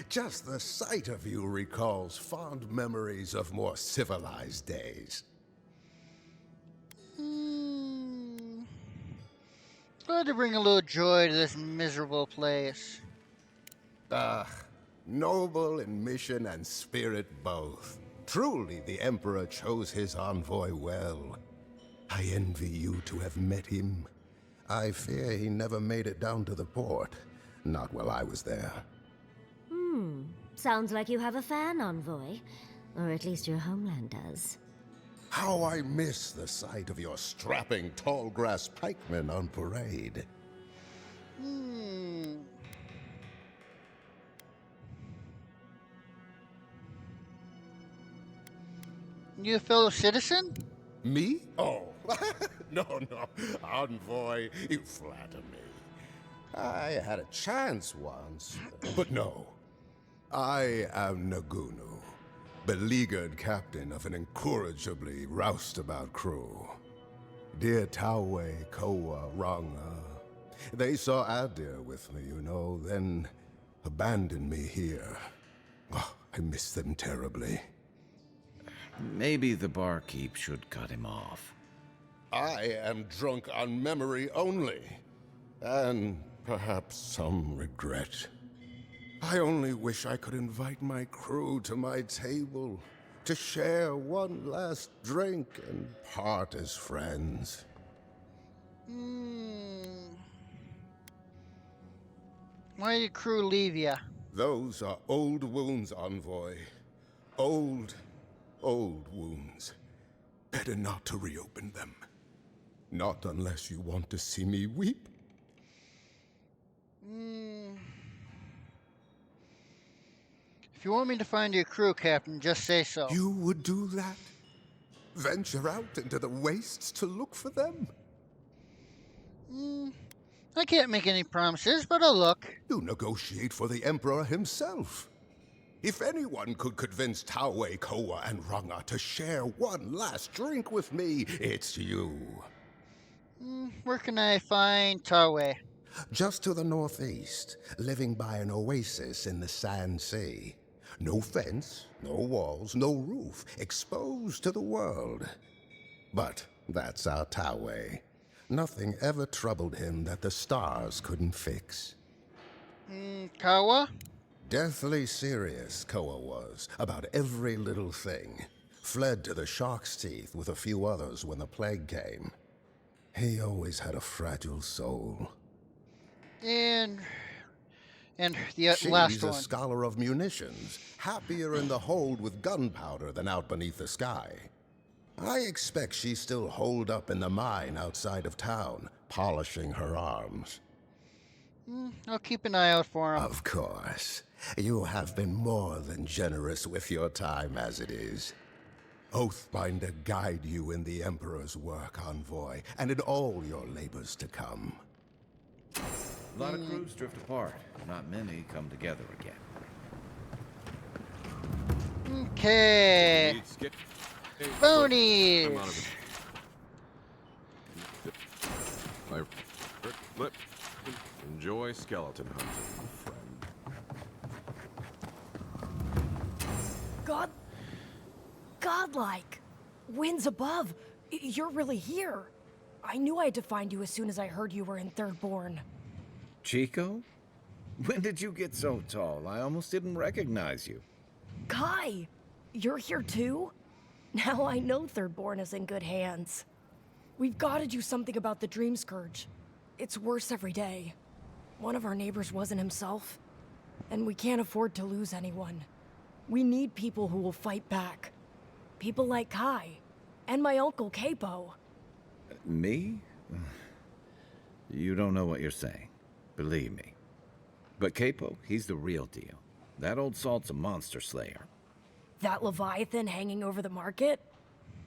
just the sight of you recalls fond memories of more civilized days. Glad to bring a little joy to this miserable place. Noble in mission and spirit both. Truly, the Emperor chose his envoy well. I envy you to have met him. I fear he never made it down to the port. Not while I was there. Sounds like you have a fan, Envoy. Or at least your homeland does. How I miss the sight of your strapping tall grass pikemen on parade. You a fellow citizen? Me? Oh, no, Envoy, you flatter me. I had a chance once, but no. I am Nagunu, beleaguered captain of an incorrigibly roustabout crew. Dear Tawe, Koa, Ranga, they saw Adir with me, you know, then abandoned me here. Oh, I miss them terribly. Maybe the barkeep should cut him off. I am drunk on memory only, and perhaps some regret. I only wish I could invite my crew to my table to share one last drink and part as friends. Why did crew leave ya? Those are old wounds, Envoy. Old wounds. Better not to reopen them. Not unless you want to see me weep. If you want me to find your crew, Captain, just say so. You would do that? Venture out into the wastes to look for them? I can't make any promises, but I'll look. You negotiate for the Emperor himself. If anyone could convince Tawe, Koa, and Ranga to share one last drink with me, it's you. Where can I find Tawe? Just to the northeast, living by an oasis in the Sand Sea. No fence, no walls, no roof, exposed to the world. But that's our Tawe. Nothing ever troubled him that the stars couldn't fix. Kawa? Deathly serious, Koa was, about every little thing. Fled to the shark's teeth with a few others when the plague came. He always had a fragile soul. And the last She's one. a scholar of munitions, happier in the hold with gunpowder than out beneath the sky. I expect she's still holed up in the mine outside of town, polishing her arms. I'll keep an eye out for him. Of course. You have been more than generous with your time as it is. Oathbinder guide you in the Emperor's work, Envoy, and in all your labors to come. A lot of crews drift apart. Not many come together again. Okay. Bonies. Enjoy skeleton hunting, friend. Godlike. Winds above. You're really here. I knew I had to find you as soon as I heard you were in Thirdborn. Chico? When did you get so tall? I almost didn't recognize you. Kai! You're here too? Now I know Thirdborn is in good hands. We've got to do something about the Dream Scourge. It's worse every day. One of our neighbors wasn't himself, and we can't afford to lose anyone. We need people who will fight back. People like Kai, and my uncle Capo. Me? You don't know what you're saying. Believe me. But Capo, he's the real deal. That old salt's a monster slayer. That Leviathan hanging over the market?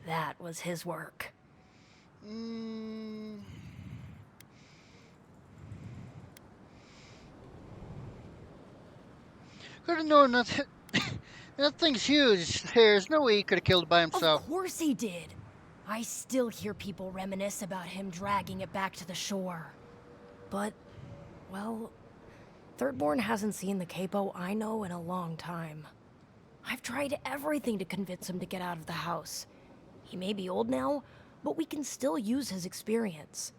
That was his work. Could have known nothing. That thing's huge. There's no way he could have killed it by himself. Of course he did. I still hear people reminisce about him dragging it back to the shore. But, well, Thirdborn hasn't seen the Capo I know in a long time. I've tried everything to convince him to get out of the house. He may be old now, but we can still use his experience.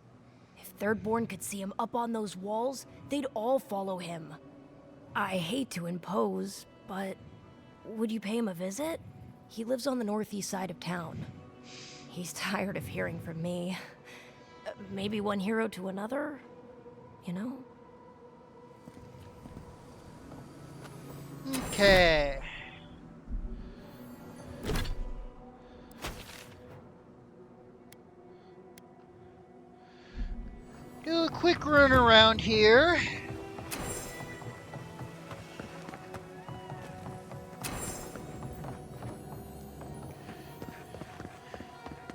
If Thirdborn could see him up on those walls, they'd all follow him. I hate to impose, but would you pay him a visit? He lives on the northeast side of town. He's tired of hearing from me. Maybe one hero to another, you know? Okay. Do a quick run around here.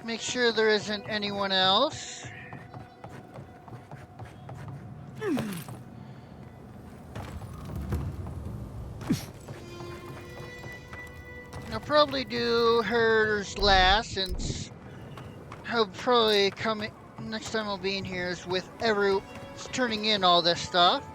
Make sure there isn't anyone else. I'll probably do hers last, since I'll probably come next time I'll be in here is with turning in all this stuff.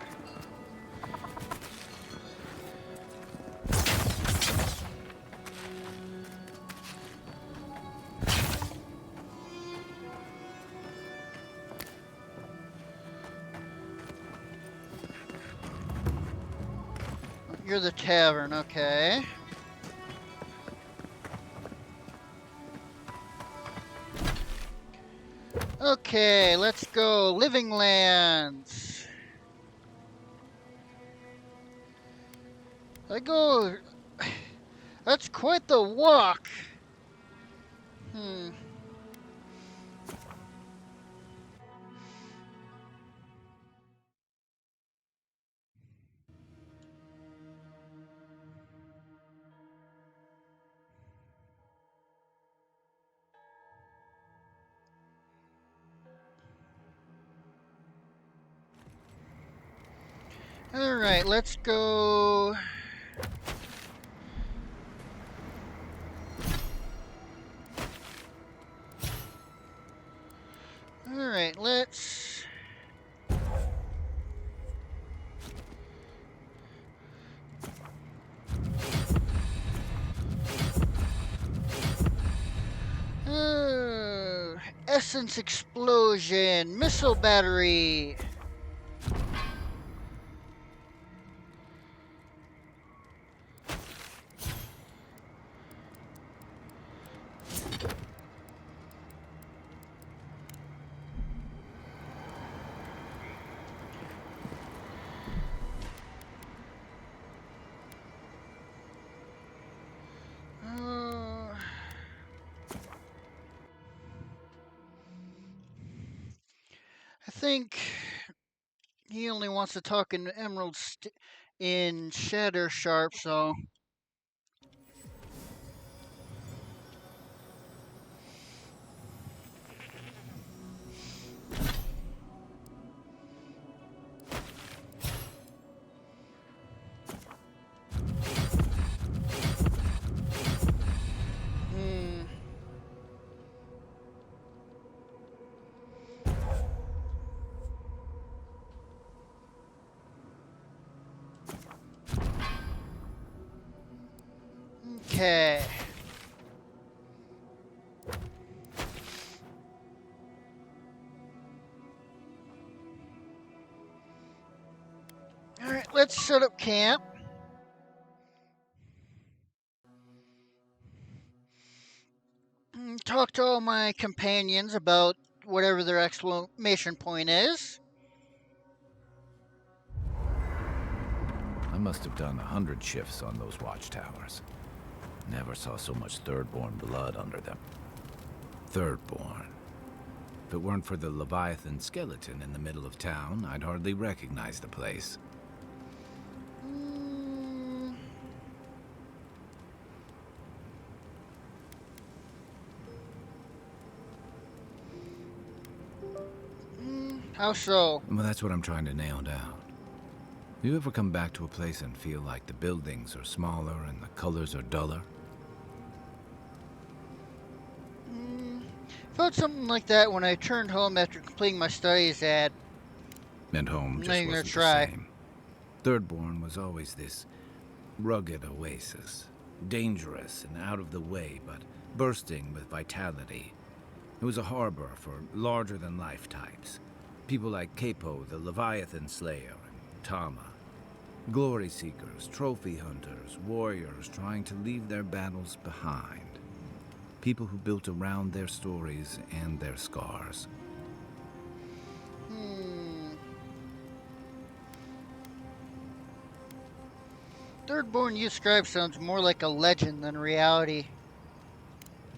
You're the tavern, okay. Okay, let's go. Living Lands. That's quite the walk. Alright, let's go. Alright, let's... Essence Explosion, Missile Battery. I think he only wants to talk in in Shatter Sharp, so... Okay. Alright, let's set up camp. Talk to all my companions about whatever their exclamation point is. I must have done 100 shifts on those watchtowers. Never saw so much Thirdborn blood under them. Thirdborn. If it weren't for the Leviathan skeleton in the middle of town, I'd hardly recognize the place. How so? Well, that's what I'm trying to nail down. You ever come back to a place and feel like the buildings are smaller and the colors are duller? Felt something like that when I returned home after completing my studies at... And home just I'm wasn't gonna try. the same. Thirdborn was always this rugged oasis. Dangerous and out of the way, but bursting with vitality. It was a harbor for larger-than-life types. People like Capo, the Leviathan Slayer, and Tama. Glory seekers, trophy hunters, warriors trying to leave their battles behind. People who built around their stories and their scars. Thirdborn you describe sounds more like a legend than reality.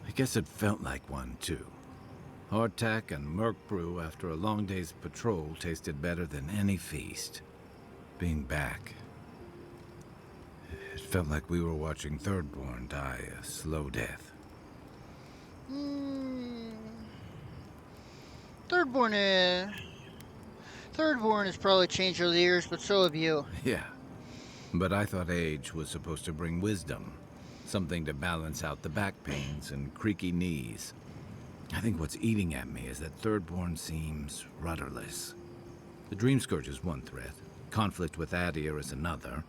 I guess it felt like one, too. Hardtack and Merc Brew after a long day's patrol tasted better than any feast. Being back, it felt like we were watching Thirdborn die a slow death. Thirdborn has probably changed over the years, but so have you. Yeah, but I thought age was supposed to bring wisdom. Something to balance out the back pains and creaky knees. I think what's eating at me is that Thirdborn seems rudderless. The Dream Scourge is one threat. Conflict with Adir is another.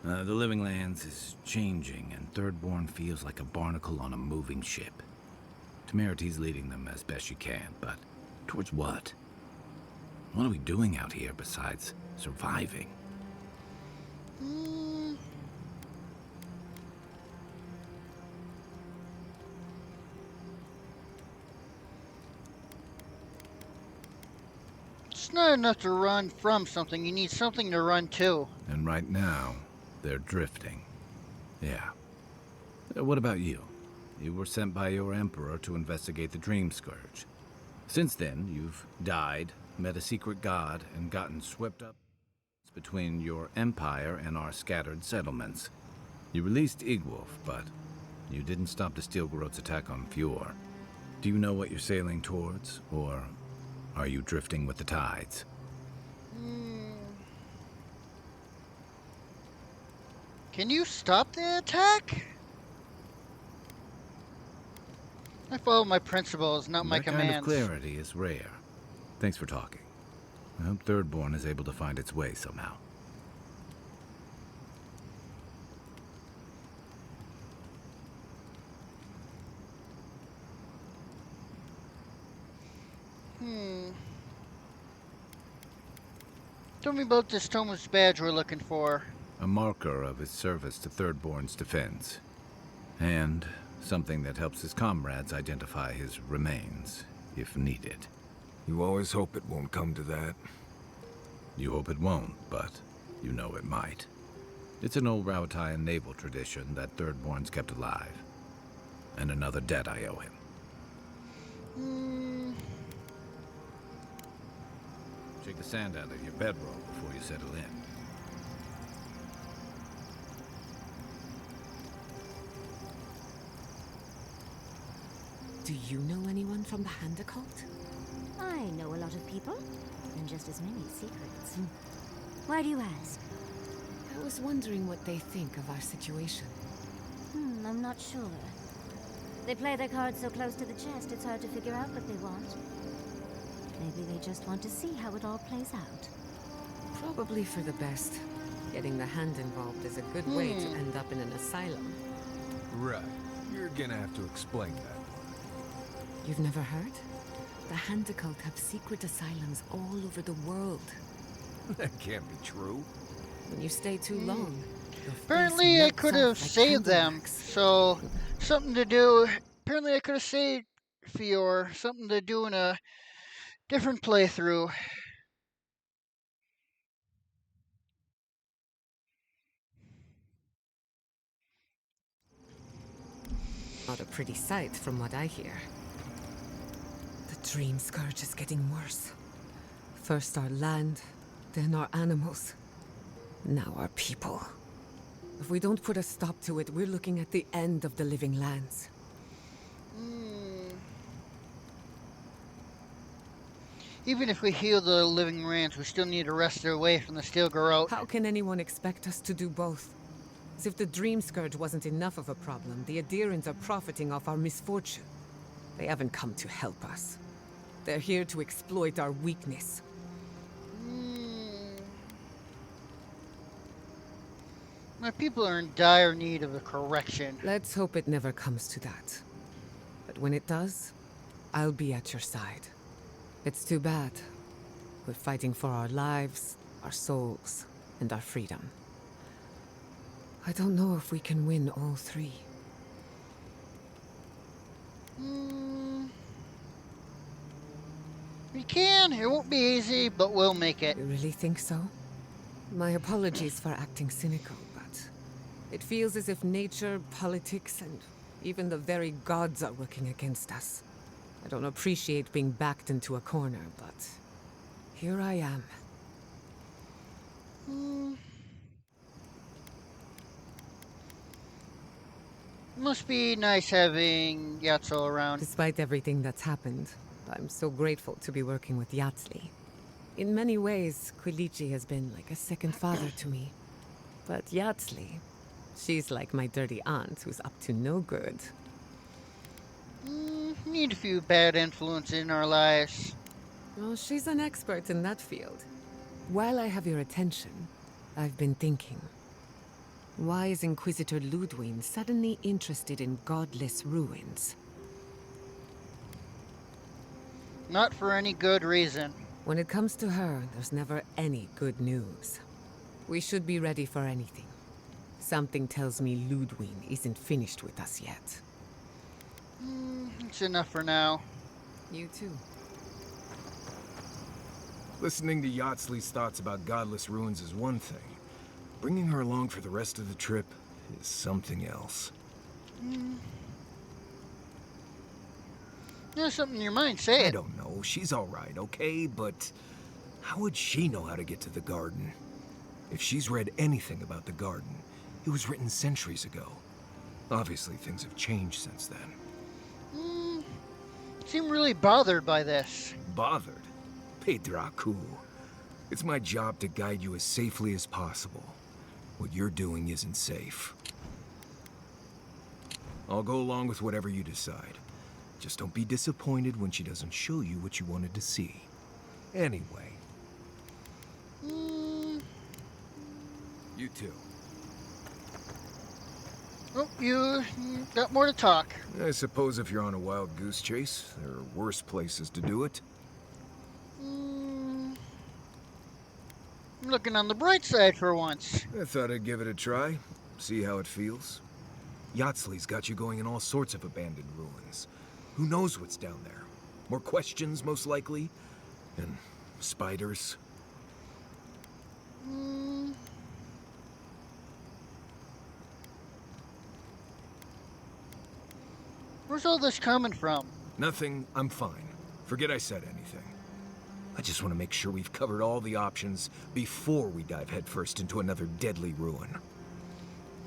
The Living Lands is changing, and Thirdborn feels like a barnacle on a moving ship. Temerity's leading them as best she can, but towards what? What are we doing out here besides surviving? It's not enough to run from something. You need something to run to. And right now, they're drifting. Yeah. What about you? You were sent by your Emperor to investigate the Dream Scourge. Since then, you've died, met a secret god, and gotten swept up between your empire and our scattered settlements. You released Igwolf, but you didn't stop the Steelgrowth's attack on Fjord. Do you know what you're sailing towards, or are you drifting with the tides? Can you stop the attack? I follow my principles, not my commands. That kind of clarity is rare. Thanks for talking. I hope Thirdborn is able to find its way somehow. Tell me about this Thomas badge we're looking for. A marker of his service to Thirdborn's defense. And something that helps his comrades identify his remains, if needed. You always hope it won't come to that. You hope it won't, but you know it might. It's an old Rauatayan naval tradition that Thirdborn's kept alive. And another debt I owe him. Shake the sand out of your bedroll before you settle in. Do you know anyone from the Hand Occult? I know a lot of people, and just as many secrets. Why do you ask? I was wondering what they think of our situation. I'm not sure. They play their cards so close to the chest, it's hard to figure out what they want. Maybe they just want to see how it all plays out. Probably for the best. Getting the Hand involved is a good way to end up in an asylum. Right. You're gonna have to explain that. You've never heard? The Hand Occult have secret asylums all over the world. That can't be true. When you stay too long, apparently I could have saved them, so something to do. Apparently I could have saved Fior, something to do in a different playthrough. Not a pretty sight from what I hear. The Dream Scourge is getting worse. First our land, then our animals. Now our people. If we don't put a stop to it, we're looking at the end of the Living Lands. Even if we heal the Living Lands, we still need to wrest their way from the Steelgrowth. How can anyone expect us to do both? As if the Dream Scourge wasn't enough of a problem, the Adirans are profiting off our misfortune. They haven't come to help us. They're here to exploit our weakness. My people are in dire need of a correction. Let's hope it never comes to that. But when it does, I'll be at your side. It's too bad. We're fighting for our lives, our souls, and our freedom. I don't know if we can win all three. Hmm. We can. It won't be easy, but we'll make it. You really think so? My apologies for acting cynical, but it feels as if nature, politics, and even the very gods are working against us. I don't appreciate being backed into a corner, but here I am. Must be nice having Yatso around. Despite everything that's happened, I'm so grateful to be working with Yatsli. In many ways, Quilichi has been like a second father to me. But Yatsli, she's like my dirty aunt who's up to no good. Need a few bad influences in our lives. Well, she's an expert in that field. While I have your attention, I've been thinking. Why is Inquisitor Ludwig suddenly interested in godless ruins? Not for any good reason. When it comes to her, there's never any good news. We should be ready for anything. Something tells me Ludwig isn't finished with us yet. It's enough for now. You too. Listening to Yatsli's thoughts about godless ruins is one thing. Bringing her along for the rest of the trip is something else. There's something in your mind, say it. I don't know. She's all right, okay? But how would she know how to get to the garden? If she's read anything about the garden, it was written centuries ago. Obviously, things have changed since then. Seem really bothered by this. Bothered? Pedraku. It's my job to guide you as safely as possible. What you're doing isn't safe. I'll go along with whatever you decide. Just don't be disappointed when she doesn't show you what you wanted to see. Anyway. You too. Oh, you got more to talk. I suppose if you're on a wild goose chase, there are worse places to do it. I'm looking on the bright side for once. I thought I'd give it a try, see how it feels. Yatsli's got you going in all sorts of abandoned ruins. Who knows what's down there? More questions, most likely. And spiders. Where's all this coming from? Nothing, I'm fine. Forget I said anything. I just want to make sure we've covered all the options before we dive headfirst into another deadly ruin.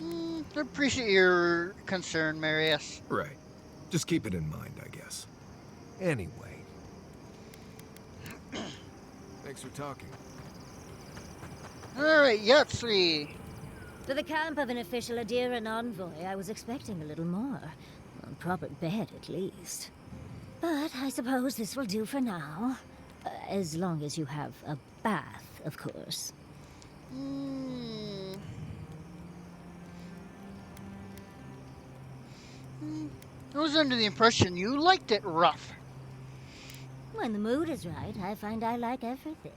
I appreciate your concern, Marius. Right. Just keep it in mind, I guess. Anyway. Thanks for talking. Alright, Yatsli. For the camp of an official Adiran envoy, I was expecting a little more. A proper bed, at least. But I suppose this will do for now. As long as you have a bath, of course. I was under the impression you liked it rough. When the mood is right, I find I like everything.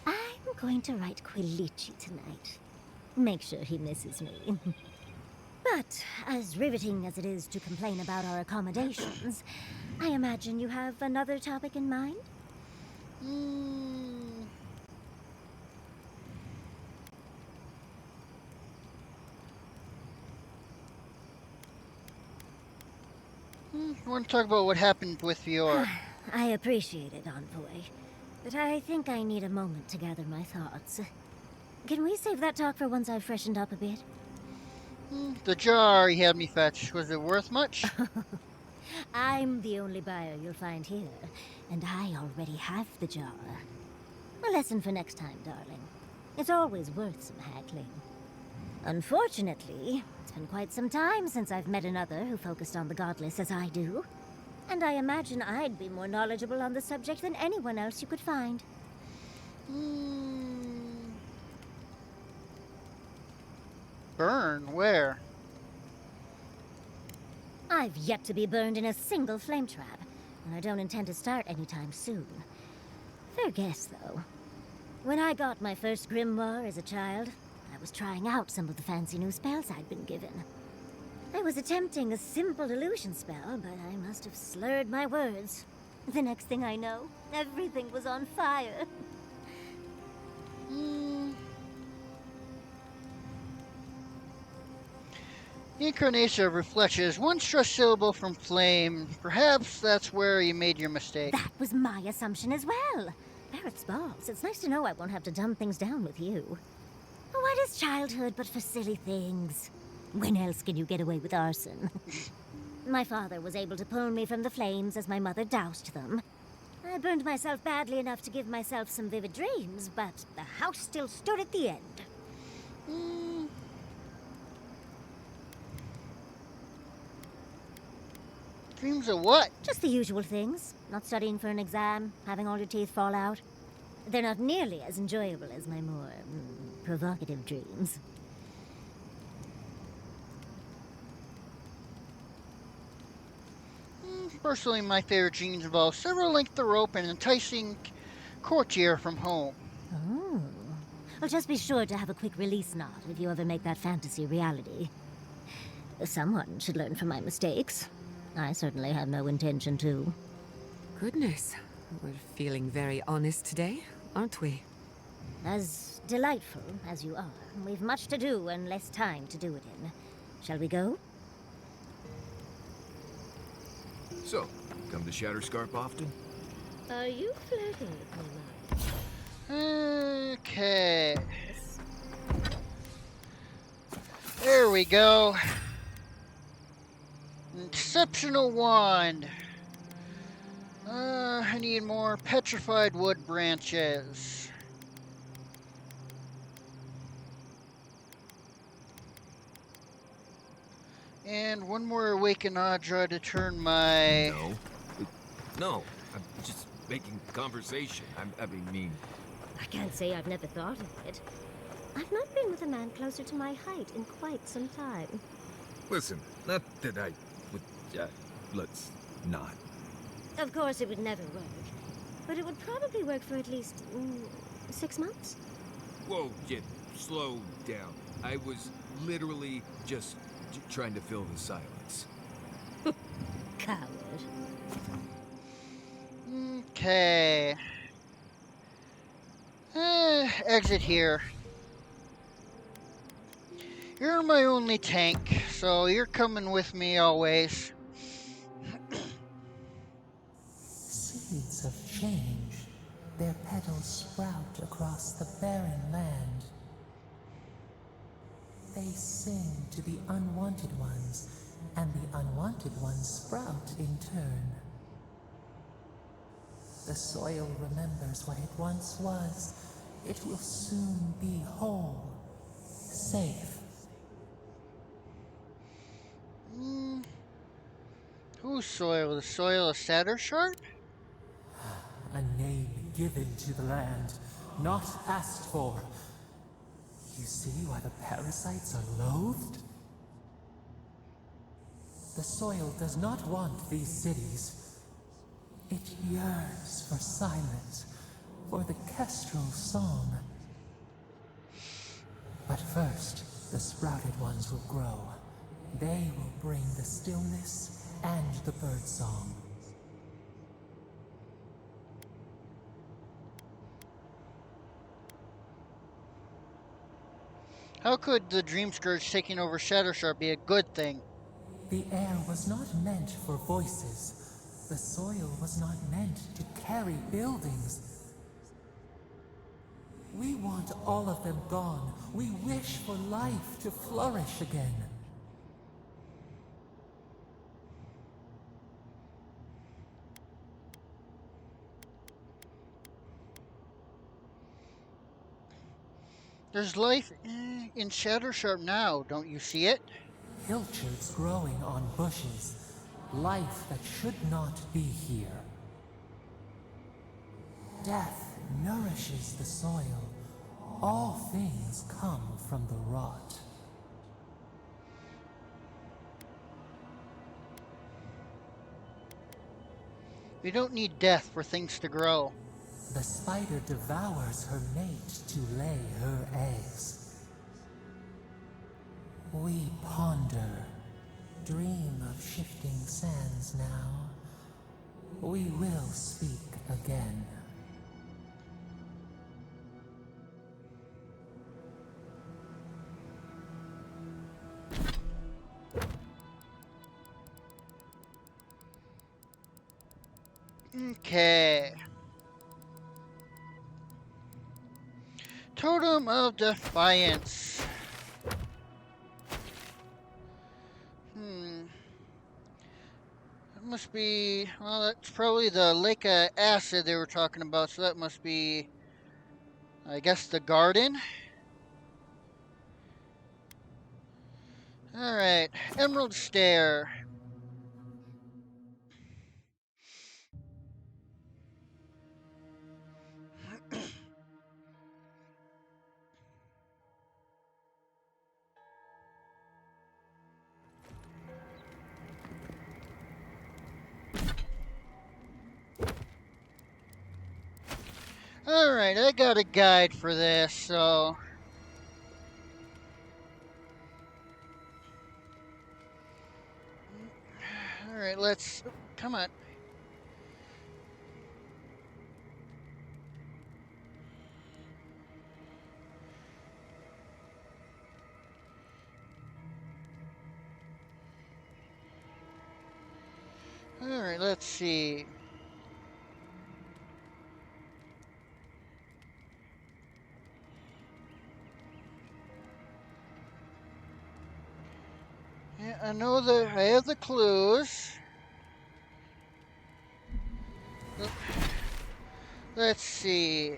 I'm going to write Quilichi tonight. Make sure he misses me. But, as riveting as it is to complain about our accommodations, I imagine you have another topic in mind? I want to talk about what happened with Fior. I appreciate it, Envoy. But I think I need a moment to gather my thoughts. Can we save that talk for once I've freshened up a bit? The jar he had me fetch, was it worth much? I'm the only buyer you'll find here, and I already have the jar. A lesson for next time, darling. It's always worth some haggling. Unfortunately, it's been quite some time since I've met another who focused on the godless as I do. And I imagine I'd be more knowledgeable on the subject than anyone else you could find. Burn? Where? I've yet to be burned in a single flame trap, and I don't intend to start anytime soon. Fair guess, though. When I got my first grimoire as a child, I was trying out some of the fancy new spells I'd been given. I was attempting a simple illusion spell, but I must have slurred my words. The next thing I know, everything was on fire. The incarnation of reflection is one stressed syllable from flame. Perhaps that's where you made your mistake. That was my assumption as well. Barrett's balls. It's nice to know I won't have to dumb things down with you. What is childhood but for silly things? When else can you get away with arson? My father was able to pull me from the flames as my mother doused them. I burned myself badly enough to give myself some vivid dreams, but the house still stood at the end. Dreams of what? Just the usual things. Not studying for an exam, having all your teeth fall out. They're not nearly as enjoyable as my more provocative dreams. Personally, my favorite dreams involve several length of rope and enticing courtier from home. Oh. Well, just be sure to have a quick release knot if you ever make that fantasy reality. Someone should learn from my mistakes. I certainly have no intention to. Goodness, we're feeling very honest today, aren't we? As delightful as you are, we've much to do and less time to do it in. Shall we go? So, come to Shatterscarp often? Are you flirting with me, Mike? Okay. There we go. Exceptional wand. I need more petrified wood branches. And one more awakened Audra to turn my... No, I'm just making conversation. I mean... I can't say I've never thought of it. I've not been with a man closer to my height in quite some time. Listen, not that I would... let's not. Of course it would never work. But it would probably work for at least 6 months. Whoa, Jim, slow down. I was literally just trying to fill the silence. Coward. Okay. Exit here. You're my only tank, so you're coming with me always. Seeds of change, their petals sprout across the barren land. They sing to the unwanted ones, and the unwanted ones sprout in turn. The soil remembers what it once was. It will soon be whole, safe. Whose soil? The soil of Shattersharp? A name given to the land, not asked for. You see why the parasites are loathed? The soil does not want these cities. It yearns for silence, for the kestrel song. But first, the sprouted ones will grow. They will bring the stillness and the birdsong. How could the Dream Scourge taking over Shattersharp be a good thing? The air was not meant for voices. The soil was not meant to carry buildings. We want all of them gone. We wish for life to flourish again. There's life in Shattersharp now, don't you see it? Pilchards growing on bushes. Life that should not be here. Death nourishes the soil. All things come from the rot. We don't need death for things to grow. The spider devours her mate to lay her eggs. We ponder, Dream of shifting sands now. We will speak again. Okay. Totem of Defiance. That must be, well, that's probably the lake of acid they were talking about, so that must be, I guess, the garden. Alright, Emerald Stair. Alright, I got a guide for this, so... Alright, let's... Come on. Alright, let's see. Yeah, I know that I have the clues. Let's see.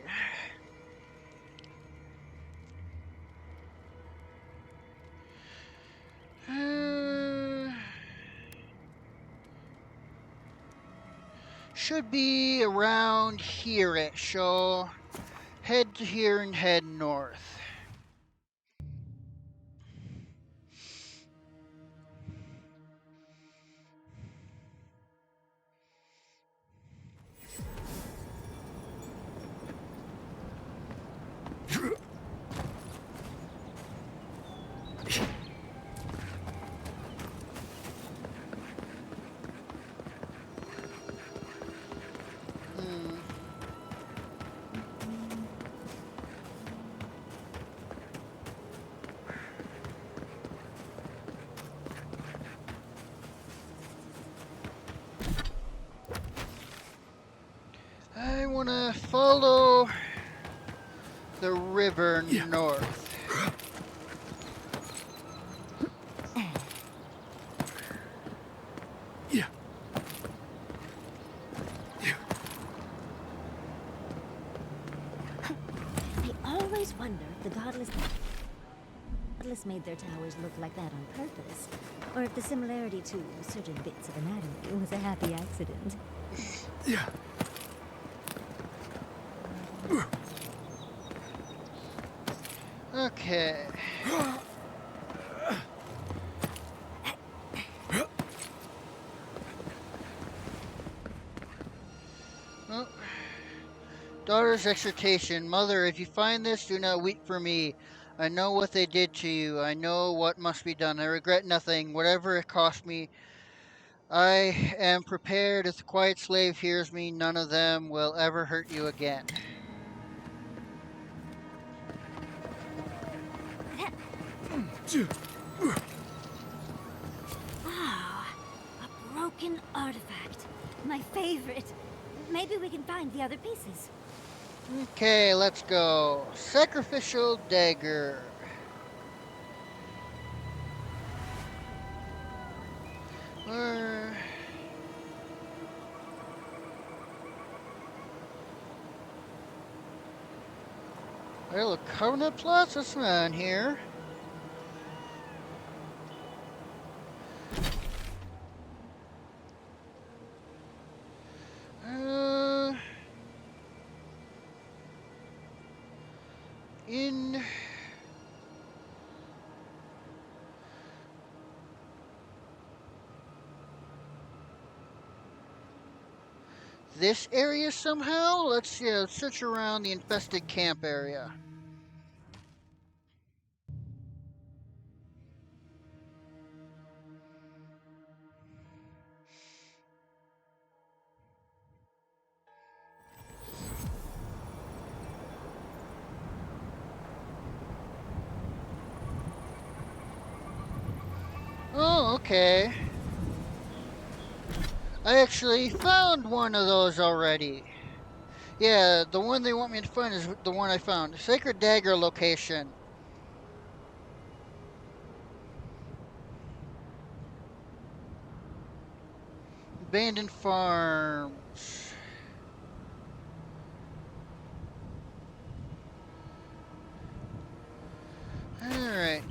Should be around here-ish, so head here and head north. I want to follow the river north. I always wonder if the Godless made their towers look like that on purpose, or if the similarity to certain bits of anatomy was a happy accident. Okay. Oh. Daughter's exhortation. Mother, if you find this, do not weep for me. I know what they did to you. I know what must be done. I regret nothing. Whatever it cost me, I am prepared. If the quiet slave hears me, none of them will ever hurt you again. Ah, a broken artifact. My favorite. Maybe we can find the other pieces. Okay, let's go. Sacrificial dagger. Well, a covenant plots this man here. In this area somehow? Let's search around the infested camp area. Okay. I actually found one of those already. Yeah, the one they want me to find is the one I found. Sacred Dagger location. Abandoned farms. Alright.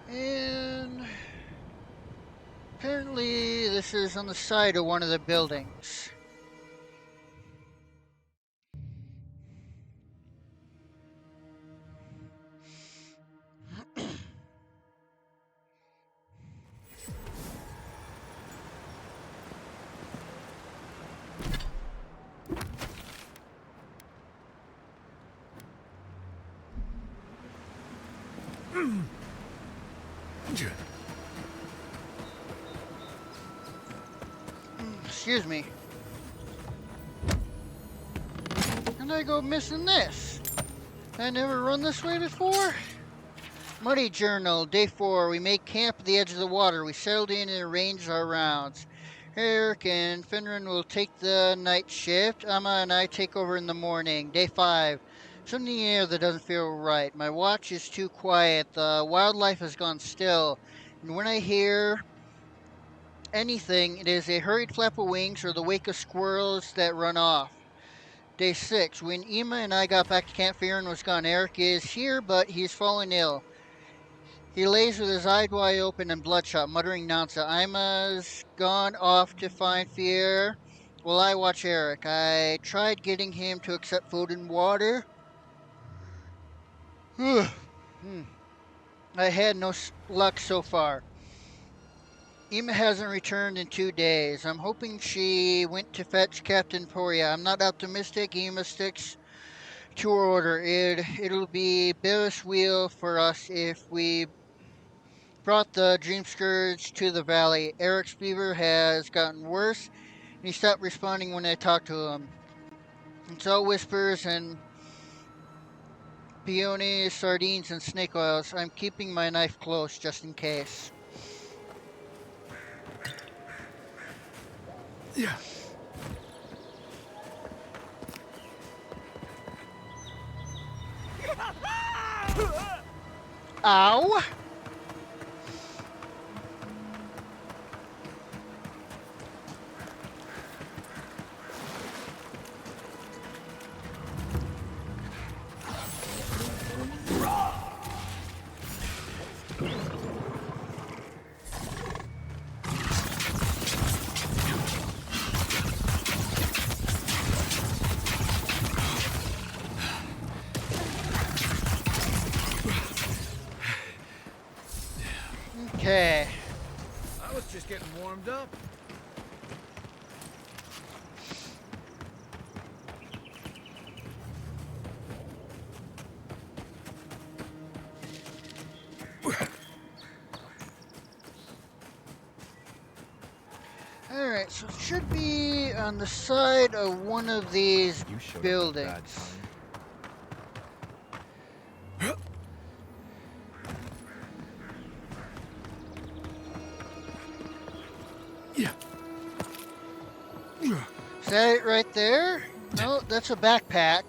And apparently this is on the side of one of the buildings. Excuse me. And I go missing this. I never run this way before. Muddy Journal, Day 4. We made camp at the edge of the water. We settled in and arranged our rounds. Eric and Finran will take the night shift. Amma and I take over in the morning. Day 5. Something in the air that doesn't feel right. My watch is too quiet. The wildlife has gone still. And when I hear anything, it is a hurried flap of wings or the wake of squirrels that run off. Day 6. When Emma and I got back to Camp Fearon was gone. Eric is here, but he's fallen ill. He lays with his eyes wide open and bloodshot, muttering nonsense. Ima's gone off to find Fear. While I watch Eric. I tried getting him to accept food and water. I had no luck so far. Ema hasn't returned in 2 days. I'm hoping she went to fetch Captain Poria. I'm not optimistic. Ema sticks to her order. It'll be bittersweet for us if we brought the Dream Scourge to the valley. Eric's fever has gotten worse, and he stopped responding when I talked to him. It's all whispers and peony, sardines, and snake oils. I'm keeping my knife close just in case. Yeah. Ow! Okay. I was just getting warmed up. Alright, so it should be on the side of one of these buildings. Yeah. Is that it right there? No, that's a backpack.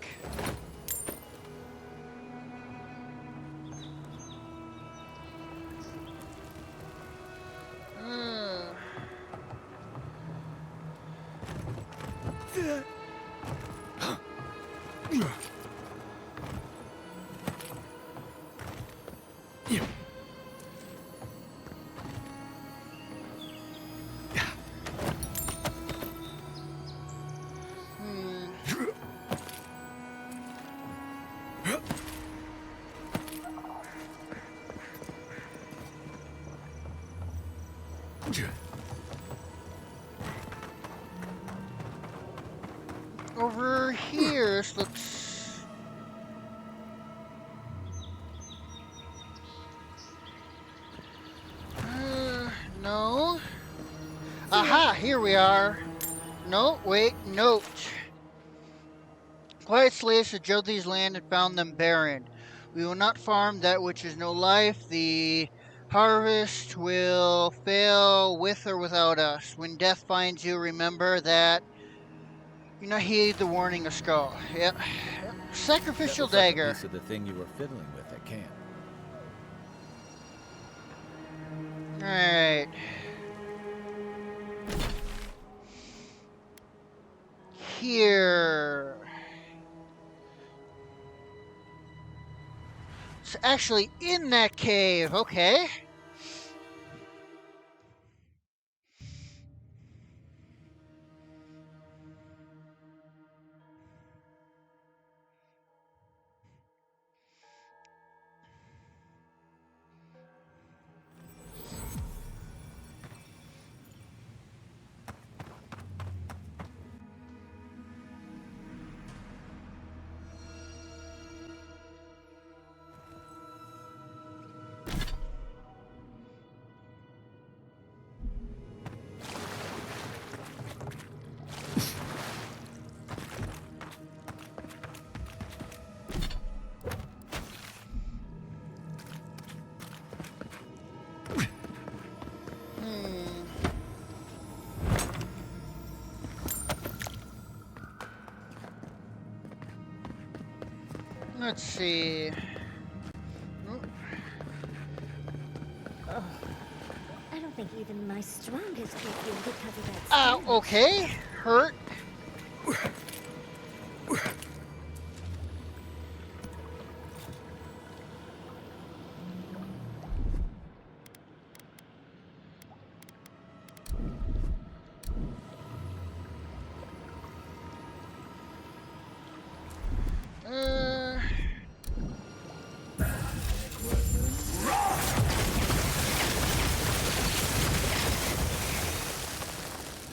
Over here, this looks... No. Aha, here we are. no, wait, note. Quiet slaves had drilled these land and found them barren. We will not farm that which is no life. The harvest will fail with or without us. When death finds you, remember that you not heed the warning of Skull. Yep. That Sacrificial looks like a dagger. piece of the thing you were fiddling with at camp. Alright. Here. It's actually in that cave. Okay. Let's see. I don't think even my strongest could feel because of that. Ow, okay. Hurt.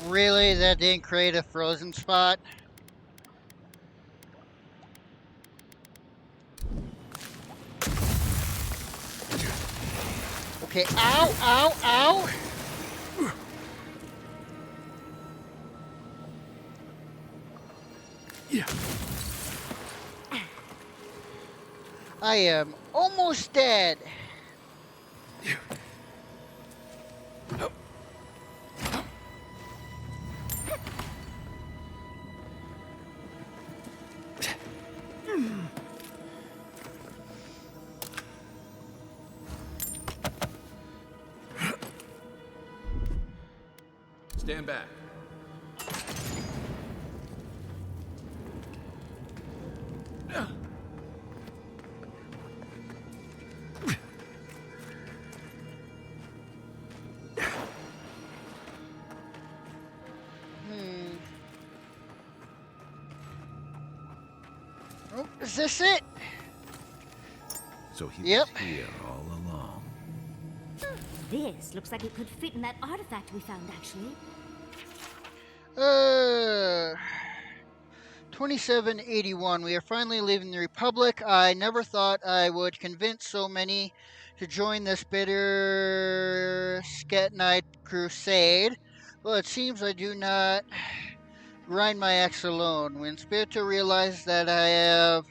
Really? That didn't create a frozen spot? Okay, ow, ow, ow! Yeah. I am almost dead. Stand back. Oh, is this it? So he Yep. was here all along. This looks like it could fit in that artifact we found, actually. 2781. We are finally leaving the Republic. I never thought I would convince so many to join this bitter Sketnite crusade. Well, it seems I do not grind my axe alone. When Spirito realizes that I have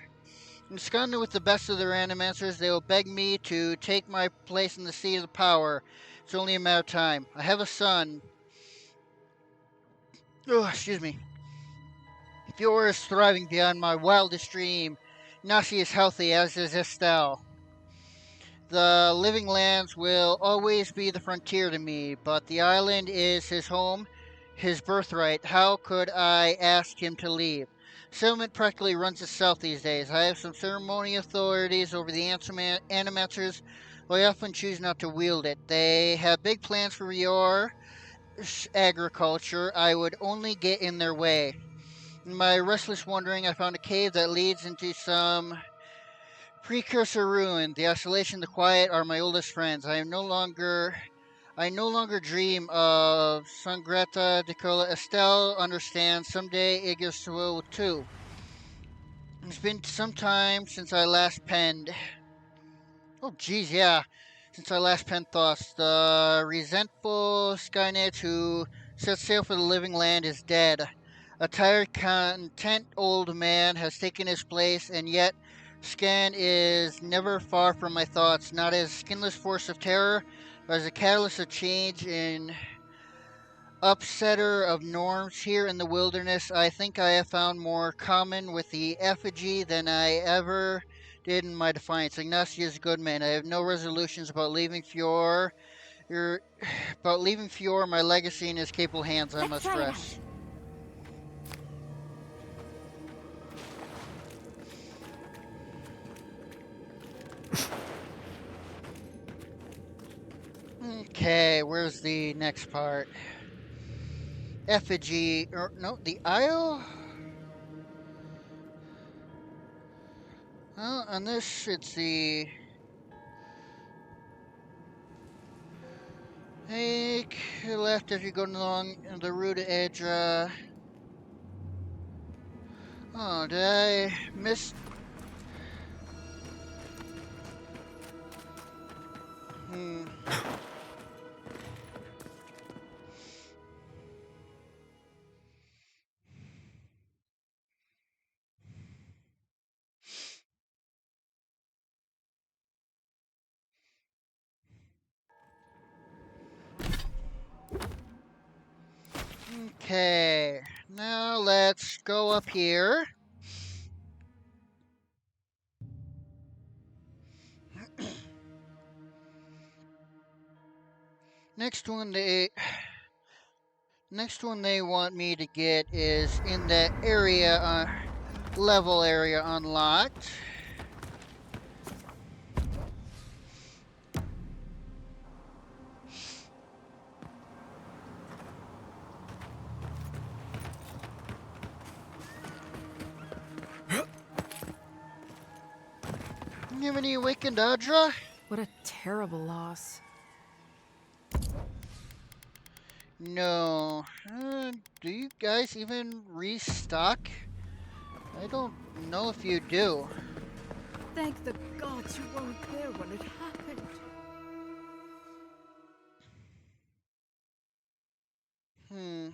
ensconced with the best of their animancers, they will beg me to take my place in the seat of power. It's only a matter of time. I have a son. Oh, excuse me. Fiora is thriving beyond my wildest dream. Nasi is healthy, as is Estelle. The living lands will always be the frontier to me, but the island is his home, his birthright. How could I ask him to leave? Settlement practically runs itself these days. I have some ceremony authorities over the animators, though I often choose not to wield it. They have big plans for your agriculture. I would only get in their way. In my restless wandering, I found a cave that leads into some precursor ruin. The isolation, the quiet are my oldest friends. I no longer dream of Sangreta Decola. Estelle understands. Someday Igis will too. It's been some time since I last penned. Oh, geez, yeah. Since I last penned thoughts, the resentful Skynet who set sail for the living land is dead. A tired, content old man has taken his place, and yet Scan is never far from my thoughts, not as a skinless force of terror, but as a catalyst of change and upsetter of norms here in the wilderness. I think I have found more common with the effigy than I ever did in my defiance. Ignacy is a good man. I have no resolutions about leaving Fior. About leaving Fior, my legacy in his capable hands, I must stress. Okay, where's the next part? Effigy, or no, the Isle? Well, on this, it's the... Take left as you go along the route edge, Oh, did I miss... Hmm... Okay, now let's go up here. Next one they want me to get is in that area, level area unlocked. You have any awakened Audra? What a terrible loss. No. Do you guys even restock? I don't know if you do. Thank the gods you weren't there when it happened. Hmm.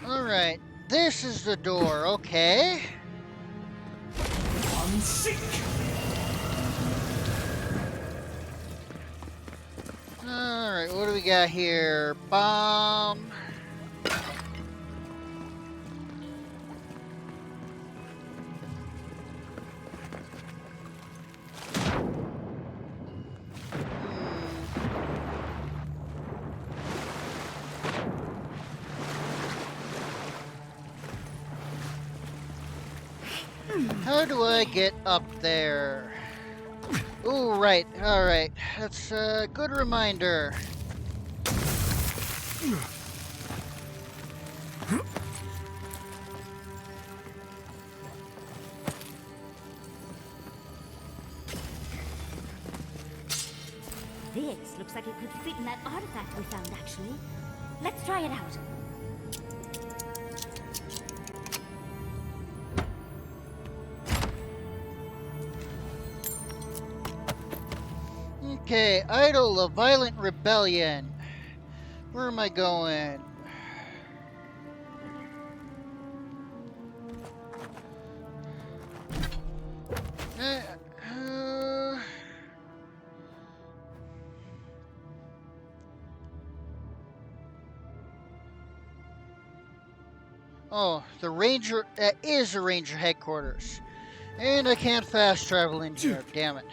Alright, this is the door, okay. Alright, what do we got here? Bomb. How do I get up there? Ooh, right, alright. That's a good reminder. This looks like it could fit in that artifact we found, actually. Let's try it out. Okay, idol of violent rebellion. Where am I going? Oh, the ranger, that is the ranger headquarters. And I can't fast travel in here, damn it.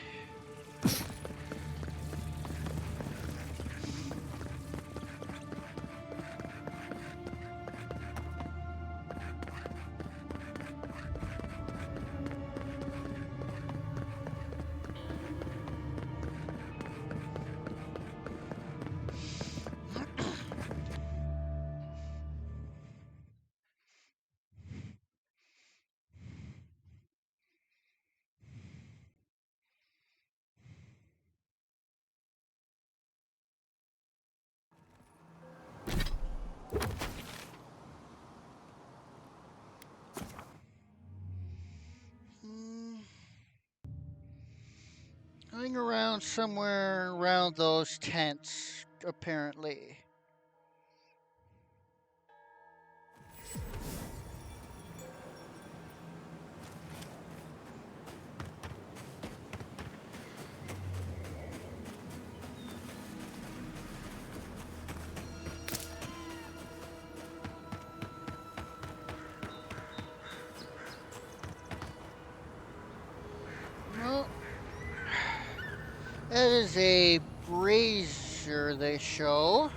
Hang around somewhere around those tents, apparently. Well, that is a brazier they show.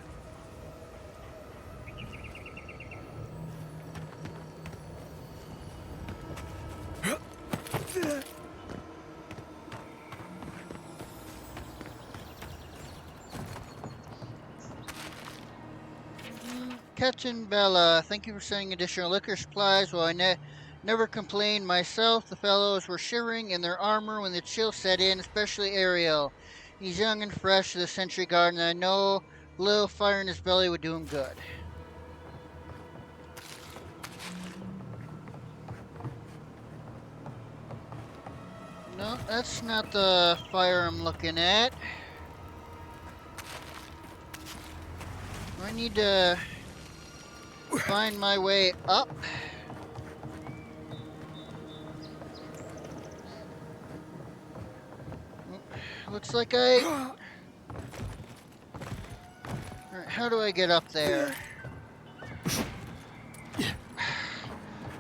Catchin' Bella, thank you for sending additional liquor supplies. While I never complained myself, the fellows were shivering in their armor when the chill set in, especially Ariel. He's young and fresh to the Sentry Guard, and I know a little fire in his belly would do him good. No, that's not the fire I'm looking at. I need to find my way up. Looks like I... Alright, how do I get up there?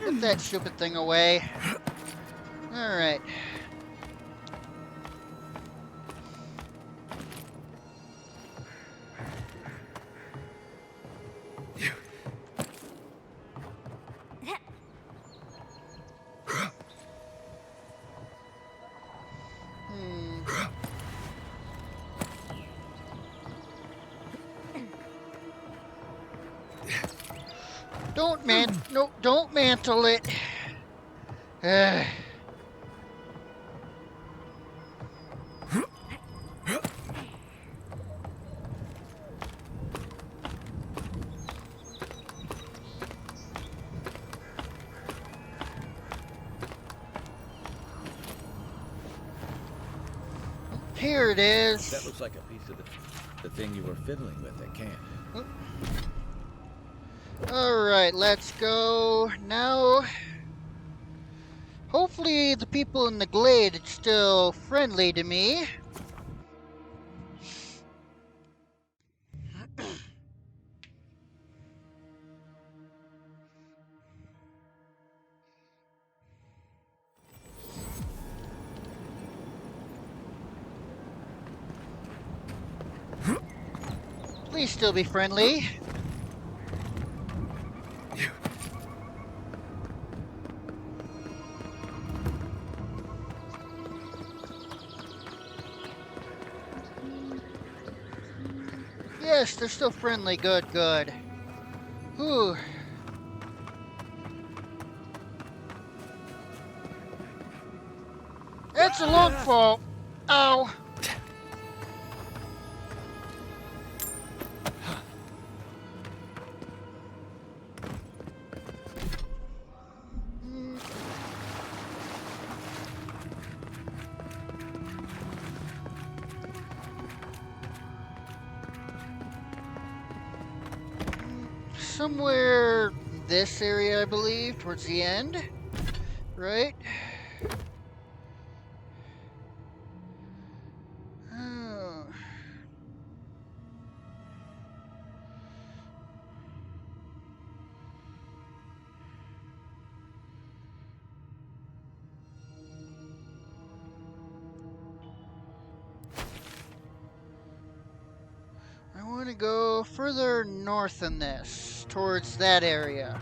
Put that stupid thing away. Alright. Don't mantle it. Here it is. That looks like a piece of the thing you were fiddling with at camp. Alright, let's go. Now, hopefully the people in the glade are still friendly to me. Please still be friendly. Yes, they're still friendly. Good, good. Whew. It's a long fall. Ow. Somewhere this area, I believe, towards the end, right? Oh. I want to go further north than this, towards that area.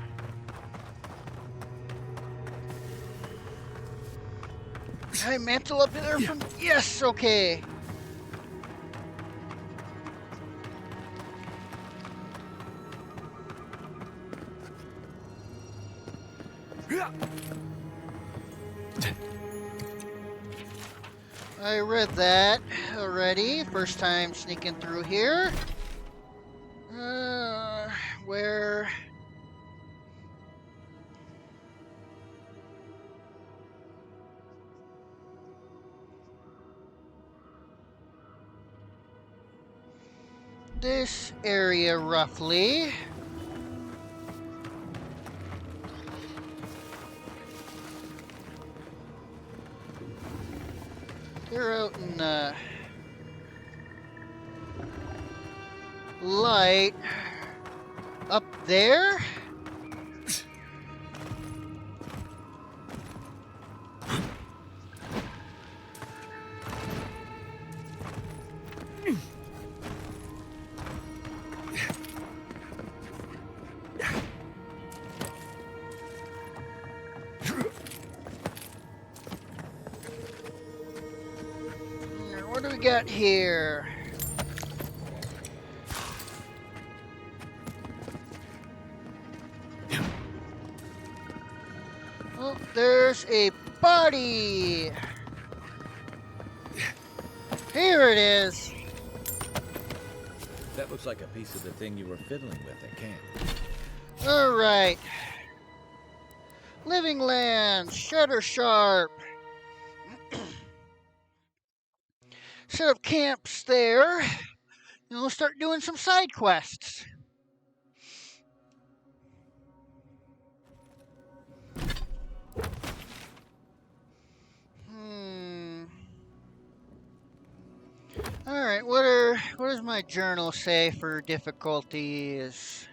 Can I mantle up there from... Yes, okay. I read that already. First time sneaking through here. Where... this area roughly. They're out in the light up there. What do we got here? Oh, there's a body. Here it is. That looks like a piece of the thing you were fiddling with at camp. All right. Living Lands, Shutter Sharp. Set up camps there, and we'll start doing some side quests. All right, what does my journal say for difficulties?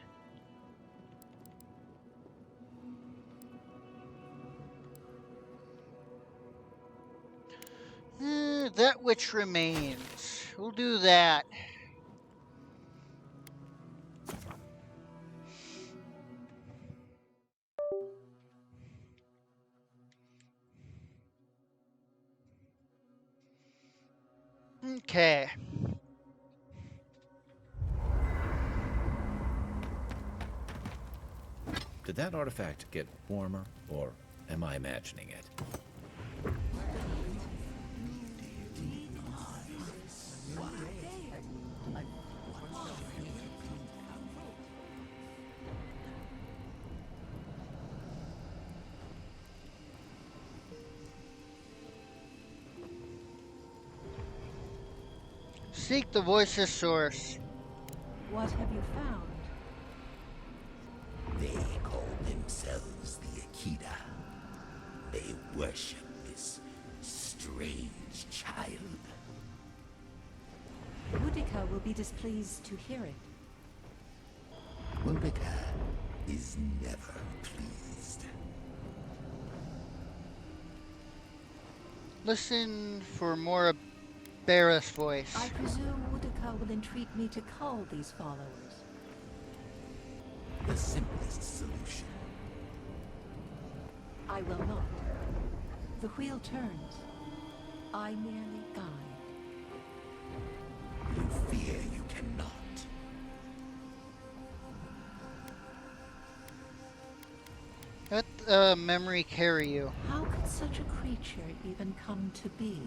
That which remains. We'll do that. Okay. Did that artifact get warmer, or am I imagining it? Seek the voice's source. What have you found? They call themselves the Akita. They worship this strange child. Boudica will be displeased to hear it. Boudica is never pleased. Listen for more Barra's voice. I presume Boudica will entreat me to cull these followers. The simplest solution. I will not. The wheel turns. I merely guide. You fear you cannot. Let memory carry you. How could such a creature even come to be?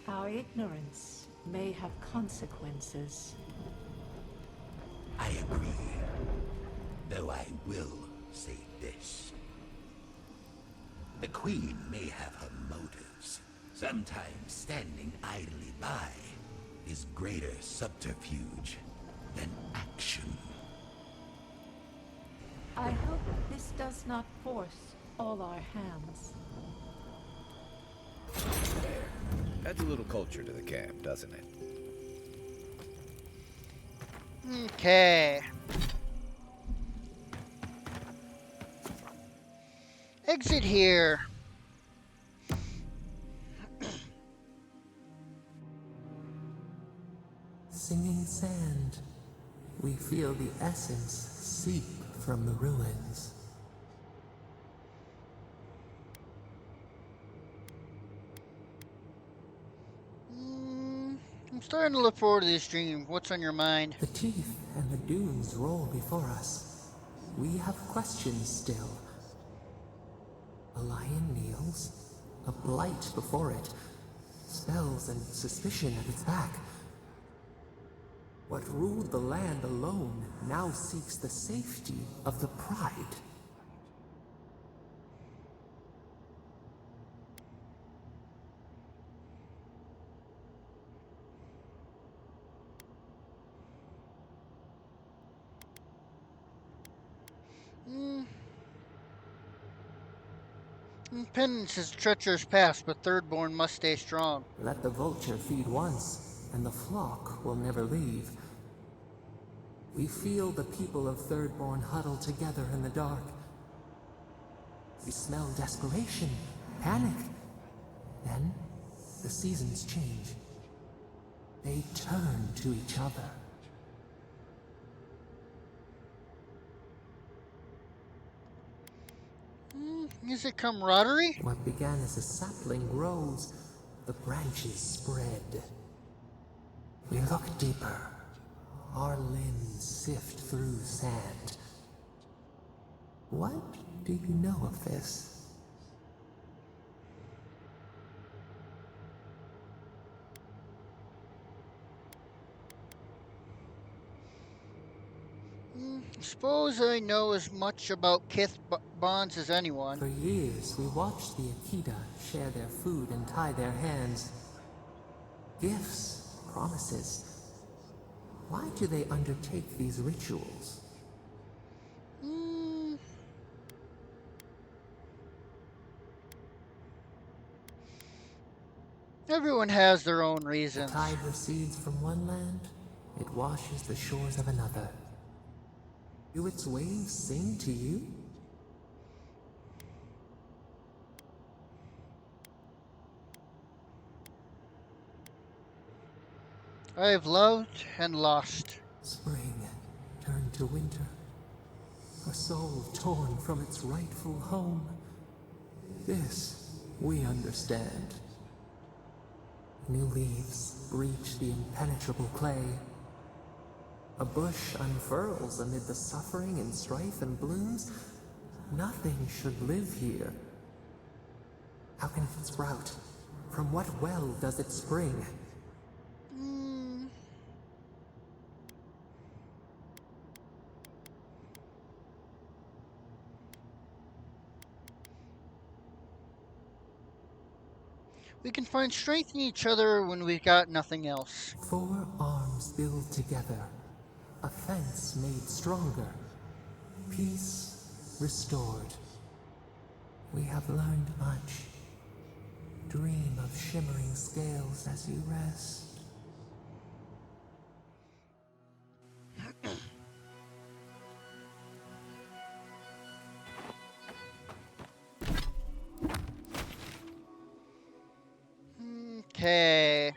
Our ignorance may have consequences. I agree. Though I will say this. The Queen may have her motives. Sometimes standing idly by is greater subterfuge than action. I hope this does not force all our hands. Adds a little culture to the camp, doesn't it? Okay. Exit here. Singing sand. We feel the essence seep from the ruins. I'm starting to look forward to this dream. What's on your mind? The teeth and the dunes roll before us. We have questions still. A lion kneels, a blight before it, spells and suspicion at its back. What ruled the land alone now seeks the safety of the pride. Penance is a treacherous past, but Thirdborn must stay strong. Let the vulture feed once, and the flock will never leave. We feel the people of Thirdborn huddle together in the dark. We smell desperation, panic. Then, the seasons change. They turn to each other. Is it camaraderie? What began as a sapling grows, the branches spread. We look deeper. Our limbs sift through sand. What do you know of this? Suppose I know as much about kith bonds as anyone. For years, we watched the Akita share their food and tie their hands. Gifts, promises. Why do they undertake these rituals? Everyone has their own reasons. The tide recedes from one land, it washes the shores of another. Do its waves sing to you? I have loved and lost. Spring turned to winter. A soul torn from its rightful home. This we understand. New leaves breach the impenetrable clay. A bush unfurls amid the suffering and strife and blooms. Nothing should live here. How can it sprout? From what well does it spring? We can find strength in each other when we've got nothing else. 4 arms build together. A fence made stronger. Peace restored. We have learned much. Dream of shimmering scales as you rest. Okay.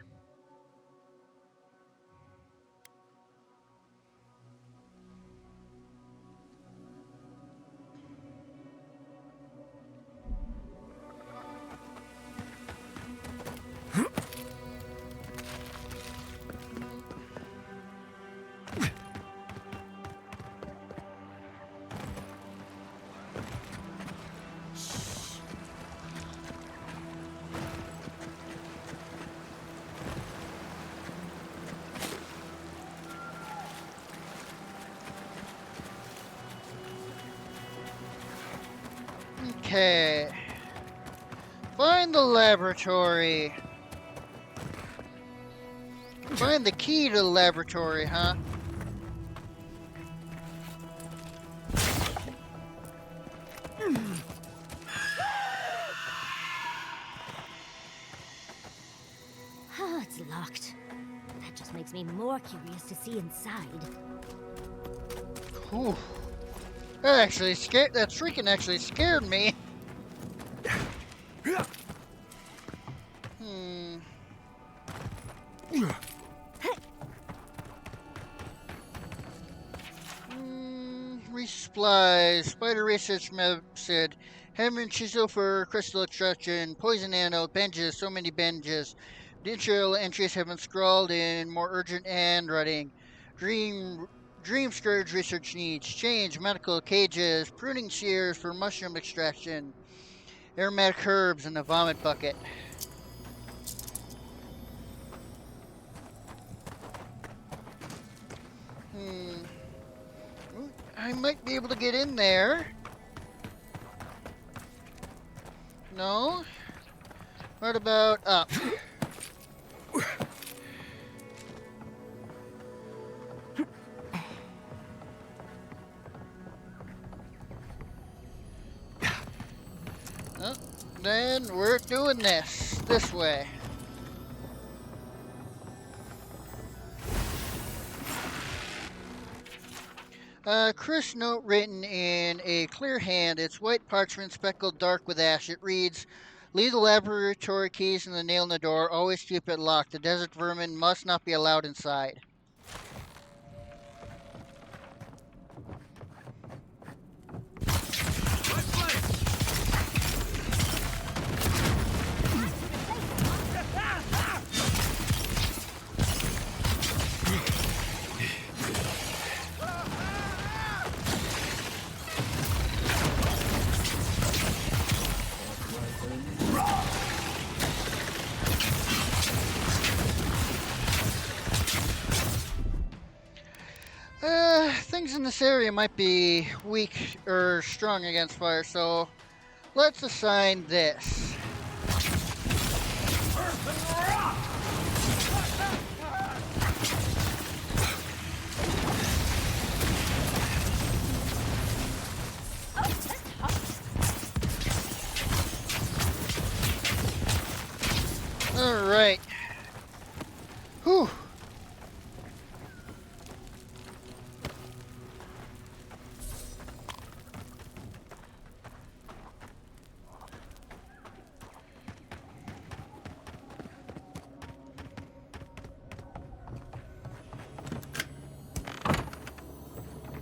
Okay. Find the laboratory. Find the key to the laboratory, huh? Ah, it's locked. That just makes me more curious to see inside. Whew. That actually scared. That shrieking actually scared me. Resupplies. Spider research method. Hammond chisel for crystal extraction. Poison anode. Benches. So many benches. Digital entries have been scrawled in more urgent handwriting. Dream scourge research needs. Change. Medical cages. Pruning shears for mushroom extraction. Aromatic herbs in the vomit bucket. I might be able to get in there. No? What about up? Oh, Then we're doing this way. Crisp note written in a clear hand. It's white parchment speckled dark with ash. It reads, leave the laboratory keys and the nail in the door. Always keep it locked. The desert vermin must not be allowed inside. Things in this area might be weak or strong against fire, so let's assign this. Alright. Whew.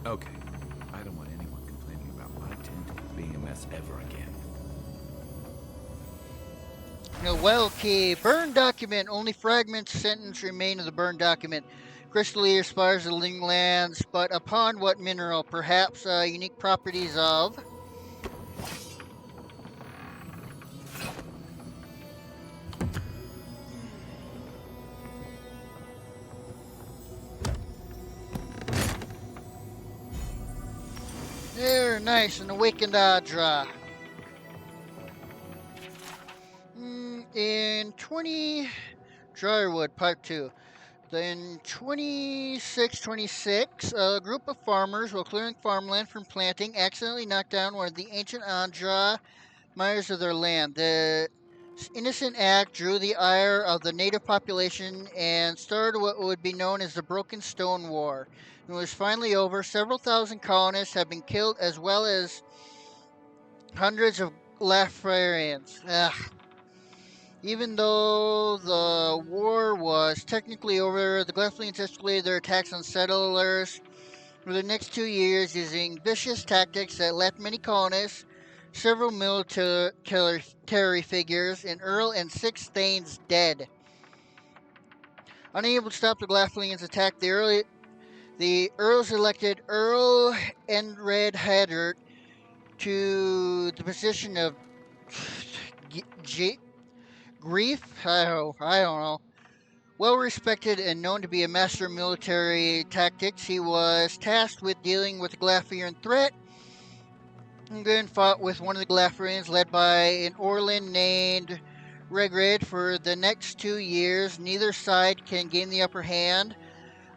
Okay. I don't want anyone complaining about my tent being a mess ever again. Well key. Burned document. Only fragments sentence remain of the burned document. Crystal spires the living lands, but upon what mineral? Perhaps unique properties of... There, nice. An awakened Adra. In 20... Drywood, Part 2. In 2626, a group of farmers, while clearing farmland from planting, accidentally knocked down one of the ancient Andhra miners of their land. The innocent act drew the ire of the native population and started what would be known as the Broken Stone War. It was finally over. Several thousand colonists have been killed, as well as hundreds of Lafarians. Even though the war was technically over, the Glyphlians escalated their attacks on settlers for the next 2 years using vicious tactics that left many colonists, several military figures, an earl and 6 thanes dead. Unable to stop the Glyphlians' attack, the earls elected Earl Endred Haddard to the position of Grief? I don't know. Well respected and known to be a master of military tactics, he was tasked with dealing with the Glyphrian threat. England fought with one of the Glyphrians led by an Orlin named Regred for the next 2 years. Neither side can gain the upper hand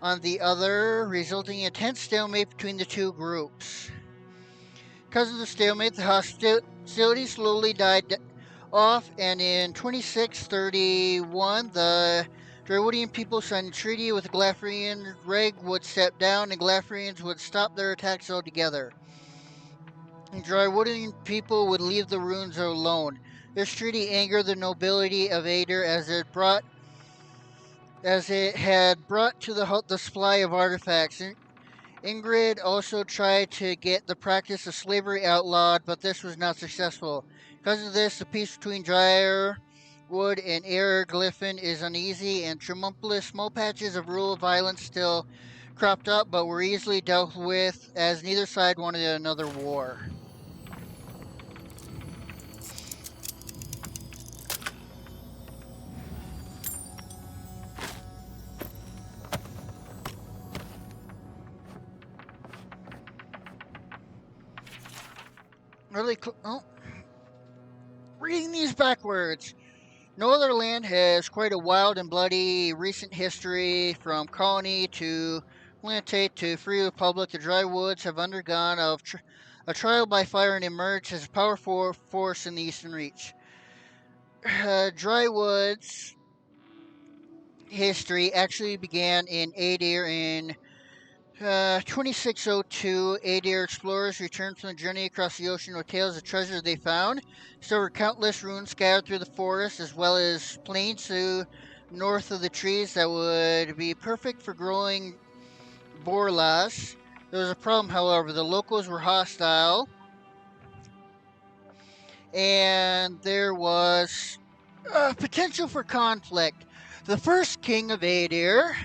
on the other, resulting in a tense stalemate between the two groups. Because of the stalemate, the hostility slowly died off, and in 2631, the Dryawoodian people signed a treaty with the Glyphrians. Reg would step down, and Glyphrians would stop their attacks altogether. The Dryawoodian people would leave the ruins alone. This treaty angered the nobility of Ader as it had brought to the supply of artifacts. Ingrid also tried to get the practice of slavery outlawed, but this was not successful. Because of this, the peace between Drywood and Air Glyphin is uneasy, and tumultuous small patches of rural violence still cropped up, but were easily dealt with as neither side wanted another war. Reading these backwards. No other land has quite a wild and bloody recent history. From colony to plantate to free republic, the dry woods have undergone a trial by fire and emerged as a powerful force in the Eastern Reach. Drywood's history actually began in Adair in 2602. Adair explorers returned from the journey across the ocean with tales of treasure they found. So were countless ruins scattered through the forest, as well as plains to north of the trees that would be perfect for growing borlas. There was a problem, however. The locals were hostile, and there was potential for conflict. The first king of Adair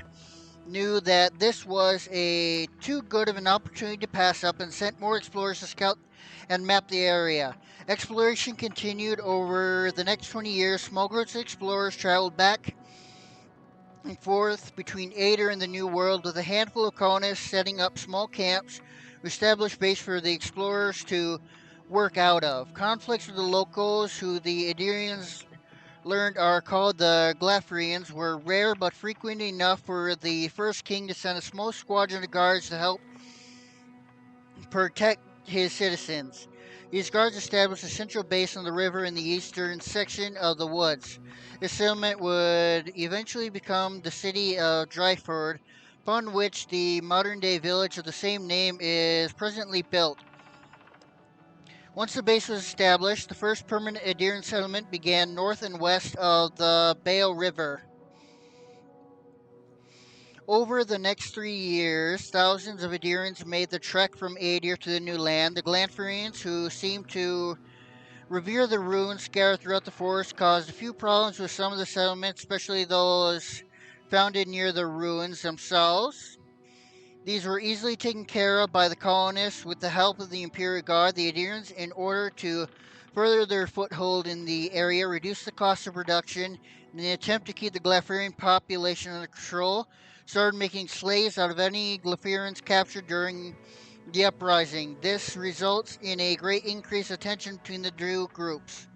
knew that this was a too good of an opportunity to pass up and sent more explorers to scout and map the area. Exploration continued over the next 20 years. Small groups of explorers traveled back and forth between Adair and the New World, with a handful of colonists setting up small camps to establish base for the explorers to work out of. Conflicts with the locals, who the Adirians learned are called the Glaphrians, were rare but frequent enough for the first king to send a small squadron of guards to help protect his citizens. These guards established a central base on the river in the eastern section of the woods. This settlement would eventually become the city of Dryford, upon which the modern-day village of the same name is presently built. Once the base was established, the first permanent Adirian settlement began north and west of the Bale River. Over the next 3 years, thousands of Adirians made the trek from Adir to the new land. The Glanfarians, who seemed to revere the ruins scattered throughout the forest, caused a few problems with some of the settlements, especially those founded near the ruins themselves. These were easily taken care of by the colonists with the help of the Imperial Guard. The Adirians, in order to further their foothold in the area, reduced the cost of production in an attempt to keep the Glapharian population under control, started making slaves out of any Glapharians captured during the uprising. This results in a great increase of tension between the two groups.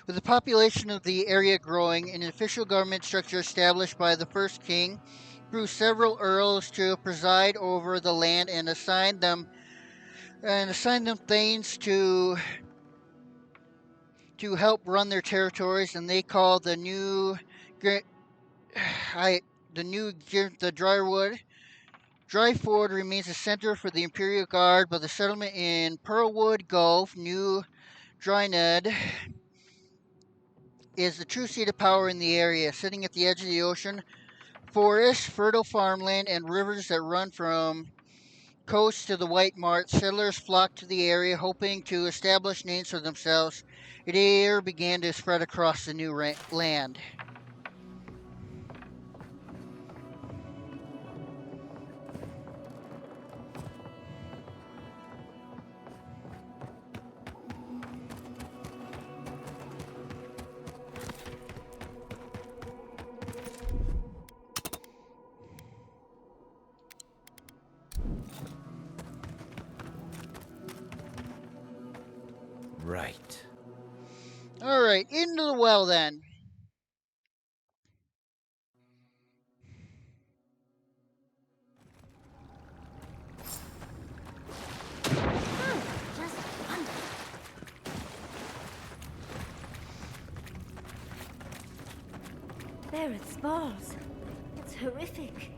With the population of the area growing, an official government structure established by the first king grew several earls to preside over the land and assigned them thanes to help run their territories, and they called the Drywood. Dryford remains a center for the Imperial Guard, but the settlement in Pearlwood Gulf, New Drynud, is the true seat of power in the area, sitting at the edge of the ocean. Forests, fertile farmland, and rivers that run from coast to the White Mart. Settlers flocked to the area, hoping to establish names for themselves. It began to spread across the new land. Right. All right, into the well then. There it spalls. It's horrific.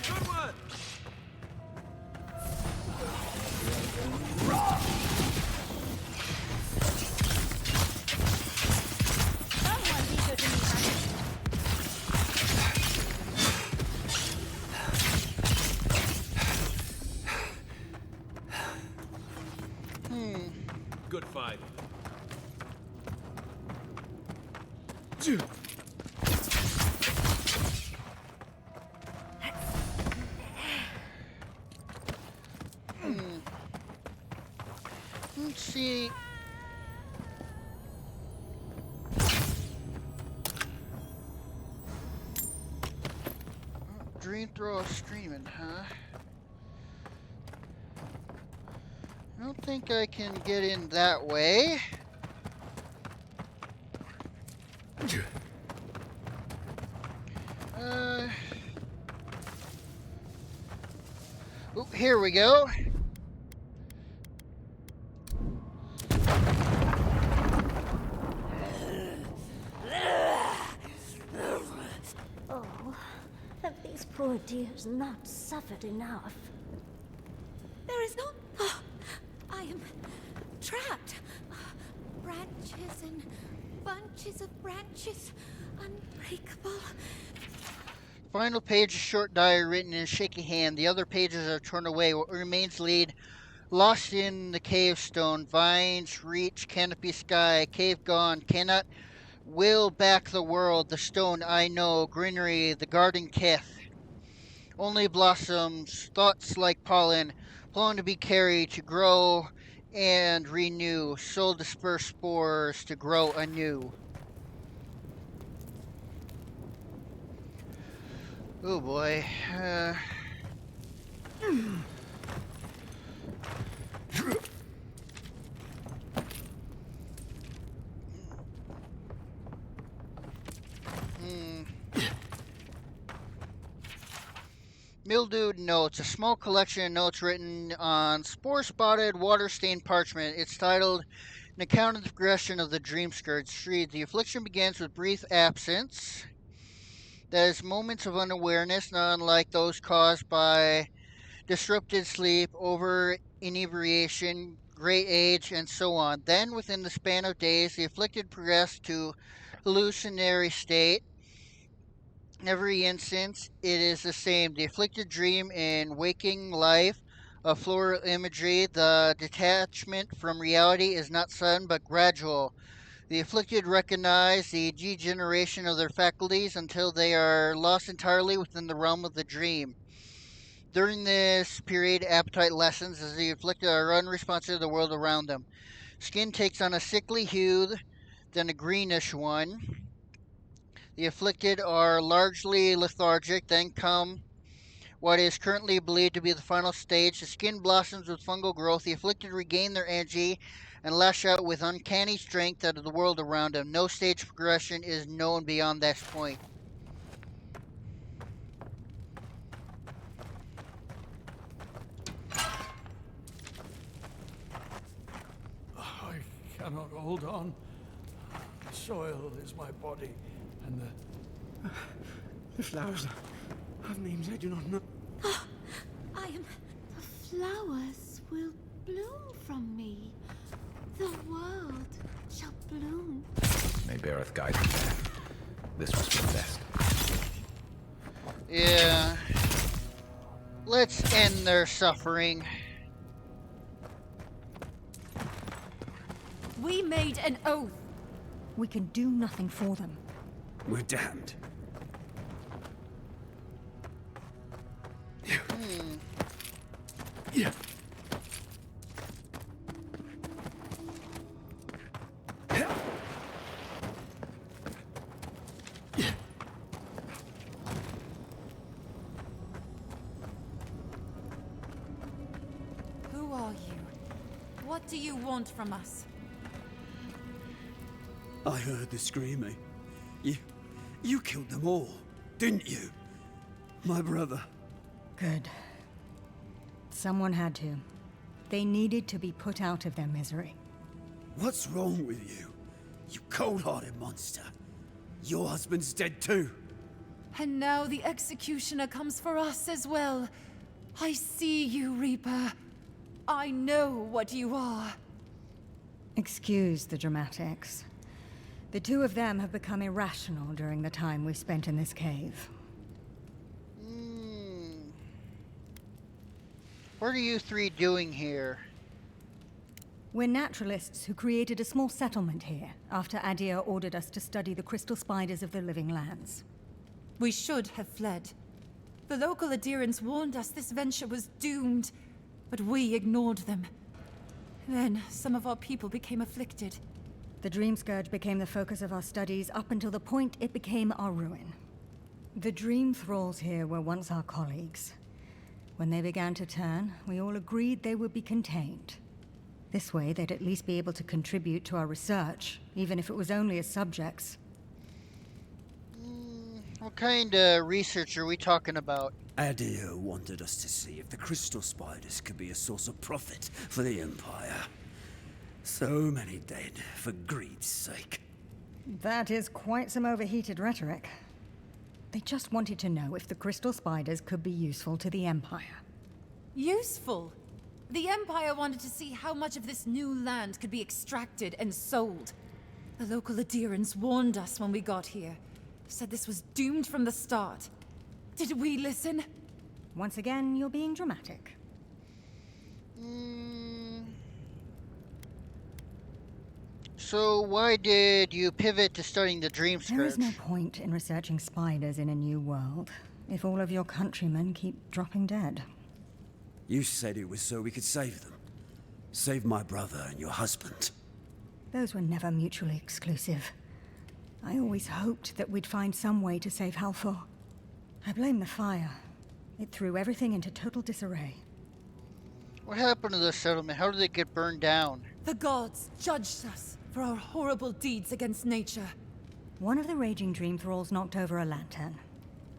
Good one! Good fight. Let's see. Dream throw streaming, huh? I don't think I can get in that way. Oh, here we go. Oh, have these poor dears not suffered enough? There is no... Oh, I am trapped. Branches and bunches of branches, unbreakable. Final page, a short diary written in a shaky hand. The other pages are torn away. What remains lead lost in the cave stone. Vines reach canopy sky. Cave gone. Cannot will back the world. The stone I know. Greenery. The garden kith. Only blossoms. Thoughts like pollen. Pollen to be carried. To grow and renew. Soul disperse spores to grow anew. Oh boy. Mildewed notes, a small collection of notes written on spore-spotted, water-stained parchment. It's titled An Account of the Progression of the Dream Scourge. Reads, the affliction begins with brief absence. That is moments of unawareness, not unlike those caused by disrupted sleep, over inebriation, great age, and so on. Then, within the span of days, the afflicted progress to hallucinatory state. In every instance, it is the same. The afflicted dream in waking life of floral imagery. The detachment from reality is not sudden but gradual. The afflicted recognize the degeneration of their faculties until they are lost entirely within the realm of the dream. During this period, appetite lessens as the afflicted are unresponsive to the world around them. Skin takes on a sickly hue, then a greenish one. The afflicted are largely lethargic, then come what is currently believed to be the final stage. The skin blossoms with fungal growth. The afflicted regain their energy and lash out with uncanny strength out of the world around them. No stage progression is known beyond this point. I cannot hold on. The soil is my body, and the flowers have names I do not know. I am... The flowers will bloom from me. The world shall bloom. May Bareth guide you back. This was for the best. Yeah. Let's end their suffering. We made an oath. We can do nothing for them. We're damned. Yeah. Who are you? What do you want from us? I heard the screaming. You killed them all, didn't you? My brother. Good. Someone had to. They needed to be put out of their misery. What's wrong with you? You cold-hearted monster. Your husband's dead too. And now the executioner comes for us as well. I see you, Reaper. I know what you are. Excuse the dramatics. The two of them have become irrational during the time we spent in this cave. What are you three doing here? We're naturalists who created a small settlement here after Adir ordered us to study the crystal spiders of the living lands. We should have fled. The local adherents warned us this venture was doomed, but we ignored them. Then some of our people became afflicted. The Dream Scourge became the focus of our studies up until the point it became our ruin. The Dream Thralls here were once our colleagues. When they began to turn, we all agreed they would be contained. This way, they'd at least be able to contribute to our research, even if it was only as subjects. What kind of research are we talking about? Adir wanted us to see if the crystal spiders could be a source of profit for the Empire. So many dead, for greed's sake. That is quite some overheated rhetoric. They just wanted to know if the crystal spiders could be useful to the Empire. Useful? The Empire wanted to see how much of this new land could be extracted and sold. The local adherents warned us when we got here. Said this was doomed from the start. Did we listen? Once again, you're being dramatic. So why did you pivot to studying the dream There is script? no point in researching spiders in a new world if all of your countrymen keep dropping dead. You said it was so we could save them. Save my brother and your husband. Those were never mutually exclusive. I always hoped that we'd find some way to save Halfor. I blame the fire. It threw everything into total disarray. What happened to the settlement? How did it get burned down? The gods judged us for our horrible deeds against nature. One of the raging dream thralls knocked over a lantern.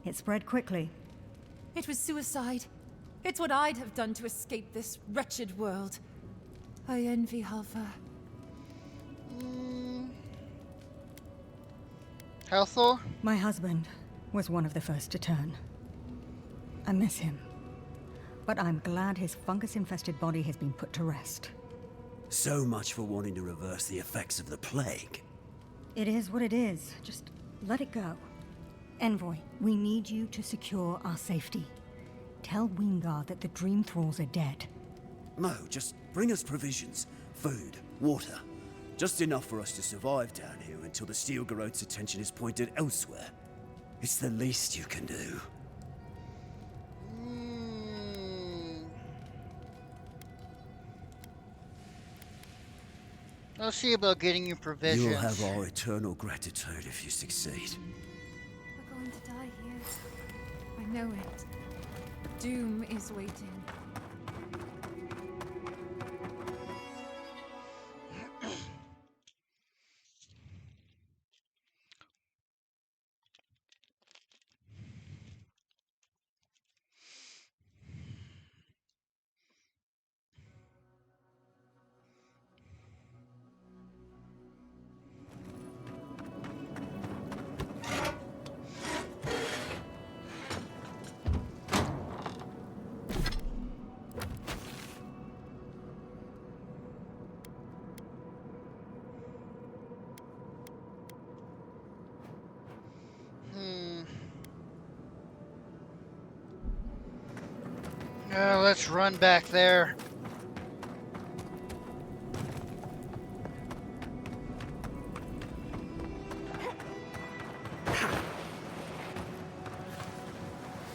It spread quickly. It was suicide. It's what I'd have done to escape this wretched world. I envy Halfor. Halfor? My husband was one of the first to turn. I miss him. But I'm glad his fungus-infested body has been put to rest. So much for wanting to reverse the effects of the plague. It is what it is. Just let it go. Envoy, we need you to secure our safety. Tell Wingard that the Dream Thralls are dead. No, just bring us provisions, food, water. Just enough for us to survive down here until the Steel Garrote's attention is pointed elsewhere. It's the least you can do. I'll see about getting you provisions. You'll have our eternal gratitude if you succeed. We're going to die here. I know it. Doom is waiting. Let's run back there.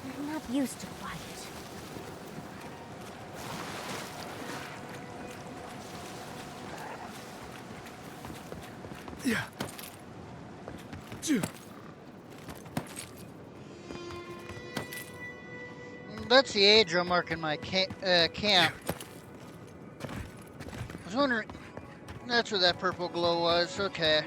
I'm not used to quiet. Yeah. That's the age I'm marking my camp. I was wondering. That's where that purple glow was. Okay.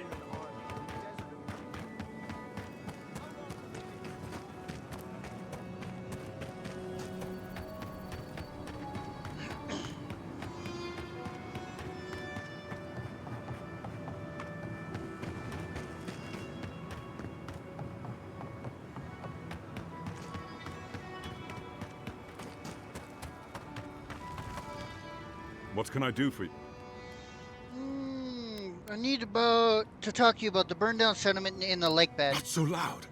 What can I do for you? I need to talk to you about the burned down settlement in the lake bed. Not so loud.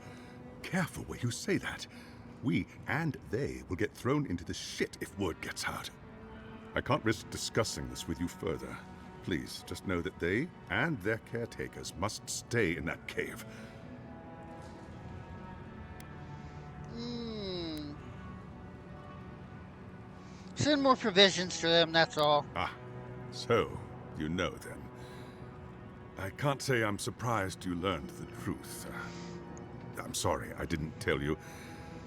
Careful where you say that. We and they will get thrown into the shit if word gets out. I can't risk discussing this with you further. Please, just know that they and their caretakers must stay in that cave. Send more provisions to them, that's all. Ah, so you know then. I can't say I'm surprised you learned the truth. I'm sorry I didn't tell you.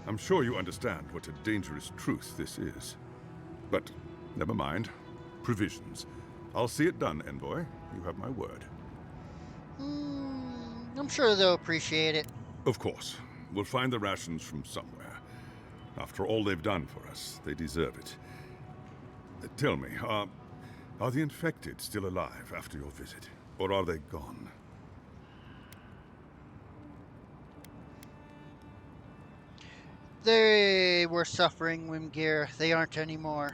I'm sure you understand what a dangerous truth this is. But never mind. Provisions. I'll see it done, Envoy. You have my word. I'm sure they'll appreciate it. Of course. We'll find the rations from somewhere. After all they've done for us, they deserve it. Tell me, Are the infected still alive after your visit, or are they gone? They were suffering, Wimgir. They aren't anymore.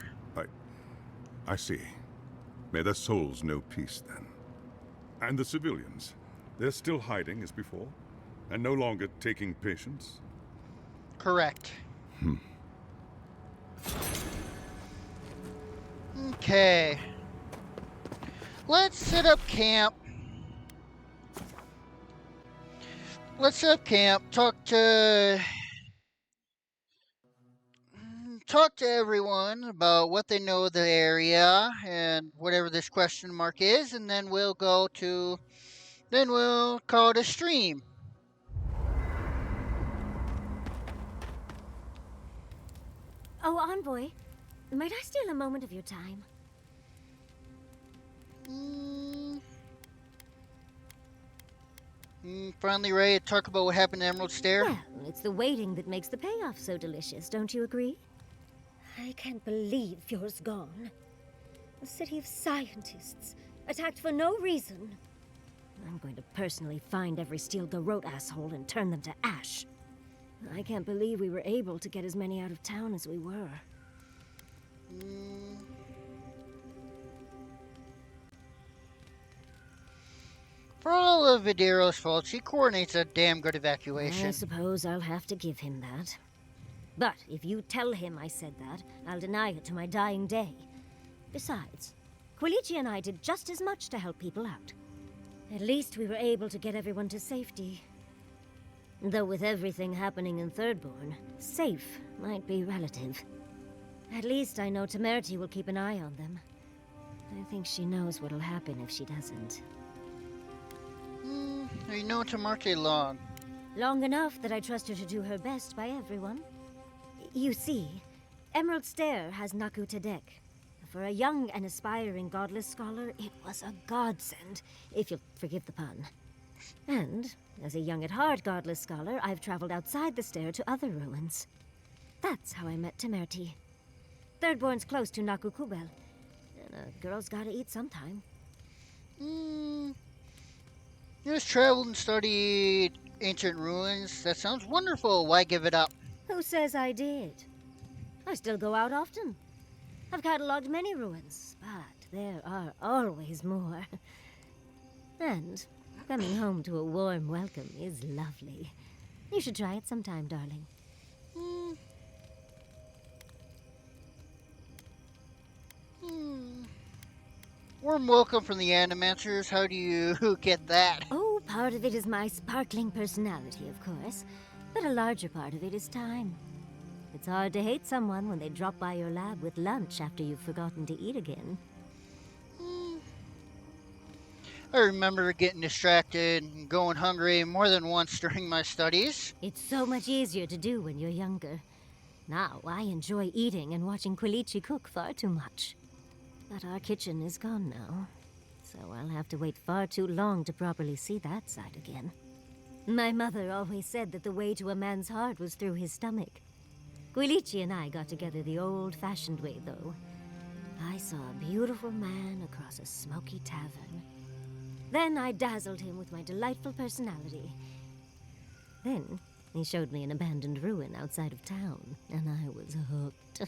I see. May their souls know peace, then. And the civilians? They're still hiding as before? And no longer taking patients? Correct. Okay. Let's set up camp. Talk to everyone about what they know of the area and whatever this question mark is, and then we'll call it a stream. Oh, Envoy, might I steal a moment of your time? Finally ready to talk about what happened to Emerald Stair? Well, it's the waiting that makes the payoff so delicious, don't you agree? I can't believe Fjord's gone. A city of scientists, attacked for no reason. I'm going to personally find every Steel Garrote asshole and turn them to ash. I can't believe we were able to get as many out of town as we were. For all of Videro's fault, she coordinates a damn good evacuation. I suppose I'll have to give him that. But if you tell him I said that, I'll deny it to my dying day. Besides, Quilici and I did just as much to help people out. At least we were able to get everyone to safety. Though with everything happening in Thirdborn, safe might be relative. At least I know Temerity will keep an eye on them. I think she knows what'll happen if she doesn't. You know Temerity long? Long enough that I trust her to do her best by everyone. You see, Emerald Stair has Naku Tedek. For a young and aspiring godless scholar, it was a godsend, if you'll forgive the pun. And, as a young at heart godless scholar, I've traveled outside the stair to other ruins. That's how I met Temerity. Thirdborn's close to Naku Kubel, and a girl's gotta eat sometime. You just traveled and studied ancient ruins. That sounds wonderful. Why give it up? Who says I did? I still go out often. I've cataloged many ruins, but there are always more. And coming home to a warm welcome is lovely. You should try it sometime, darling. Warm welcome from the Animancers. How do you get that? Oh, part of it is my sparkling personality, of course. But a larger part of it is time. It's hard to hate someone when they drop by your lab with lunch after you've forgotten to eat again. I remember getting distracted and going hungry more than once during my studies. It's so much easier to do when you're younger. Now, I enjoy eating and watching Quilici cook far too much. But our kitchen is gone now, so I'll have to wait far too long to properly see that side again. My mother always said that the way to a man's heart was through his stomach. Quilici and I got together the old-fashioned way, though. I saw a beautiful man across a smoky tavern. Then I dazzled him with my delightful personality. Then he showed me an abandoned ruin outside of town, and I was hooked.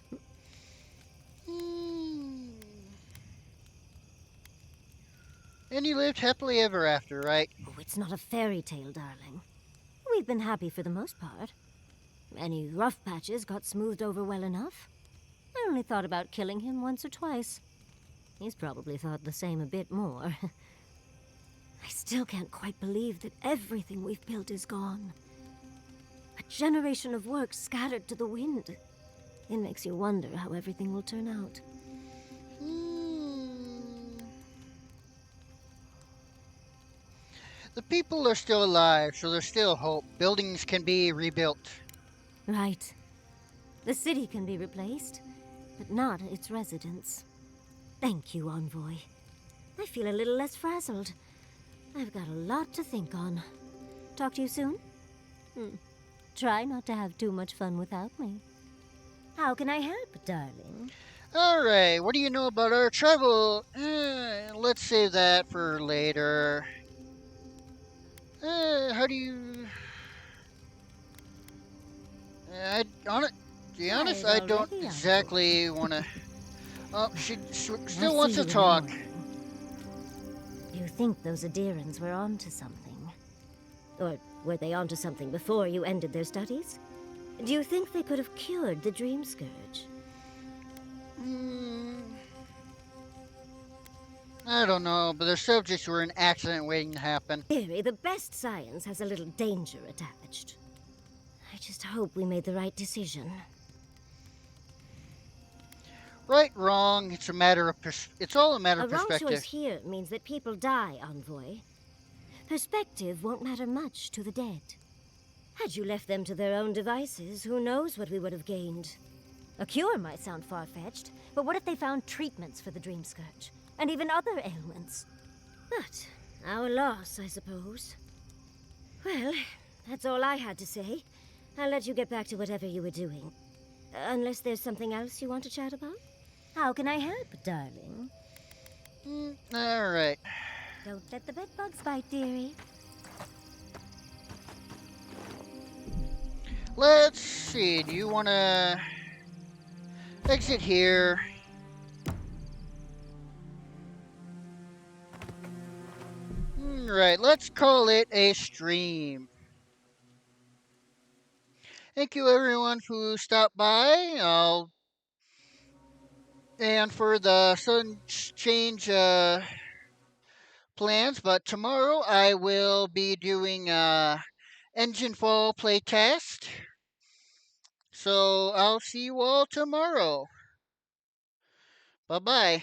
And you lived happily ever after, right? Oh, it's not a fairy tale, darling. We've been happy for the most part. Any rough patches got smoothed over well enough. I only thought about killing him once or twice. He's probably thought the same a bit more. I still can't quite believe that everything we've built is gone. A generation of work scattered to the wind. It makes you wonder how everything will turn out. The people are still alive, so there's still hope. Buildings can be rebuilt. Right. The city can be replaced, but not its residents. Thank you, Envoy. I feel a little less frazzled. I've got a lot to think on. Talk to you soon? Try not to have too much fun without me. How can I help, darling? Alright, what do you know about our travel? Let's save that for later. How do you... to be honest, Tired I don't already, exactly want to... Oh, she I'll still see wants you to in the talk. morning. You think those Adirans were onto something? Or were they onto something before you ended their studies? Do you think they could have cured the Dream Scourge? I don't know, but their subjects were an accident waiting to happen. Theory, the best science has a little danger attached. I just hope we made the right decision. Right, wrong, it's a matter of it's all a matter A of wrong perspective. choice here means that people die, Envoy. Perspective won't matter much to the dead. Had you left them to their own devices, who knows what we would have gained? A cure might sound far-fetched, but what if they found treatments for the Dream Scourge? And even other ailments? But our loss, I suppose. Well, that's all I had to say. I'll let you get back to whatever you were doing. Unless there's something else you want to chat about? How can I help, darling? Alright. Don't let the bedbugs bite, dearie. Let's see, do you want to exit here? Right, let's call it a stream. Thank you everyone who stopped by. And for the sudden change plans, but tomorrow I will be doing Engine Fall playtest. So I'll see you all tomorrow. Bye bye.